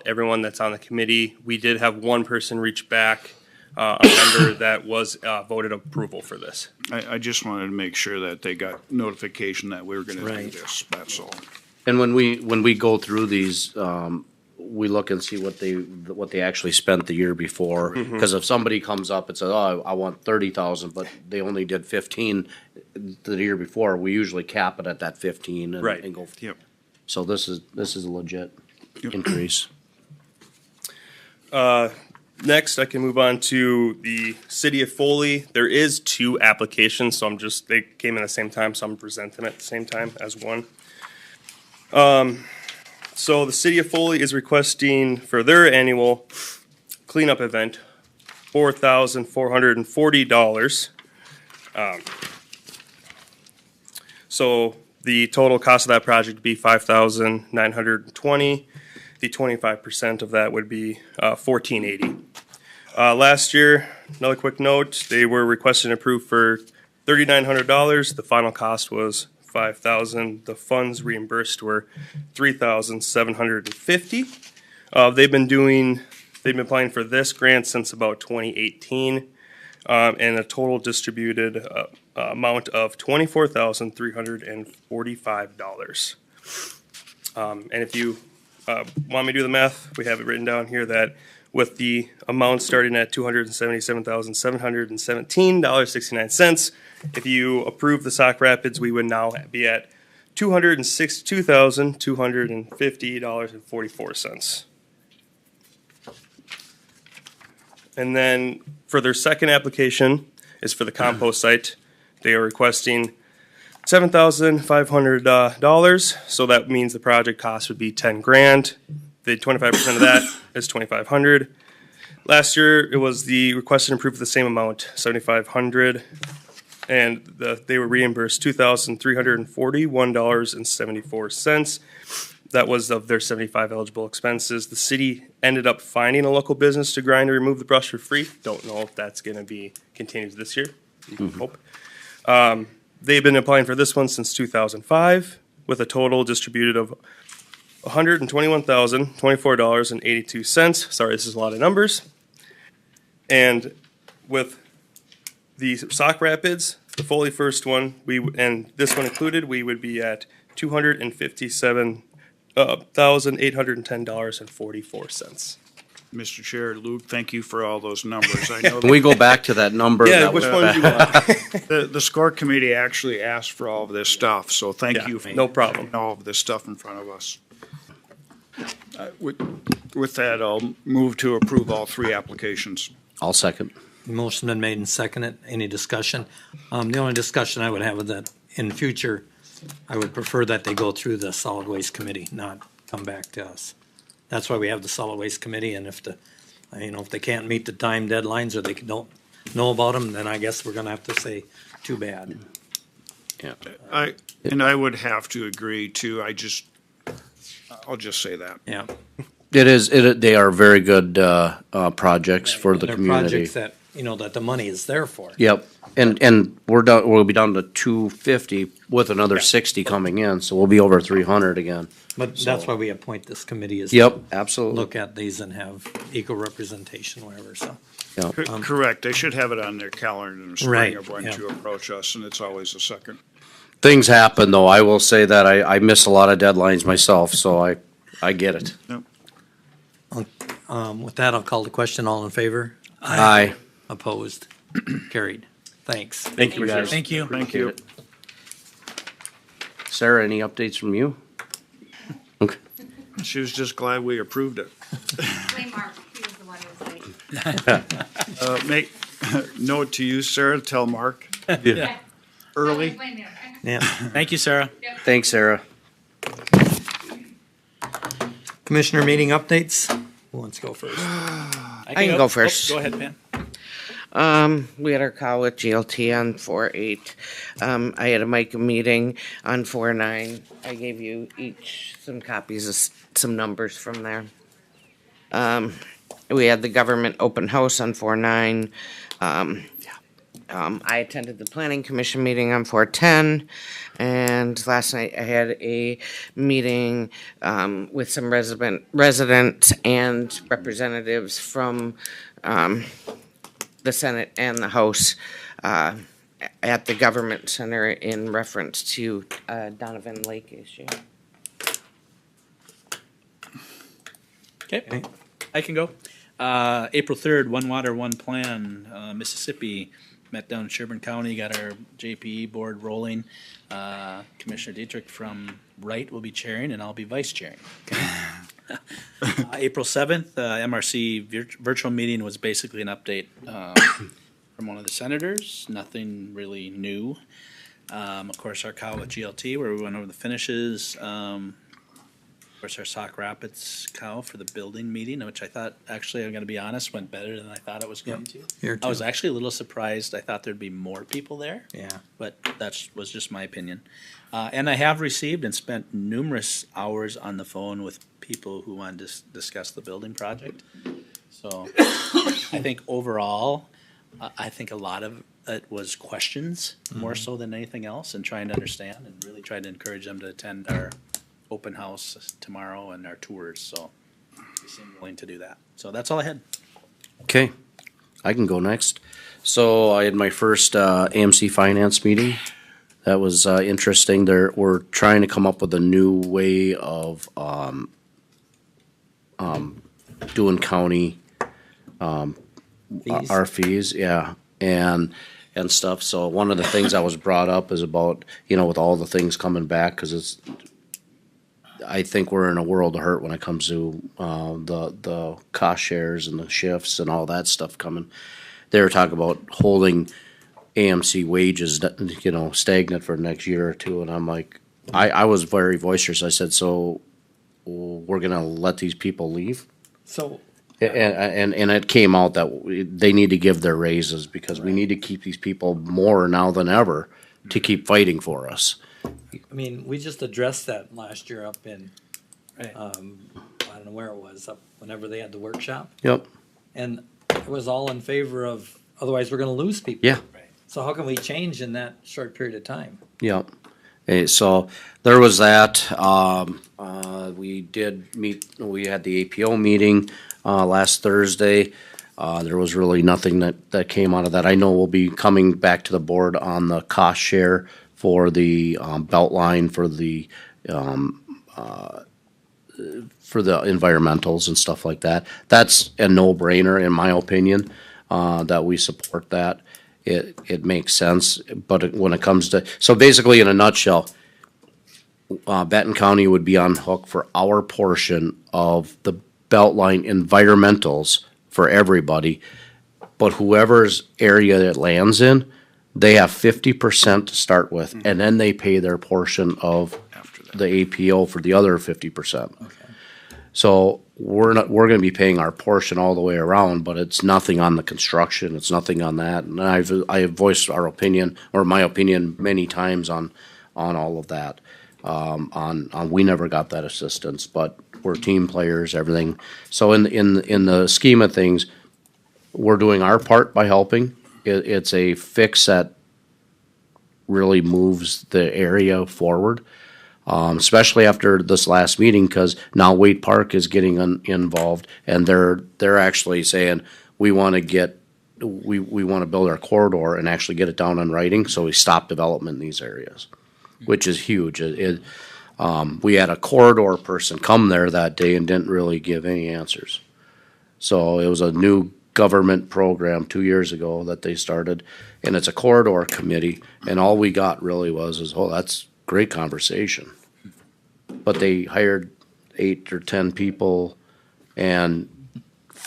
everyone that's on the committee. We did have one person reach back, a member that was voted approval for this. I just wanted to make sure that they got notification that we were gonna do Right. this, that's all. And when we go through these, we look and see what they actually spent the year before. Mhm. Because if somebody comes up and says, "Oh, I want 30,000," but they only did 15 the year before, we usually cap it at that 15 and, Right. and go. Yep. So this is a legit increase. Next, I can move on to the City of Foley. There is 2 applications, so they came in at the same time, so I'm presenting at the same time as one. So the City of Foley is requesting for their annual cleanup event, $4,440. So the total cost of that project would be $5,920. The 25% of that would be $1,480. Last year, another quick note, they were requesting approved for $3,900. The final cost was $5,000. The funds reimbursed were $3,750. They've been applying for this grant since about 2018, and a total distributed amount of $24,345. And if you want me to do the math, we have it written down here that with the amount starting at $277,717.69, if you approve the Sauk Rapids, we would now be at $262,250.44. And then for their second application is for the compost site. They are requesting $7,500. So that means the project cost would be 10 grand. The 25% of that is 2,500. Last year, it was the request and approved for the same amount, 7,500. And they were reimbursed $2,341.74. That was of their 75 eligible expenses. The city ended up finding a local business to grind and remove the brush for free. Don't know if that's going to be continued this year. You can hope. They've been applying for this one since 2005 with a total distributed of $121,024.82. Sorry, this is a lot of numbers. And with the Sauk Rapids, the Foley first one, and this one included, we would be at $257,810.44. Mr. Chair, Luke, thank you for all those numbers. I know Can we go back to that number? Yeah, that which was- one do you want? The score committee actually asked for all of this stuff, so thank Yeah, you for no problem. all of this stuff in front of us. With that, I'll move to approve all 3 applications. I'll second. Motion been made and seconded. Any discussion? The only discussion I would have is that in future, I would prefer that they go through the solid waste committee, not come back to us. That's why we have the solid waste committee, and if if they can't meet the time deadlines or they don't know about them, then I guess we're gonna have to say, too bad. Yeah. I would have to agree too. I'll just say that. Yeah. They are very good, projects for the They're community. projects that, that the money is there for. Yep, and we'll be down to 250 with another 60 coming in, so we'll be over 300 again. But that's why we appoint this committee is. Yep, to absolutely. Look at these and have equal representation, whatever, so. Yep. Correct. They should have it on their calendar in the spring Right, of when yeah. to approach us, and it's always the second. Things happen, though. I will say that I miss a lot of deadlines myself, so I get it. Yep. With that, I'll call the question. All in favor? Aye. Opposed? Carried. Thanks. Thank you, guys. Thank you. Thank you. Sarah, any updates from you? Okay. She was just glad we approved it. Blame Mark, he was the one who was late. Make, note to you, Sarah, tell Mark. Yeah. Early. Yeah. Thank you, Sarah. Thanks, Sarah. Commissioner meeting updates? Who wants to go first? I can go first. Go ahead, Pam. We had our call with GLT on 4/8. I had to make a meeting on 4/9. I gave you each some copies of some numbers from there. We had the government open house on 4/9. I attended the planning commission meeting on 4/10. And last night I had a meeting with some residents and representatives from the Senate and the House at the Government Center in reference to Donovan Lake issue. Okay, I can go. April 3rd, One Water, One Plan, Mississippi. Met down in Sherburne County, got our JPE board rolling. Commissioner Dietrich from Wright will be chairing and I'll be vice chairing. Okay. April 7th, MRC virtual meeting was basically an update from one of the senators, nothing really new. Of course, our call with GLT where we went over the finishes. Of course, our Sauk Rapids cow for the building meeting, which I thought, actually, I'm gonna be honest, went better than I thought it was going to. Here I was too. actually a little surprised. I thought there'd be more people there. Yeah. But that was just my opinion. And I have received and spent numerous hours on the phone with people who wanted to discuss the building project. So I think overall, I think a lot of it was questions, more so than anything else, and trying to understand and really trying to encourage them to attend our open house tomorrow and our tours, so they seem willing to do that. So that's all I had. Okay, I can go next. So I had my first AMC finance meeting. That was interesting. We're trying to come up with a new way of doing county Fees? our fees, yeah, and stuff. So one of the things that was brought up is about, with all the things coming back, because I think we're in a world of hurt when it comes to the cost shares and the shifts and all that stuff coming. They were talking about holding AMC wages, stagnant for the next year or two, and I'm like, I was very boisterous. I said, so we're gonna let these people leave? So, And it came out that they need to give their raises because we need to keep these people more now than ever to keep fighting for us. I mean, we just addressed that last year up in, Right. I don't know where it was, up whenever they had the workshop. Yep. And it was all in favor of, otherwise we're gonna lose people. Yeah. So how can we change in that short period of time? Yep. So there was that. We did meet, we had the APO meeting last Thursday. There was really nothing that came out of that. I know we'll be coming back to the board on the cost share for the belt line for the environmentals and stuff like that. That's a no-brainer in my opinion, that we support that. It makes sense, but when it comes to, so basically in a nutshell, Benton County would be on hook for our portion of the Beltline environmentals for everybody, but whoever's area it lands in, they have 50% to start with, and then they pay their portion of the APO for the other 50%. Okay. So we're gonna be paying our portion all the way around, but it's nothing on the construction, it's nothing on that. And I have voiced our opinion, or my opinion many times on all of that. We never got that assistance, but we're team players, everything. So in the scheme of things, we're doing our part by helping. It's a fix that really moves the area forward. Especially after this last meeting, because now Wade Park is getting involved, and they're actually saying we want to build our corridor and actually get it down on writing, so we stop development in these areas, which is huge. We had a corridor person come there that day and didn't really give any answers. So it was a new government program 2 years ago that they started, and it's a corridor committee, and all we got really was, oh, that's great conversation. But they hired 8 or 10 people, and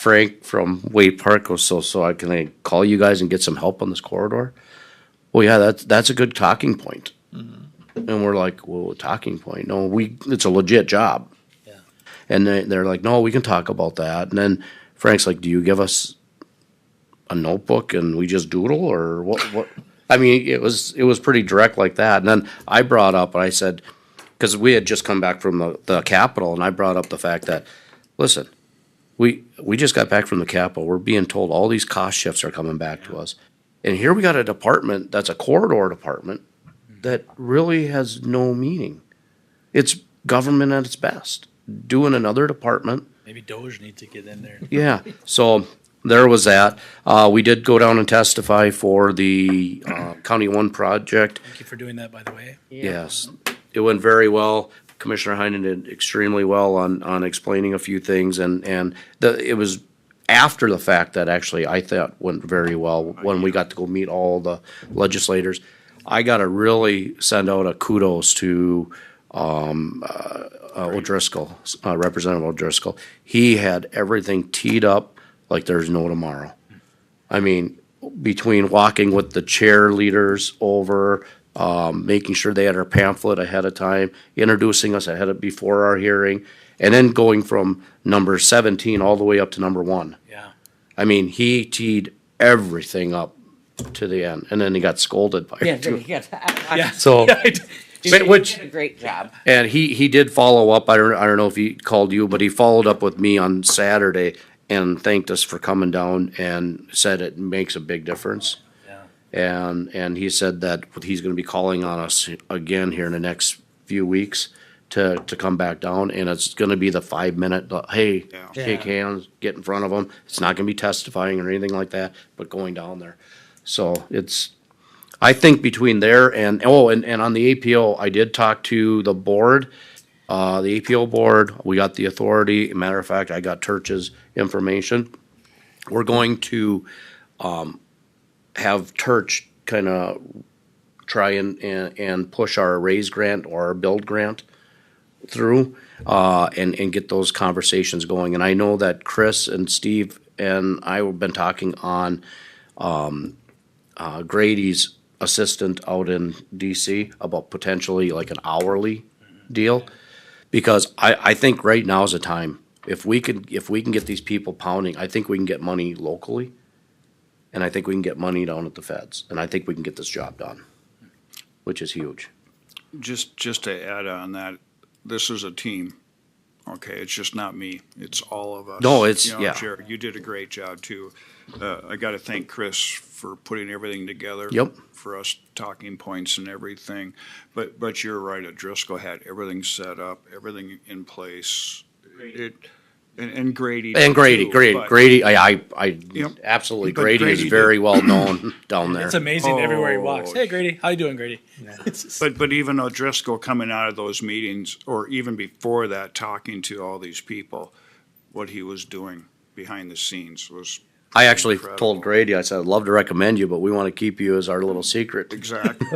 Frank from Wade Park goes, so can I call you guys and get some help on this corridor? Well, yeah, that's a good talking point. And we're like, well, talking point? No, it's a legit job. Yeah. And they're like, no, we can talk about that. And then Frank's like, do you give us a notebook and we just doodle, or what? I mean, it was pretty direct like that. And then I brought up, and I said, because we had just come back from the Capitol, and I brought up the fact that, listen, we just got back from the Capitol. We're being told all these cost shifts are coming back to us. And here we got a department that's a corridor department that really has no meaning. It's government at its best. Doing another department. Maybe Doge needs to get in there. Yeah, so there was that. We did go down and testify for the County One project. Thank you for doing that, by the way. Yes, it went very well. Commissioner Heinen did extremely well on explaining a few things, and it was after the fact that actually I thought went very well when we got to go meet all the legislators. I got to really send out a kudos to O'Driscoll, Representative O'Driscoll. He had everything teed up like there's no tomorrow. I mean, between walking with the cheerleaders over, making sure they had our pamphlet ahead of time, introducing us before our hearing, and then going from number 17 all the way up to number 1. Yeah. I mean, he teed everything up to the end, and then he got scolded by it too. Yeah. So, which a great job. and he did follow up. I don't know if he called you, but he followed up with me on Saturday and thanked us for coming down and said it makes a big difference. And he said that he's going to be calling on us again here in the next few weeks to come back down, and it's going to be the 5-minute, hey, shake hands, get in front of them. It's not going to be testifying or anything like that, but going down there. So I think between there and on the APO, I did talk to the board, the APO board. We got the authority. Matter of fact, I got Turch's information. We're going to have Turch kind of try and push our raise grant or our build grant through and get those conversations going. And I know that Chris and Steve and I have been talking on Grady's assistant out in DC about potentially like an hourly deal, because I think right now is the time. If we can get these people pounding, I think we can get money locally, and I think we can get money down at the feds, and I think we can get this job done, which is huge. Just to add on that, this is a team. Okay, it's just not me. It's all of us. No, it's yeah. Jared, you did a great job too. I got to thank Chris for putting everything together. Yep. For us talking points and everything. But you're right. O'Driscoll had everything set up, everything in place. And Grady. And Grady, too, Grady. I Yep. absolutely. But Grady is Grady very well known down there. It's amazing everywhere he walks. Hey, Grady, how you doing, Grady? But even O'Driscoll coming out of those meetings, or even before that, talking to all these people, what he was doing behind the scenes was. I actually incredible. told Grady, I said, I'd love to recommend you, but we want to keep you as our little secret. Exactly.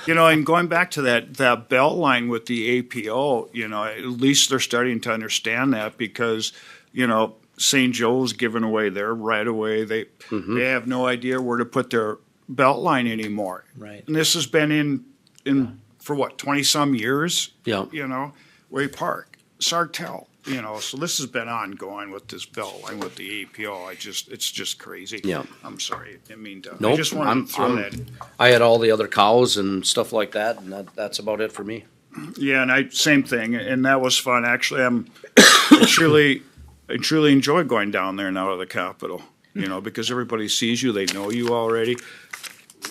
Yeah. And going back to that belt line with the APO, at least they're starting to understand that, because, St. Joe's giving away their right of way. They have no idea where to put their belt line anymore. Right. And this has been in for what, 20 some years? Yeah. Way Park, Sartell. So this has been ongoing with this belt line with the APO. It's just crazy. Yeah. I'm sorry. I didn't mean to. Nope, I just wanted to throw that. I had all the other cows and stuff like that, and that's about it for me. Yeah, and same thing, and that was fun. Actually, I truly enjoy going down there now to the Capitol. Because everybody sees you, they know you already.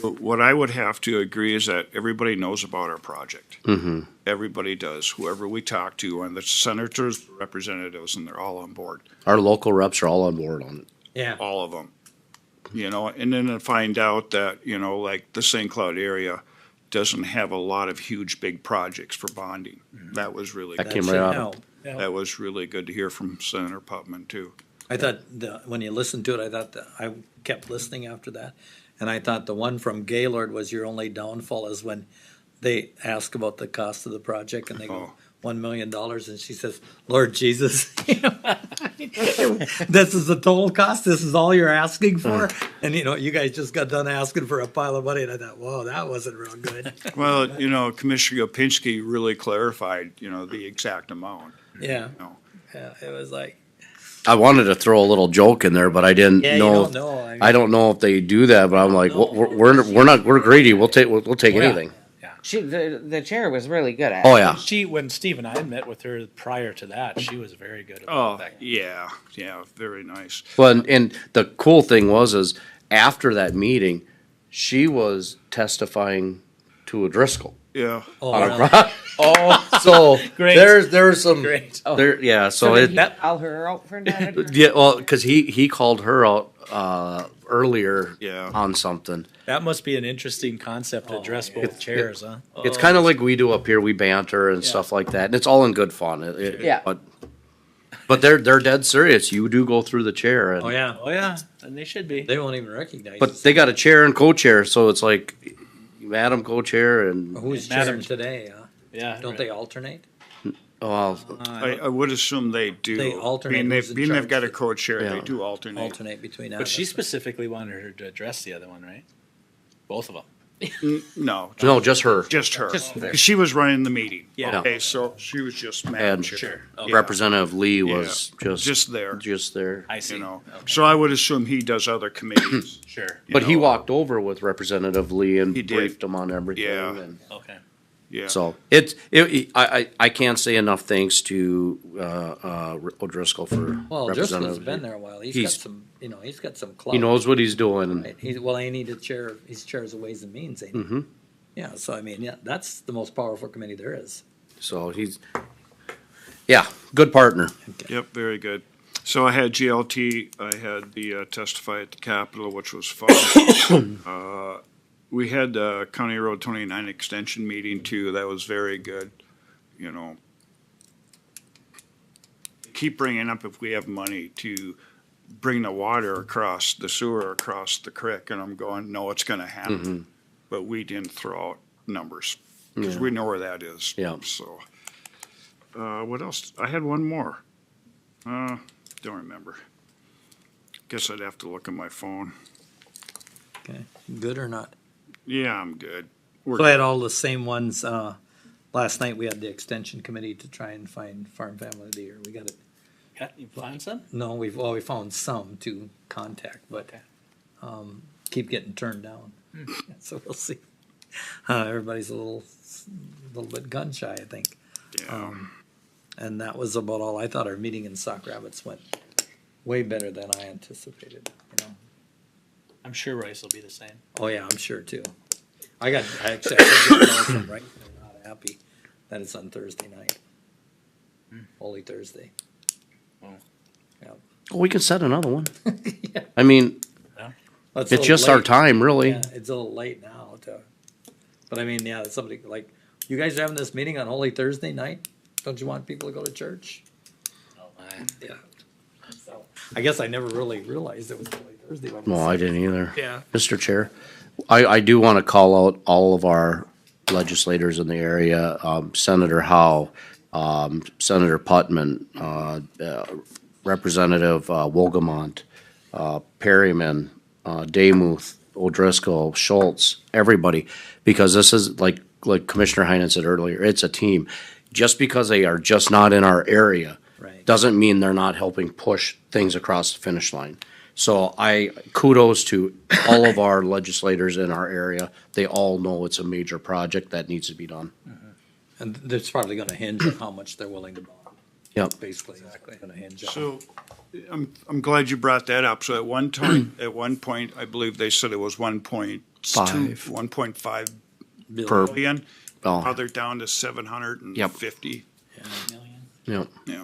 What I would have to agree is that everybody knows about our project. Mm-hmm. Everybody does. Whoever we talk to, and the senators, representatives, and they're all on board. Our local reps are all on board on it. Yeah. All of them. And then to find out that, like the St. Cloud area doesn't have a lot of huge, big projects for bonding. That was really That good. came right out. That was really good to hear from Senator Putman, too. I thought when you listened to it, I thought I kept listening after that, and I thought the one from Gaylord was your only downfall is when they ask about the cost of the project and they go, $1 million, and she says, Lord Jesus, this is the total cost, this is all you're asking for? And, you guys just got done asking for a pile of money, and I thought, whoa, that wasn't real good. Well, Commissioner Gopinski really clarified, the exact amount. Yeah, it was like, I wanted to throw a little joke in there, but I didn't yeah, know. you don't know. I mean, I don't know if they do that, but I'm like, we're greedy. We'll take anything. The chair was really good at Oh it. yeah. When Steve and I met with her prior to that, she was very good Oh, about that. yeah, very nice. Well, and the cool thing is after that meeting, she was testifying to a Driscoll. Yeah. Oh, on a really? so Great. there's some Great. yeah. So did it he call her out for that? yeah. Well, because he called her out earlier on something. That must be an interesting concept to address both chairs, huh? It's kind of like we do up here. We banter and Yeah. stuff like that, and it's all in good fun. Yeah. But they're dead serious. You do go through the chair, and, oh, yeah. Oh, yeah, and they should be. They won't even recognize but they got a chair and co-chair, so it's like Madam co-chair and who's Madam- chairing today, huh? Yeah. Don't they alternate? well, I would assume they do. They alternate Being who's in they've charge. got a co-chair, Yeah. they do alternate. Alternate between But she us. specifically wanted her to address the other one, right? Both of them. No, just her. just her. Just her. She was running the meeting. Yeah. Okay, so she was just Madam And Chair. Okay. Representative Lee was Just there. just there. I see. Okay. So I would assume he does other committees. Sure. But he walked over with Representative Lee and He did. briefed him on everything. Yeah. And Okay. Yeah. so I can't say enough thanks to O'Driscoll for Well, Representative. Driscoll's been there a while. He's got some, he's got some clout. He knows what he's doing. Right. He needed chair, he's chairs of Ways and Means, ain't he? Hmm. Yeah, so I mean, yeah, that's the most powerful committee there is. So he's good partner. Yep, very good. So I had GLT, I had the testify at the Capitol, which was fun. We had the County Road 29 extension meeting too, that was very good, Keep bringing up if we have money to bring the water across, the sewer across the creek, and I'm going, no, it's gonna happen. But we didn't throw out numbers, because we know where that is. Yeah. So, what else? I had one more. Don't remember. Guess I'd have to look at my phone. Okay, good or not? Yeah, I'm good. So I had all the same ones. Last night we had the extension committee to try and find farm family of the year. We got it. You find some? No, we found some to contact, but keep getting turned down. So we'll see. Everybody's a little bit gun shy, I think. Yeah. And that was about all. I thought our meeting in Sock Rapids went way better than I anticipated. I'm sure Rice will be the same. Oh yeah, I'm sure too. I did get calls from right. They're not happy that it's on Thursday night. Holy Thursday. Well, we can set another one. I mean, Well, a it's little just our late. time, really. Yeah, it's a little late now. But I mean, yeah, somebody like you guys are having this meeting on Holy Thursday night. Don't you want people to go to church? Yeah. So I guess I never really realized it was Holy Thursday. when No, I didn't either. Yeah. Mr. Chair, I do want to call out all of our legislators in the area, Senator Howe, Senator Putman, Representative Wolgamont, Perryman, Demuth, O'Driscoll, Schultz, everybody, because this is like Commissioner Heinen said earlier, it's a team. Just because they are just not in our area doesn't mean they're not helping push things across the finish line. So kudos to all of our legislators in our area. They all know it's a major project that needs to be done. And that's probably going to hinge on how much they're willing to bond. Yep. Basically, exactly going to hinge on. So, I'm glad you brought that up. So at one point, I believe they said it was 1.5 billion. Now they're down to 750. Yep. Yeah.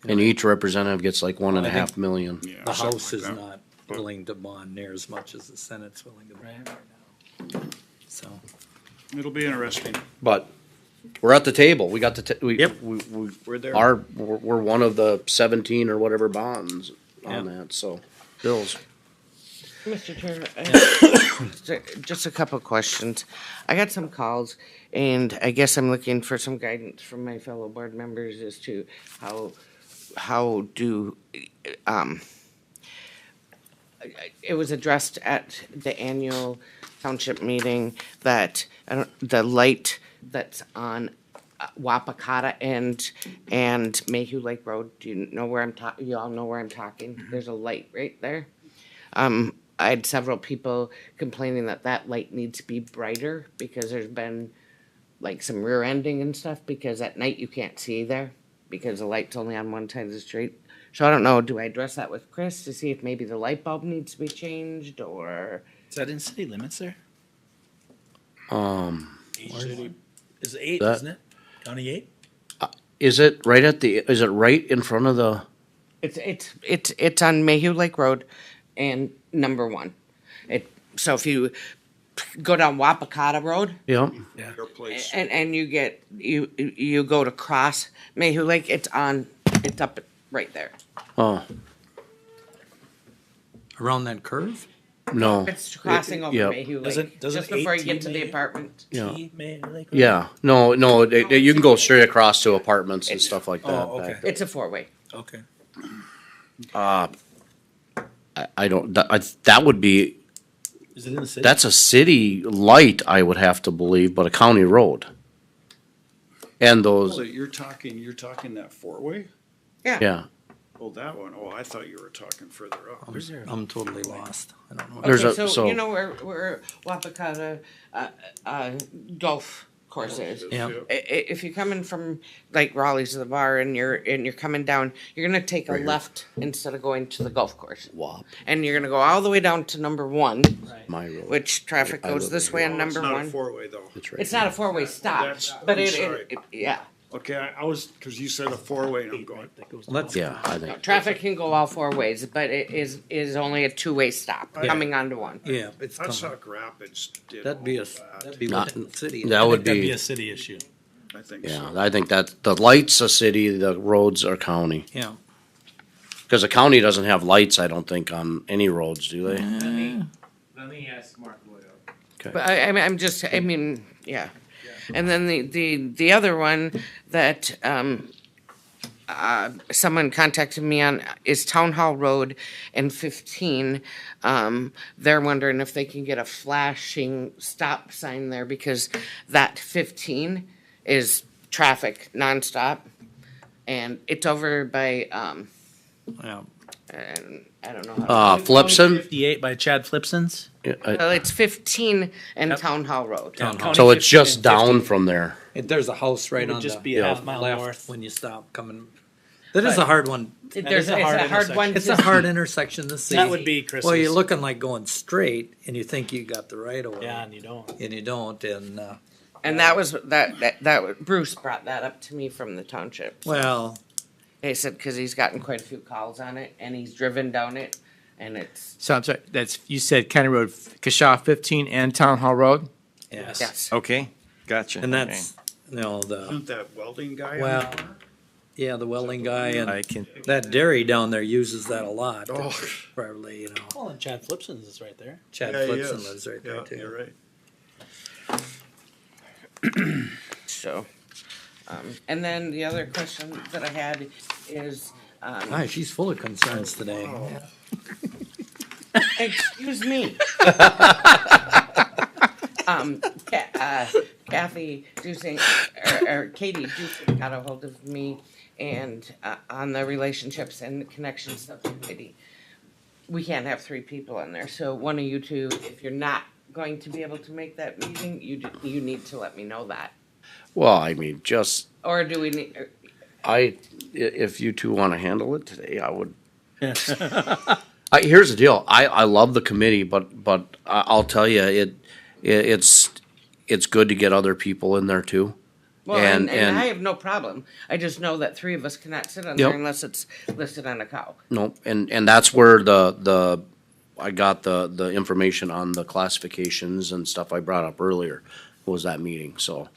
And each representative gets like 1.5 million. The House is not willing to bond near as much as the Senate's willing to bond right now. So It'll be interesting. But we're at the table. We got We're there. We're one of the 17 or whatever bonds on that. So bills. Mr. Chair, just a couple questions. I got some calls, and I guess I'm looking for some guidance from my fellow board members as to how do, it was addressed at the annual township meeting that the light that's on Wapakata and Mayhew Lake Road, do you know where you all know where I'm talking? There's a light right there. I had several people complaining that light needs to be brighter because there's been like some rear ending and stuff, because at night you can't see there because the light's only on one side of the street. So I don't know, do I address that with Chris to see if maybe the light bulb needs to be changed, or? Is that in city limits there? Is it 8, That- isn't it? County 8? Is it right in front of the, It's on Mayhew Lake Road and number 1. So if you go down Wapakata Road yeah, Your place. and you go to cross Mayhew Lake, it's up right there. oh, Around that curve? no. It's crossing over yeah. Mayhew Lake, Doesn't just before you 18 get to the Mayhew? apartment. Yeah. Lake Road? Yeah, no, you can go straight across to apartments and stuff like that. Oh, okay. back It's a 4-way. Okay. I don't, that would be, Is it in the city? that's a city light, I would have to believe, but a county road. And So those, you're talking that 4-way? yeah, Oh, that one. Oh, I thought you were talking further up. I'm totally lost. I don't know. There's Okay, a- so so- you know where Wapakata golf course is. Yeah. If you're coming from like Raleigh's to the bar and you're coming down, you're gonna take a left instead of going to the golf course. WAP, And you're gonna go all the way down to number 1, my road. which traffic I goes live this in way here. on Oh, it's number not 1. a 4-way though. It's right It's not a here. 4-way stop, That's- but I'm sorry. yeah. Okay, I was, because you said a 4-way and I'm going, Let's, Yeah, I think, Traffic can go all 4 ways, but it is only a 2-way stop coming onto 1. yeah, it's I coming. Sauk Rapids did That'd be all a, that. that'd be Not- within the city. that would That'd be be, a city issue. I think yeah, so. I think that, the lights a city, the roads are county. Yeah. Cause the county doesn't have lights, I don't think, on any roads, do they? Let me ask Mark Wood. But I mean, yeah. And then the other one that someone contacted me on is Town Hall Road and 15. They're wondering if they can get a flashing stop sign there because that 15 is traffic nonstop. And it's over by, Yeah. I don't know. How Flipson? 58 by Chad Flipson's? Yeah, Well, it's 15 and Town Hall Road. Town Hall. So it's just down from there. There's a house right It would on just the be a half mile left north. when you stop coming. That is a hard one. It's a hard one. It's a hard intersection to see. That would be Chris's. Well, you're looking like going straight, and you think you got the right of way. Yeah, and you don't. And you don't, and And that was Bruce brought that up to me from the township. well, He said because he's gotten quite a few calls on it and he's driven down it, and it's So I'm sorry, you said County Road, Kashaw 15 and Town Hall Road? yes. yes. Okay, gotcha. And that's the Isn't that welding guy? on well, there? yeah, the welding guy and I can, that dairy down there uses that a lot. Oh. Probably, Well, and Chad Flipson's is right there. Chad Yeah, he Flipson is. lives right Yeah, there too. you're right. So, and then the other question that I had is, Gosh, she's full of concerns today. excuse me. Kathy Dusing, or Katie Dusing got a hold of me and on the relationships and connections subcommittee. We can't have 3 people on there, so one of you two, if you're not going to be able to make that meeting, you need to let me know that. Well, I mean, just, Or do we need? if you two wanna handle it today, I would. Here's the deal, I love the committee, but I'll tell you, it's good to get other people in there too. Well, and I have no problem. I just know that 3 of us cannot sit on there Yep. unless it's listed on a cow. No, and that's where I got the information on the classifications and stuff I brought up earlier, was that meeting, so.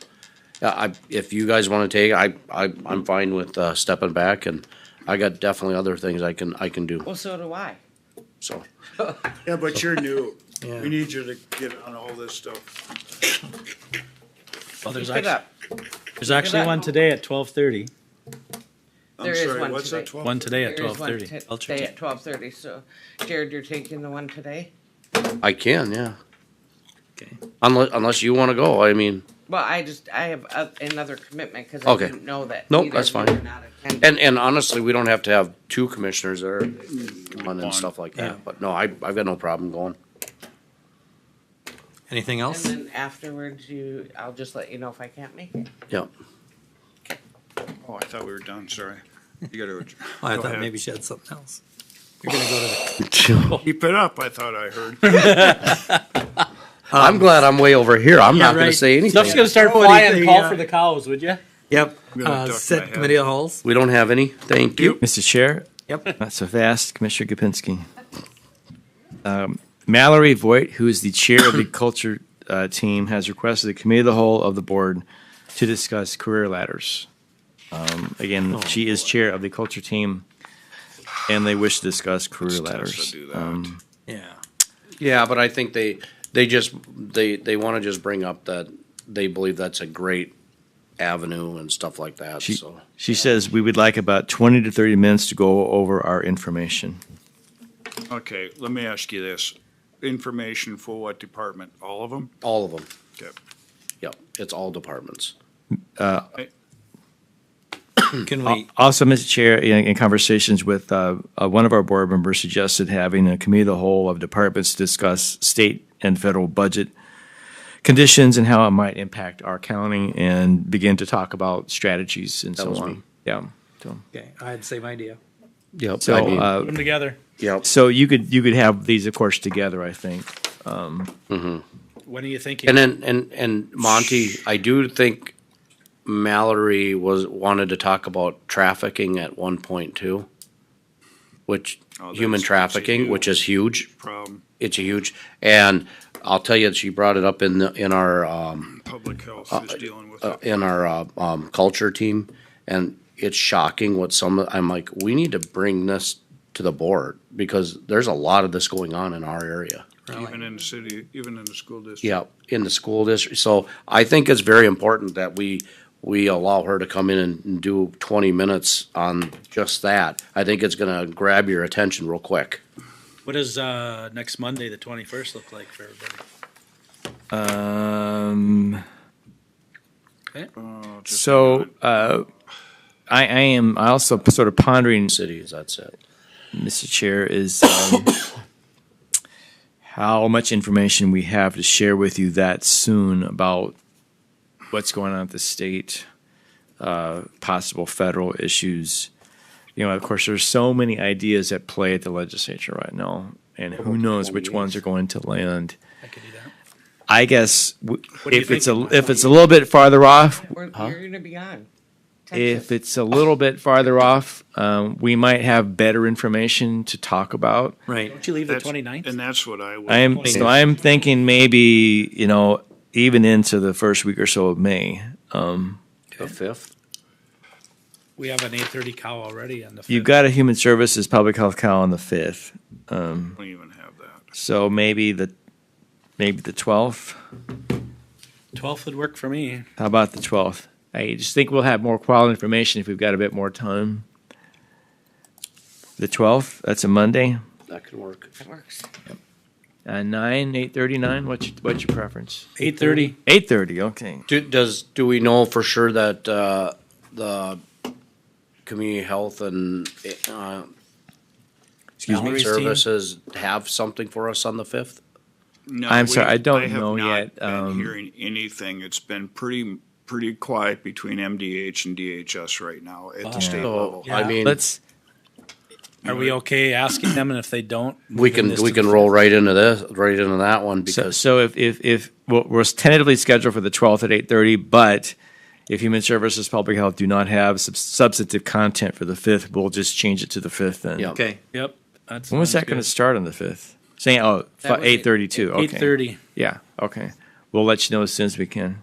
If you guys wanna take, I'm fine with, stepping back, and I got definitely other things I can do. Well, so do I. so. Yeah, but you're new. Yeah. We need you to get on all this stuff. Well, there's Keep it actually, up. there's actually one today at 12:30. I'm There is sorry, one what's today. that, 12? One today at There is one 12:30. Culture today team. at 12:30, so Jared, you're taking the one today? I can, yeah. Okay. Unless you wanna go, I mean, Well, I have another commitment because I okay. didn't know that. Nope, either that's of you fine. were not attending. And honestly, we don't have to have two commissioners there, come on and stuff like Yeah. that, but no, I've got no problem going. Anything And else? then afterwards, I'll just let you know if I can't make it. Yeah. Oh, I thought we were done, sorry. You gotta. I go thought ahead. maybe she had something else. You're gonna go to Keep it up, I thought I heard. I'm glad I'm way over here. I'm not gonna right. say anything. Stuff's gonna start Oh, flying. anything, Call yeah. for the cows, would you? Yep, I'm gonna duck my set head. committee of holes. We don't have any, thank you. Mr. Chair? Yep. Not so fast, Commissioner Gopinski. Mallory Voigt, who is the chair of the culture team, has requested the committee of the whole of the board to discuss career ladders. Again, she is chair of the culture team, and they wish to discuss career Let's ladders. Tessa do that. Yeah. Yeah, but I think they wanna just bring up that they believe that's a great avenue and stuff like that, so. She says we would like about 20 to 30 minutes to go over our information. Okay, let me ask you this. Information for what department? All of them? All of them, Okay. yep, it's all departments. Can we, Also, Mr. Chair, in conversations with one of our board members suggested having a committee of the whole of departments discuss state and federal budget conditions and how it might impact our county and begin to talk about strategies and That so was on. me. Yeah. So, okay, I had the same idea. Yep, So, I mean, Put them together. yep. so you could have these, of course, together, I think. When are you thinking? And then, and Monty, I do think Mallory wanted to talk about trafficking at 1.2, which, Oh, human that's a trafficking, which is huge. Problem. It's a huge, and I'll tell you, she brought it up in our, Public health is dealing with it. in our, culture team, and it's shocking what I'm like, we need to bring this to the board, because there's a lot of this going on in our area. Even in the city, even in the school district. Yeah, in the school district, so I think it's very important that we allow her to come in and do 20 minutes on just that. I think it's gonna grab your attention real quick. What does next Monday, the 21st, look like for everybody? Just So, I am also sort of pondering, Cities, that's it. Mr. Chair, is how much information we have to share with you that soon about what's going on at the state, possible federal issues. You know, of course, there's so many ideas at play at the legislature right now, and who knows which ones are going to land. I could do that. I guess do you if it's think? if it's a little bit farther off, You're gonna be on. if it's a little bit farther off, we might have better information to talk about. Right. Don't you leave the That's- 29th? And that's what I would. I'm thinking maybe, you know, even into the first week or so of May. The 5th? We have an 8:30 cow already on the 5th. You've got a human services public health cow on the 5th. Don't even have that. So maybe the 12th. 12th would work for me. How about the 12th? I just think we'll have more quality information if we've got a bit more time. The 12th, that's a Monday. That could work. That works. 8:30, 9? What's your preference? 8:30. 8:30, okay. Do we know for sure that, the community health and, Excuse me? human Mallory's team? services have something for us on the 5th? No, I'm sorry, I don't have know not yet. been hearing anything. It's been pretty quiet between MDH and DHS right now at the state level. I mean, Are we okay asking them, and if they don't? we can roll right into that one, because. So if we're tentatively scheduled for the 12th at 8:30, but if Human Services Public Health do not have substantive content for the 5th, we'll just change it to the 5th then. Yeah. Okay. Yep. When was that going to start on the 5th? Saying, That was 8:32, okay. 8:30. Yeah, okay. We'll let you know as soon as we can.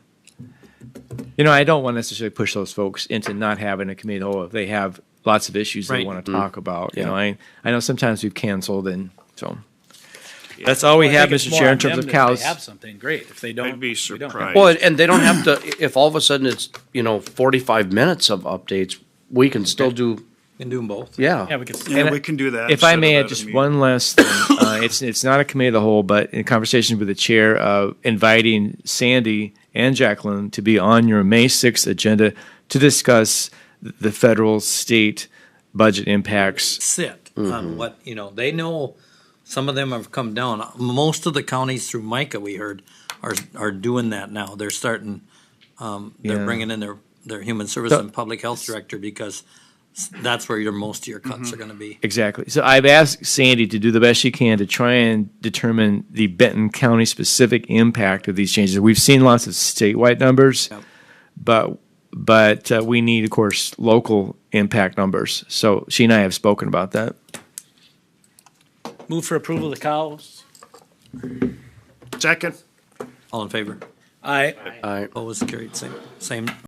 You know, I don't want to necessarily push those folks into not having a committee of the whole if they have lots of issues they Right. want to talk about. You Yeah. know, I know sometimes we've canceled and So that's all we Well, I have, think it's Mr. more Chair, on in terms them of that cows. They have something great. If they don't, I'd be we don't. surprised. Well, and they don't have to, if all of a sudden it's, 45 minutes of updates, we can still do, Can do them both. yeah. Yeah, we can. Yeah, we can do that. If I instead may of add at a just meeting. one last thing, it's not a committee of the whole, but in conversation with the chair, inviting Sandy and Jacqueline to be on your May 6th agenda to discuss the federal, state budget impacts. Sit on what, they know, some of them have come down. Most of the counties through Micah, we heard, are doing that now. They're starting, they're Yeah. bringing in their human service So- and public health director because that's where most of your cuts are gonna be. Exactly. So I've asked Sandy to do the best she can to try and determine the Benton County specific impact of these changes. We've seen lots of statewide numbers, Yep. but we need, of course, local impact numbers. So she and I have spoken about that. Move for approval of the cows. Second. All in favor? Aye. I, Opposed, carried, same